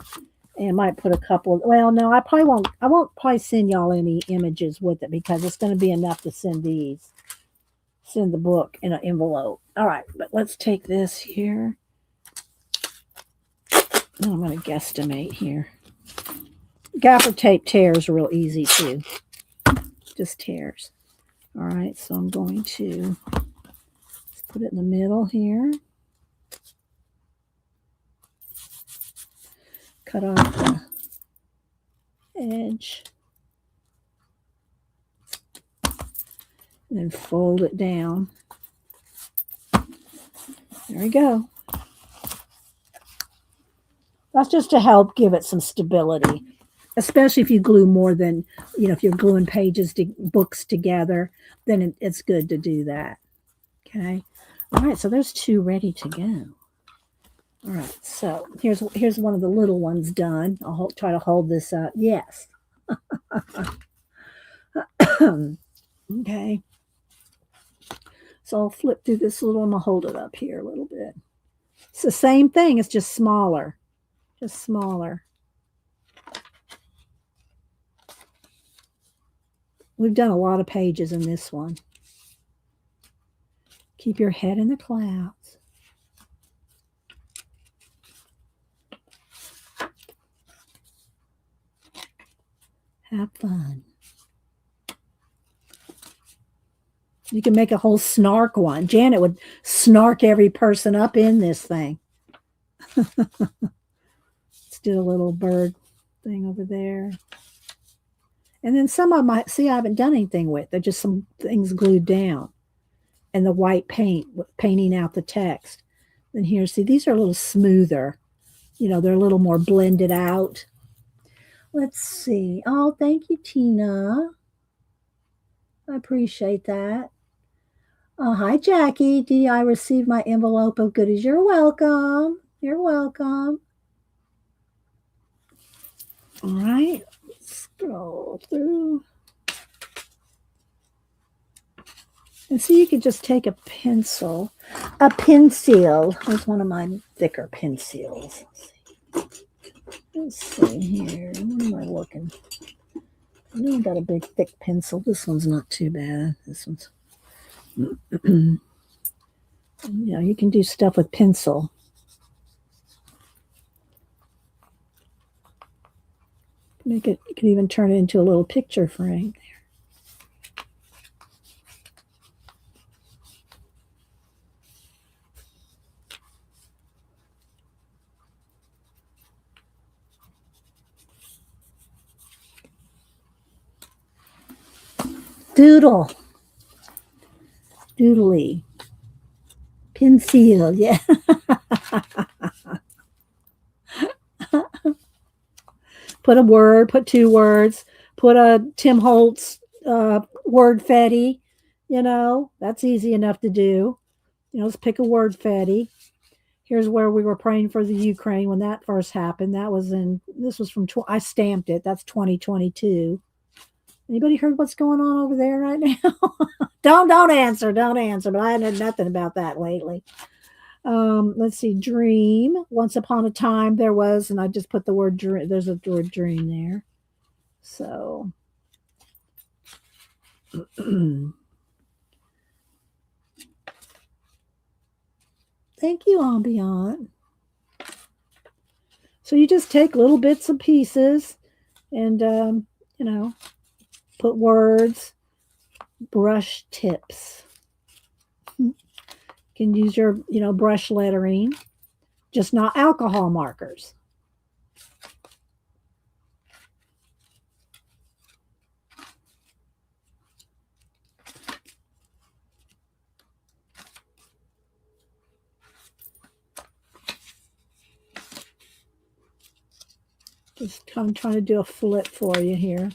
And I might put a couple. Well, no, I won't probably send y'all any images with it because it's going to be enough to send the book in an envelope. All right, but let's take this here. And I'm going to guesstimate here. Gaffer tape tears real easy too. Just tears. All right, so I'm going to put it in the middle here. Cut off the edge. And then fold it down. There we go. That's just to help give it some stability, especially if you glue more than, if you're gluing books together, then it's good to do that. Okay. All right. So there's two ready to go. All right. So here's one of the little ones done. Try to hold this up. Yes. Okay. So I'll flip through this little one. I'll hold it up here a little bit. It's the same thing. It's just smaller. Just smaller. We've done a lot of pages in this one. Keep your head in the clouds. Have fun. You can make a whole snark one. Janet would snark every person up in this thing. Let's do a little bird thing over there. And then some of my, see, I haven't done anything with. They're just some things glued down. And the white paint, painting out the text. And here, see, these are a little smoother. They're a little more blended out. Let's see. Oh, thank you, Tina. I appreciate that. Oh, hi, Jackie. Did I receive my envelope of goodies? You're welcome. You're welcome. All right. Scroll through. And see, you could just take a pencil. A pencil. Here's one of my thicker pencils. Let's see here. What am I looking? I know I got a big, thick pencil. This one's not too bad. This one's... you can do stuff with pencil. You can even turn it into a little picture frame there. Doodle. Doodly. Pencil, yeah. Put a word, put two words, put a Tim Holtz word fetty, that's easy enough to do. Let's pick a word fetty. Here's where we were praying for the Ukraine when that first happened. This was from, I stamped it. That's 2022. Anybody heard what's going on over there right now? Don't answer, but I haven't heard nothing about that lately. Let's see, dream. Once upon a time there was, and I just put the word dream. There's a word dream there. So thank you, Ambient. So you just take little bits and pieces and, put words, brush tips. You can use your, brush lettering, just not alcohol markers. I'm trying to do a flip for you here.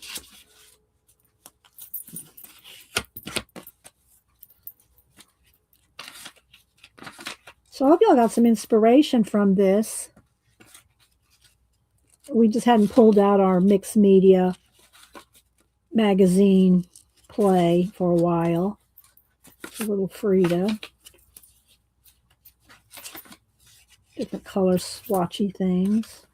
So I hope y'all got some inspiration from this. We just hadn't pulled out our mixed media magazine play for a while. A little Frida. Different color swatchy things.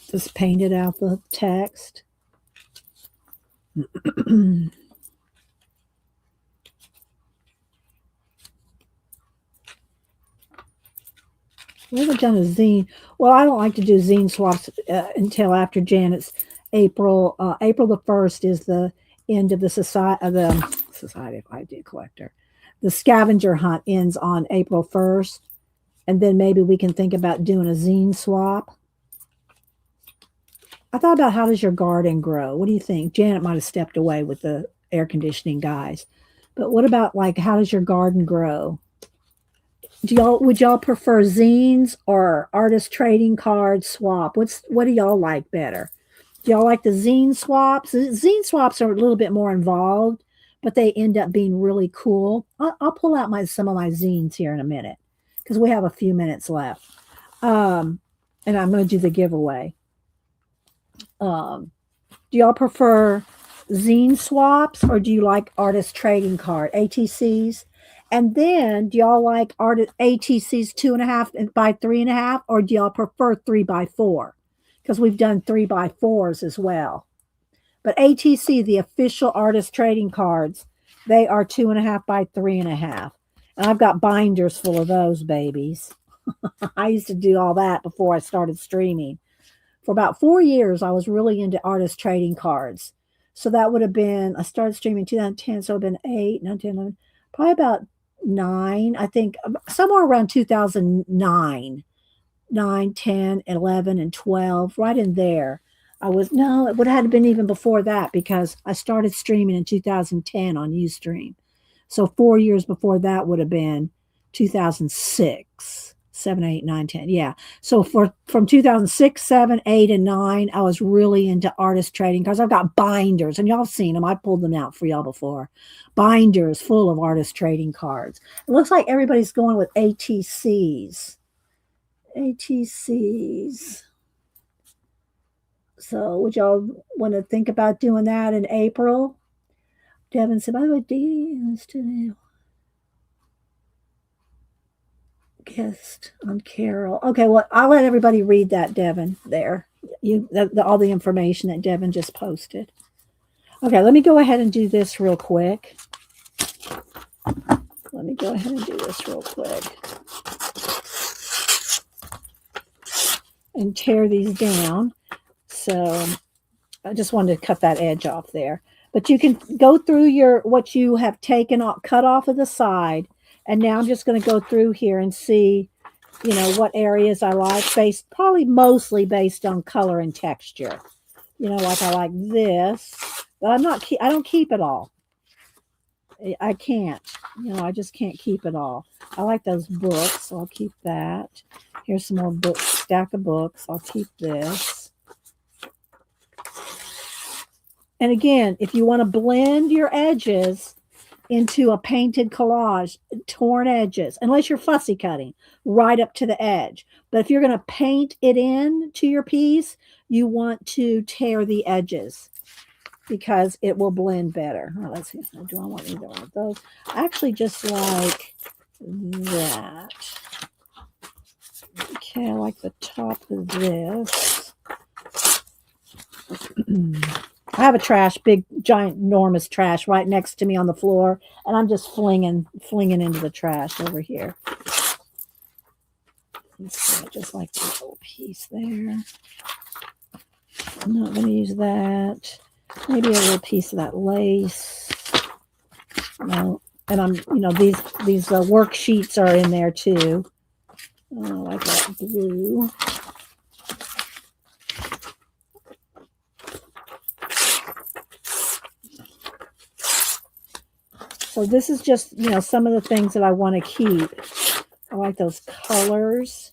Just painted out the text. We haven't done a zine. Well, I don't like to do zine swaps until after Janet's April. April the 1st is the end of the Society of Idea Collector. The scavenger hunt ends on April 1st, and then maybe we can think about doing a zine swap. I thought about how does your garden grow? What do you think? Janet might have stepped away with the air conditioning guys, but what about how does your garden grow? Would y'all prefer zines or artist trading card swap? What do y'all like better? Do y'all like the zine swaps? Zine swaps are a little bit more involved, but they end up being really cool. I'll pull out some of my zines here in a minute because we have a few minutes left. Um, and I'm going to do the giveaway. Do y'all prefer zine swaps or do you like artist trading card ATCs? And then do y'all like artist ATCs 2.5 by 3.5, or do y'all prefer 3x4? Because we've done 3x4s as well. But ATC, the official artist trading cards, they are 2.5 by 3.5. And I've got binders full of those babies. I used to do all that before I started streaming. For about 4 years, I was really into artist trading cards. So that would have been, I started streaming in 2010, so it would have been 8, 9, 10, 11, probably about 9, I think, somewhere around 2009, 9, 10, 11, and 12, right in there. No, it would have been even before that because I started streaming in 2010 on Ustream. So 4 years before that would have been 2006. 7, 8, 9, 10. Yeah. So from 2006, 7, 8, and 9, I was really into artist trading cards. I've got binders, and y'all have seen them. I pulled them out for y'all before. Binders full of artist trading cards. It looks like everybody's going with ATCs. ATCs. So would y'all want to think about doing that in April? Devin said, by the way, guest on Carol. Okay, well, I'll let everybody read that, Devin, there. All the information that Devin just posted. Okay, let me go ahead and do this real quick. And tear these down. So I just wanted to cut that edge off there. But you can go through what you have taken off, cut off of the side. And now I'm just going to go through here and see, what areas I like, probably mostly based on color and texture. Like I like this, but I don't keep it all. I can't, I just can't keep it all. I like those books, so I'll keep that. Here's some more books, stack of books. I'll keep this. And again, if you want to blend your edges into a painted collage, torn edges, unless you're fussy cutting right up to the edge. But if you're going to paint it in to your piece, you want to tear the edges because it will blend better. Oh, let's see. Do I want either one of those? I actually just like that. Okay, I like the top of this. I have a trash, big, giant, enormous trash right next to me on the floor, and I'm just flinging into the trash over here. So just like this little piece there. I'm not going to use that. Maybe a little piece of that lace. No, and I'm, these worksheets are in there too. Oh, I like that blue. So this is just, some of the things that I want to keep. I like those colors.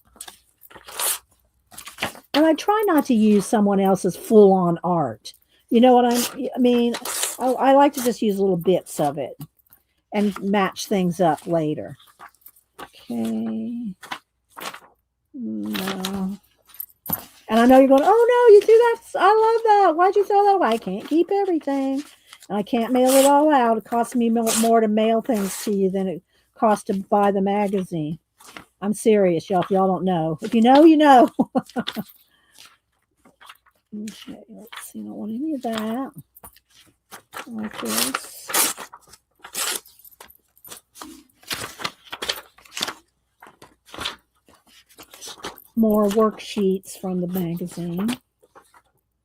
And I try not to use someone else's full-on art. You know what I mean? I like to just use little bits of it and match things up later. Okay. No. And I know you're going, oh, no, you threw that. I love that. Why'd you throw that away? I can't keep everything. And I can't mail it all out. It costs me more to mail things to you than it costs to buy the magazine. I'm serious, y'all. If y'all don't know. If you know, you know. Okay, let's see. I don't want any of that. Like this. More worksheets from the magazine.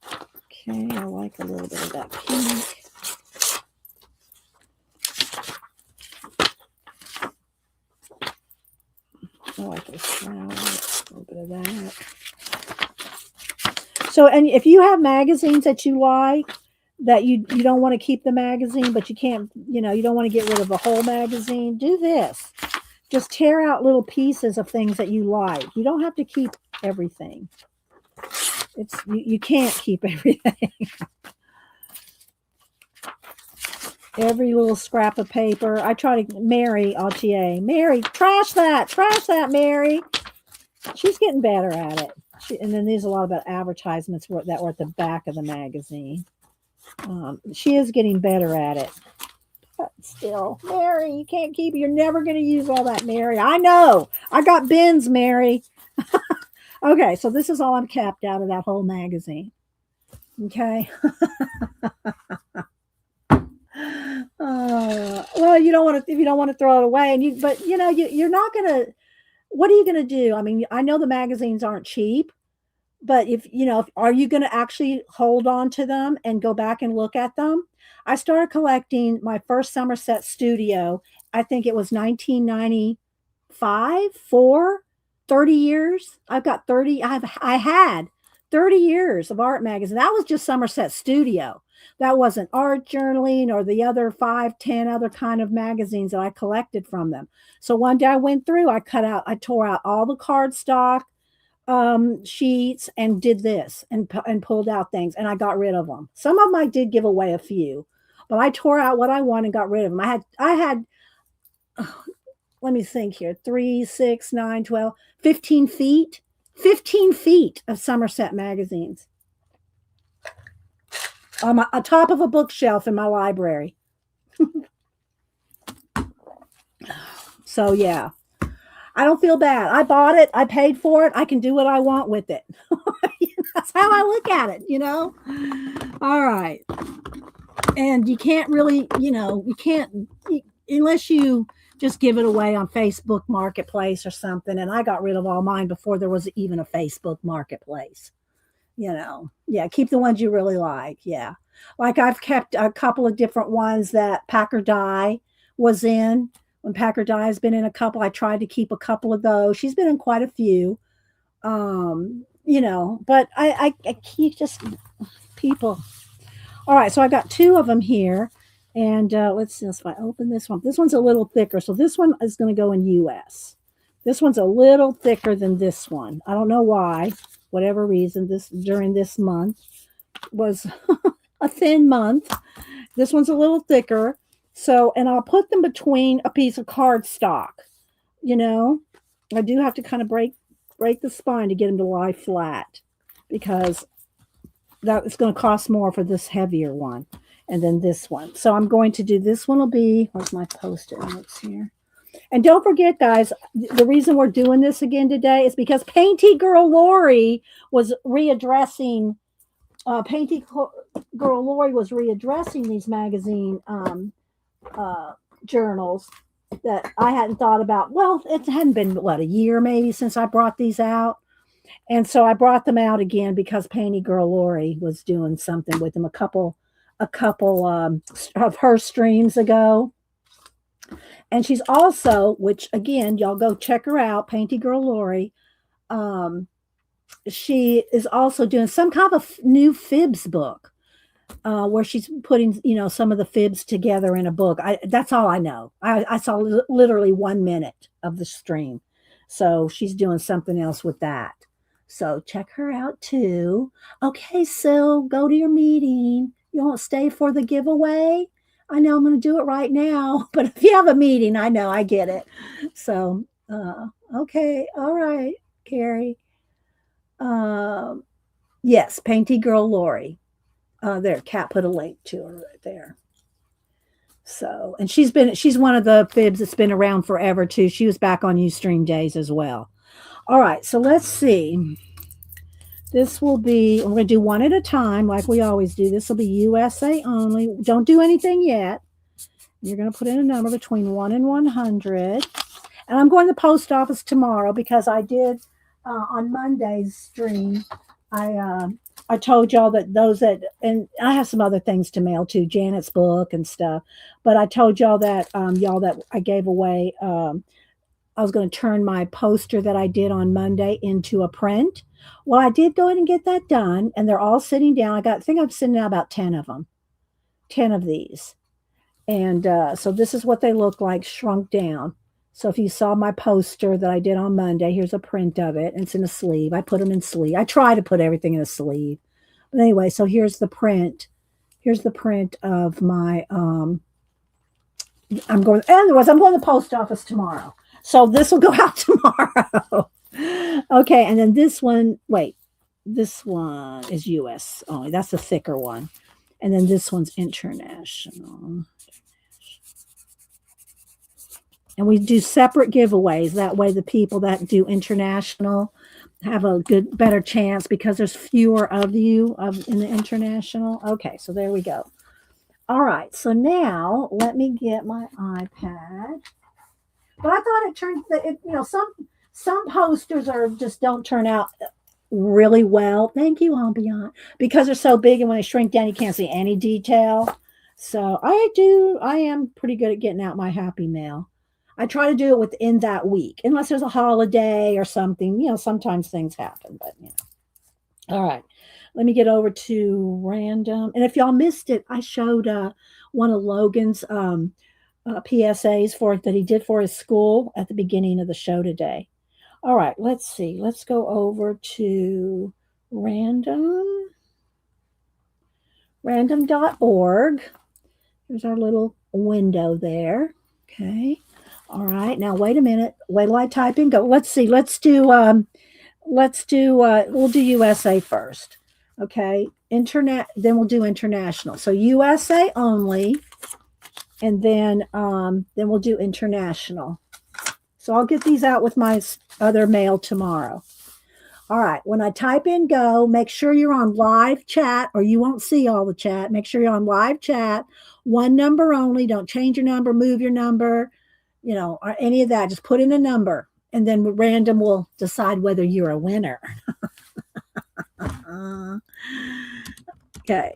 Okay, I like a little bit of that pink. I like those flowers. A little bit of that. So, and if you have magazines that you like, that you don't want to keep the magazine, but you can't, you don't want to get rid of the whole magazine, do this. Just tear out little pieces of things that you like. You don't have to keep everything. You can't keep everything. Every little scrap of paper. I try to Mary Altier. Mary, trash that, Mary. She's getting better at it. And then there's a lot about advertisements that were at the back of the magazine. She is getting better at it. But still, Mary, you can't keep. You're never going to use all that, Mary. I know. I got bins, Mary. Okay, so this is all I'm kept out of that whole magazine. Okay. Well, you don't want to if you don't want to throw it away, but you're not gonna. What are you gonna do? I mean, I know the magazines aren't cheap, but are you gonna actually hold on to them and go back and look at them? I started collecting my first Somerset Studio. I think it was 1995, 30 years. I've got 30. I had 30 years of art magazine. That was just Somerset Studio. That wasn't art journaling or the other 5, 10 other kind of magazines that I collected from them. So one day I went through, I tore out all the cardstock sheets and did this and pulled out things and I got rid of them. Some of them I did give away a few, but I tore out what I wanted and got rid of them. I had let me think here, 3, 6, 9, 12, 15 feet, 15 feet of Somerset magazines on top of a bookshelf in my library. So yeah, I don't feel bad. I bought it. I paid for it. I can do what I want with it. That's how I look at it. All right. And you can't really, you can't, unless you just give it away on Facebook Marketplace or something. And I got rid of all mine before there was even a Facebook Marketplace. Yeah, keep the ones you really like. Yeah. Like I've kept a couple of different ones that Packer Dye was in. When Packer Dye has been in a couple, I tried to keep a couple of those. She's been in quite a few. But I keep just people. All right, so I got 2 of them here. And let's see if I open this one. This one's a little thicker. So this one is going to go in US. This one's a little thicker than this one. I don't know why. Whatever reason, during this month was a thin month. This one's a little thicker. So, and I'll put them between a piece of cardstock. I do have to kind of break the spine to get them to lie flat because that is going to cost more for this heavier one. And then this one. So I'm going to do this one will be, where's my Post-it notes here? And don't forget, guys, the reason we're doing this again today is because Painty Girl Lori was readdressing, these magazine journals that I hadn't thought about. Well, it hadn't been, a year maybe since I brought these out. And so I brought them out again because Painty Girl Lori was doing something with them a couple of her streams ago. And she's also, which again, y'all go check her out, Painty Girl Lori. She is also doing some kind of new fibs book where she's putting, some of the fibs together in a book. That's all I know. I saw literally 1 minute of the stream. So she's doing something else with that. So check her out too. Okay, so go to your meeting. You won't stay for the giveaway? I know I'm going to do it right now, but if you have a meeting, I know I get it. So, okay. All right, Carrie. Yes, Painty Girl Lori. There, Kat put a link to her right there. So, and she's one of the fibs that's been around forever too. She was back on Ustream days as well. All right, so let's see. This will be, we're going to do one at a time like we always do. This will be USA only. Don't do anything yet. You're going to put in a number between 1 and 100. And I'm going to the post office tomorrow because I did on Monday's stream. I told y'all that and I have some other things to mail too, Janet's book and stuff. But I told y'all that that I gave away. I was going to turn my poster that I did on Monday into a print. Well, I did go ahead and get that done, and they're all sitting down. I think I'm sitting down about 10 of them, 10 of these. And so this is what they look like shrunk down. So if you saw my poster that I did on Monday, here's a print of it. And it's in a sleeve. I put them in sleeve. I try to put everything in a sleeve. But anyway, so here's the print. Here's the print of my I'm going anyways, I'm going to the post office tomorrow. So this will go out tomorrow. Okay, and then this one, wait. This one is US only. That's the thicker one. And then this one's international. And we do separate giveaways. That way the people that do international have a better chance because there's fewer of you in the international. Okay, so there we go. All right, so now let me get my iPad. But I thought it turned, some posters just don't turn out really well. Thank you, Ambient, because they're so big and when they shrink down, you can't see any detail. So I am pretty good at getting out my happy mail. I try to do it within that week, unless there's a holiday or something. Sometimes things happen, but. All right, let me get over to random. And if y'all missed it, I showed one of Logan's PSAs that he did for his school at the beginning of the show today. All right, let's see. Let's go over to random.org. Here's our little window there. Okay. All right. Now wait a minute. Wait till I type in go. Let's see. We'll do USA first. Okay. Internet, then we'll do international. So USA only, and then we'll do international. So I'll get these out with my other mail tomorrow. All right. When I type in go, make sure you're on live chat or you won't see all the chat. Make sure you're on live chat. One number only. Don't change your number, move your number, or any of that. Just put in a number and then random will decide whether you're a winner. Okay.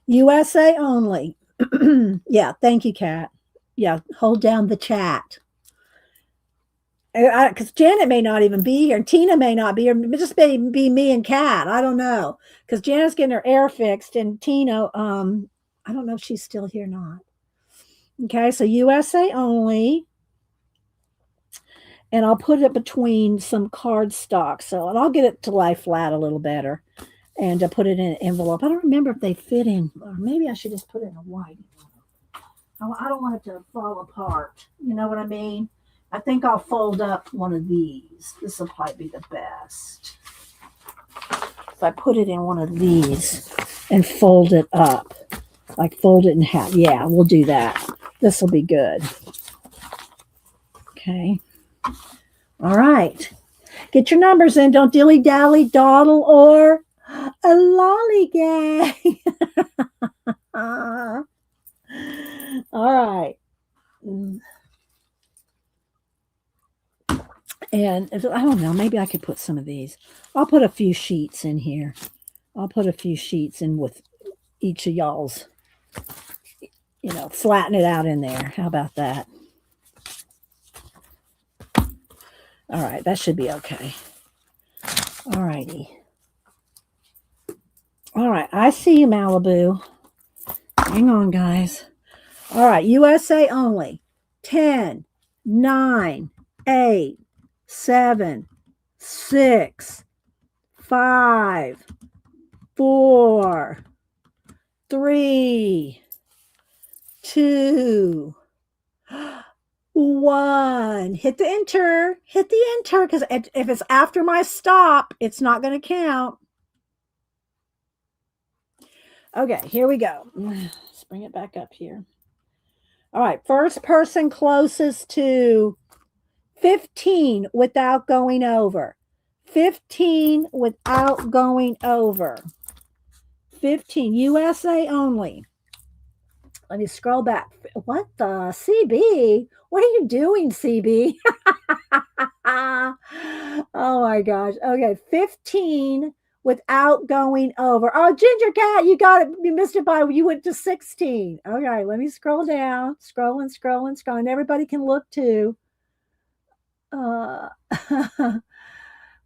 USA only. Yeah. Thank you, Kat. Yeah. Hold down the chat. Because Janet may not even be here, and Tina may not be here. Just be me and Kat. I don't know, because Janet's getting her air fixed, and Tina, I don't know if she's still here or not. Okay, so USA only, and I'll put it between some cardstock. And I'll get it to lie flat a little better, and put it in an envelope. I don't remember if they fit in, or maybe I should just put it in a white envelope. I don't want it to fall apart. You know what I mean? I think I'll fold up one of these. This will probably be the best. If I put it in one of these and fold it up, like fold it in half. Yeah, we'll do that. This will be good. Okay. All right. Get your numbers in. Don't dilly-dally, dawdle, or a lollygag. All right. And I don't know, maybe I could put some of these. I'll put a few sheets in here. I'll put a few sheets in with each of y'all's, flatten it out in there. How about that? All right, that should be okay. All righty. All right, I see you, Malibu. Hang on, guys. All right, USA only. 10, 9, 8, 7, 6, 5, 4, 3, 2, 1. Hit the enter. Hit the enter, because if it's after my stop, it's not going to count. Okay, here we go. Let's bring it back up here. All right, first person closest to 15 without going over. 15 without going over. 15, USA only. Let me scroll back. What the? CB? What are you doing, CB? Oh my gosh. Okay, 15 without going over. Oh, Ginger Cat, you got it. You missed it you went to 16. Okay, let me scroll down. Scrolling. Everybody can look too.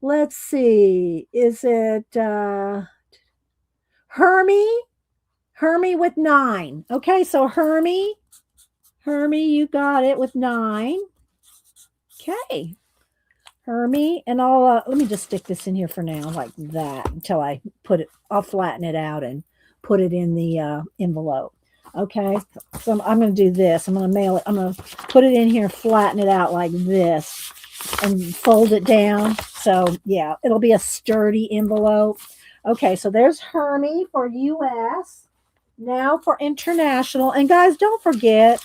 Let's see. Is it Hermie with 9? Okay, so Hermie Hermie, you got it with 9. Okay. Hermie, and let me just stick this in here for now, like that, until I'll flatten it out and put it in the envelope. Okay, so I'm going to do this. I'm going to mail it. I'm going to put it in here, flatten it out like this, and fold it down. So yeah, it'll be a sturdy envelope. Okay, so there's Hermie for US. Now for international. And guys, don't forget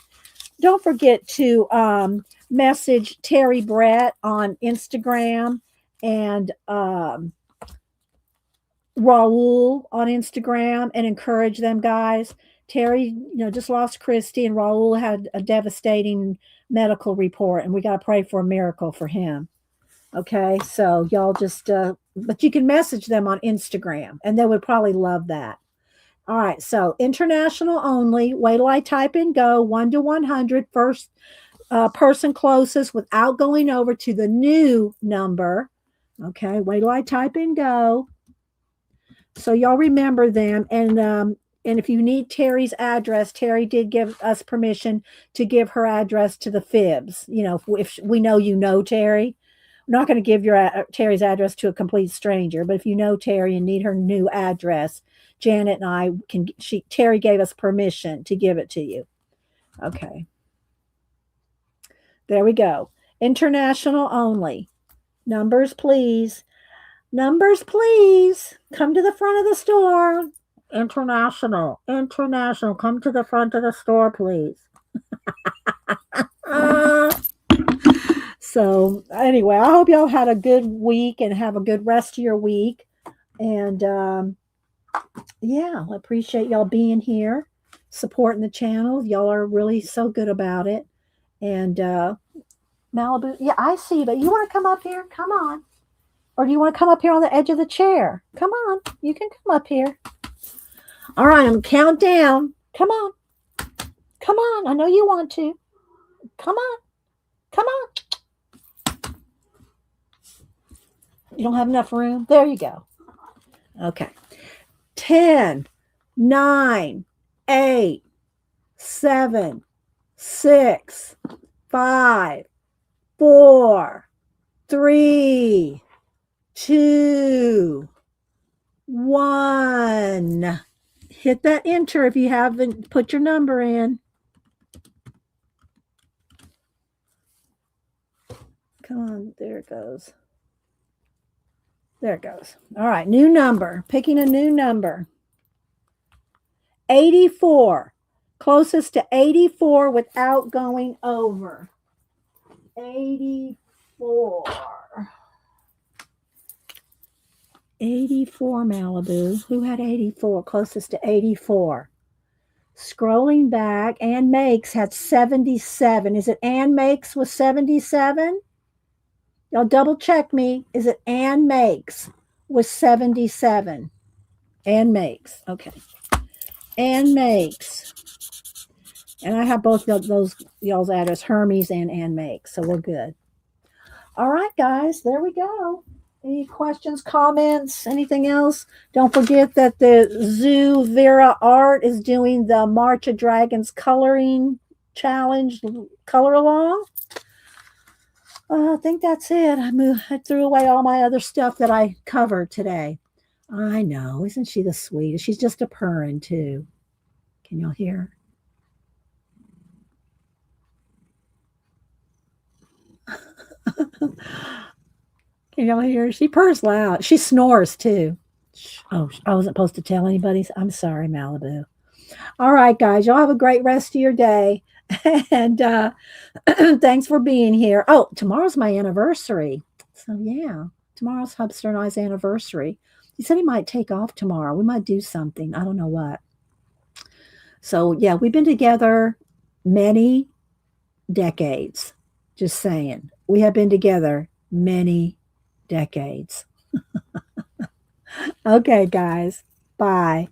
to message Terry Brett on Instagram and Raul on Instagram and encourage them, guys. Terry, just lost Christy, and Raul had a devastating medical report, and we got to pray for a miracle for him. Okay, so y'all just, but you can message them on Instagram, and they would probably love that. All right, so international only. Wait till I type in go 1 to 100. First person closest without going over to the new number. Okay, wait till I type in go. So y'all remember them, and if you need Terry's address, Terry did give us permission to give her address to the fibs. If we know Terry, I'm not going to give Terry's address to a complete stranger, but if you know Terry and need her new address, Janet and I Terry gave us permission to give it to you. Okay. There we go. International only. Numbers, please. Numbers, please. Come to the front of the store. International. Come to the front of the store, please. So, anyway, I hope y'all had a good week and have a good rest of your week. And, yeah, I appreciate y'all being here, supporting the channel. Y'all are really so good about it. And, Malibu, yeah, I see, but you want to come up here? Come on. Or do you want to come up here on the edge of the chair? Come on. You can come up here. All right, I'm going to count down. Come on. Come on. I know you want to. Come on. Come on. You don't have enough room? There you go. Okay. 10, 9, 8, 7, 6, 5, 4, 3, 2, 1. Hit that enter if you haven't put your number in. Come on, there it goes. There it goes. All right, new number. Picking a new number. 84. Closest to 84 without going over. 84. 84, Malibu. Who had 84? Closest to 84. Scrolling back, Ann Makes had 77. Is it Ann Makes with 77? Y'all double check me. Is it Ann Makes with 77? Ann Makes. Okay. Ann Makes. And I have both those y'all's address, Hermes and Ann Makes. So we're good. All right, guys. There we go. Any questions, comments, anything else? Don't forget that the Zoo Vera Art is doing the March of Dragons coloring challenge, color along. I think that's it. I threw away all my other stuff that I covered today. I know. Isn't she the sweetest? She's just a purring, too. Can y'all hear her? Can y'all hear her? She purrs loud. She snores, too. Oh, I wasn't supposed to tell anybody. I'm sorry, Malibu. All right, guys. Y'all have a great rest of your day. And thanks for being here. Oh, tomorrow's my anniversary. So, yeah, tomorrow's Hubster and I's anniversary. He said he might take off tomorrow. We might do something. I don't know what. So, yeah, we've been together many decades. Just saying. We have been together many decades. Okay, guys. Bye.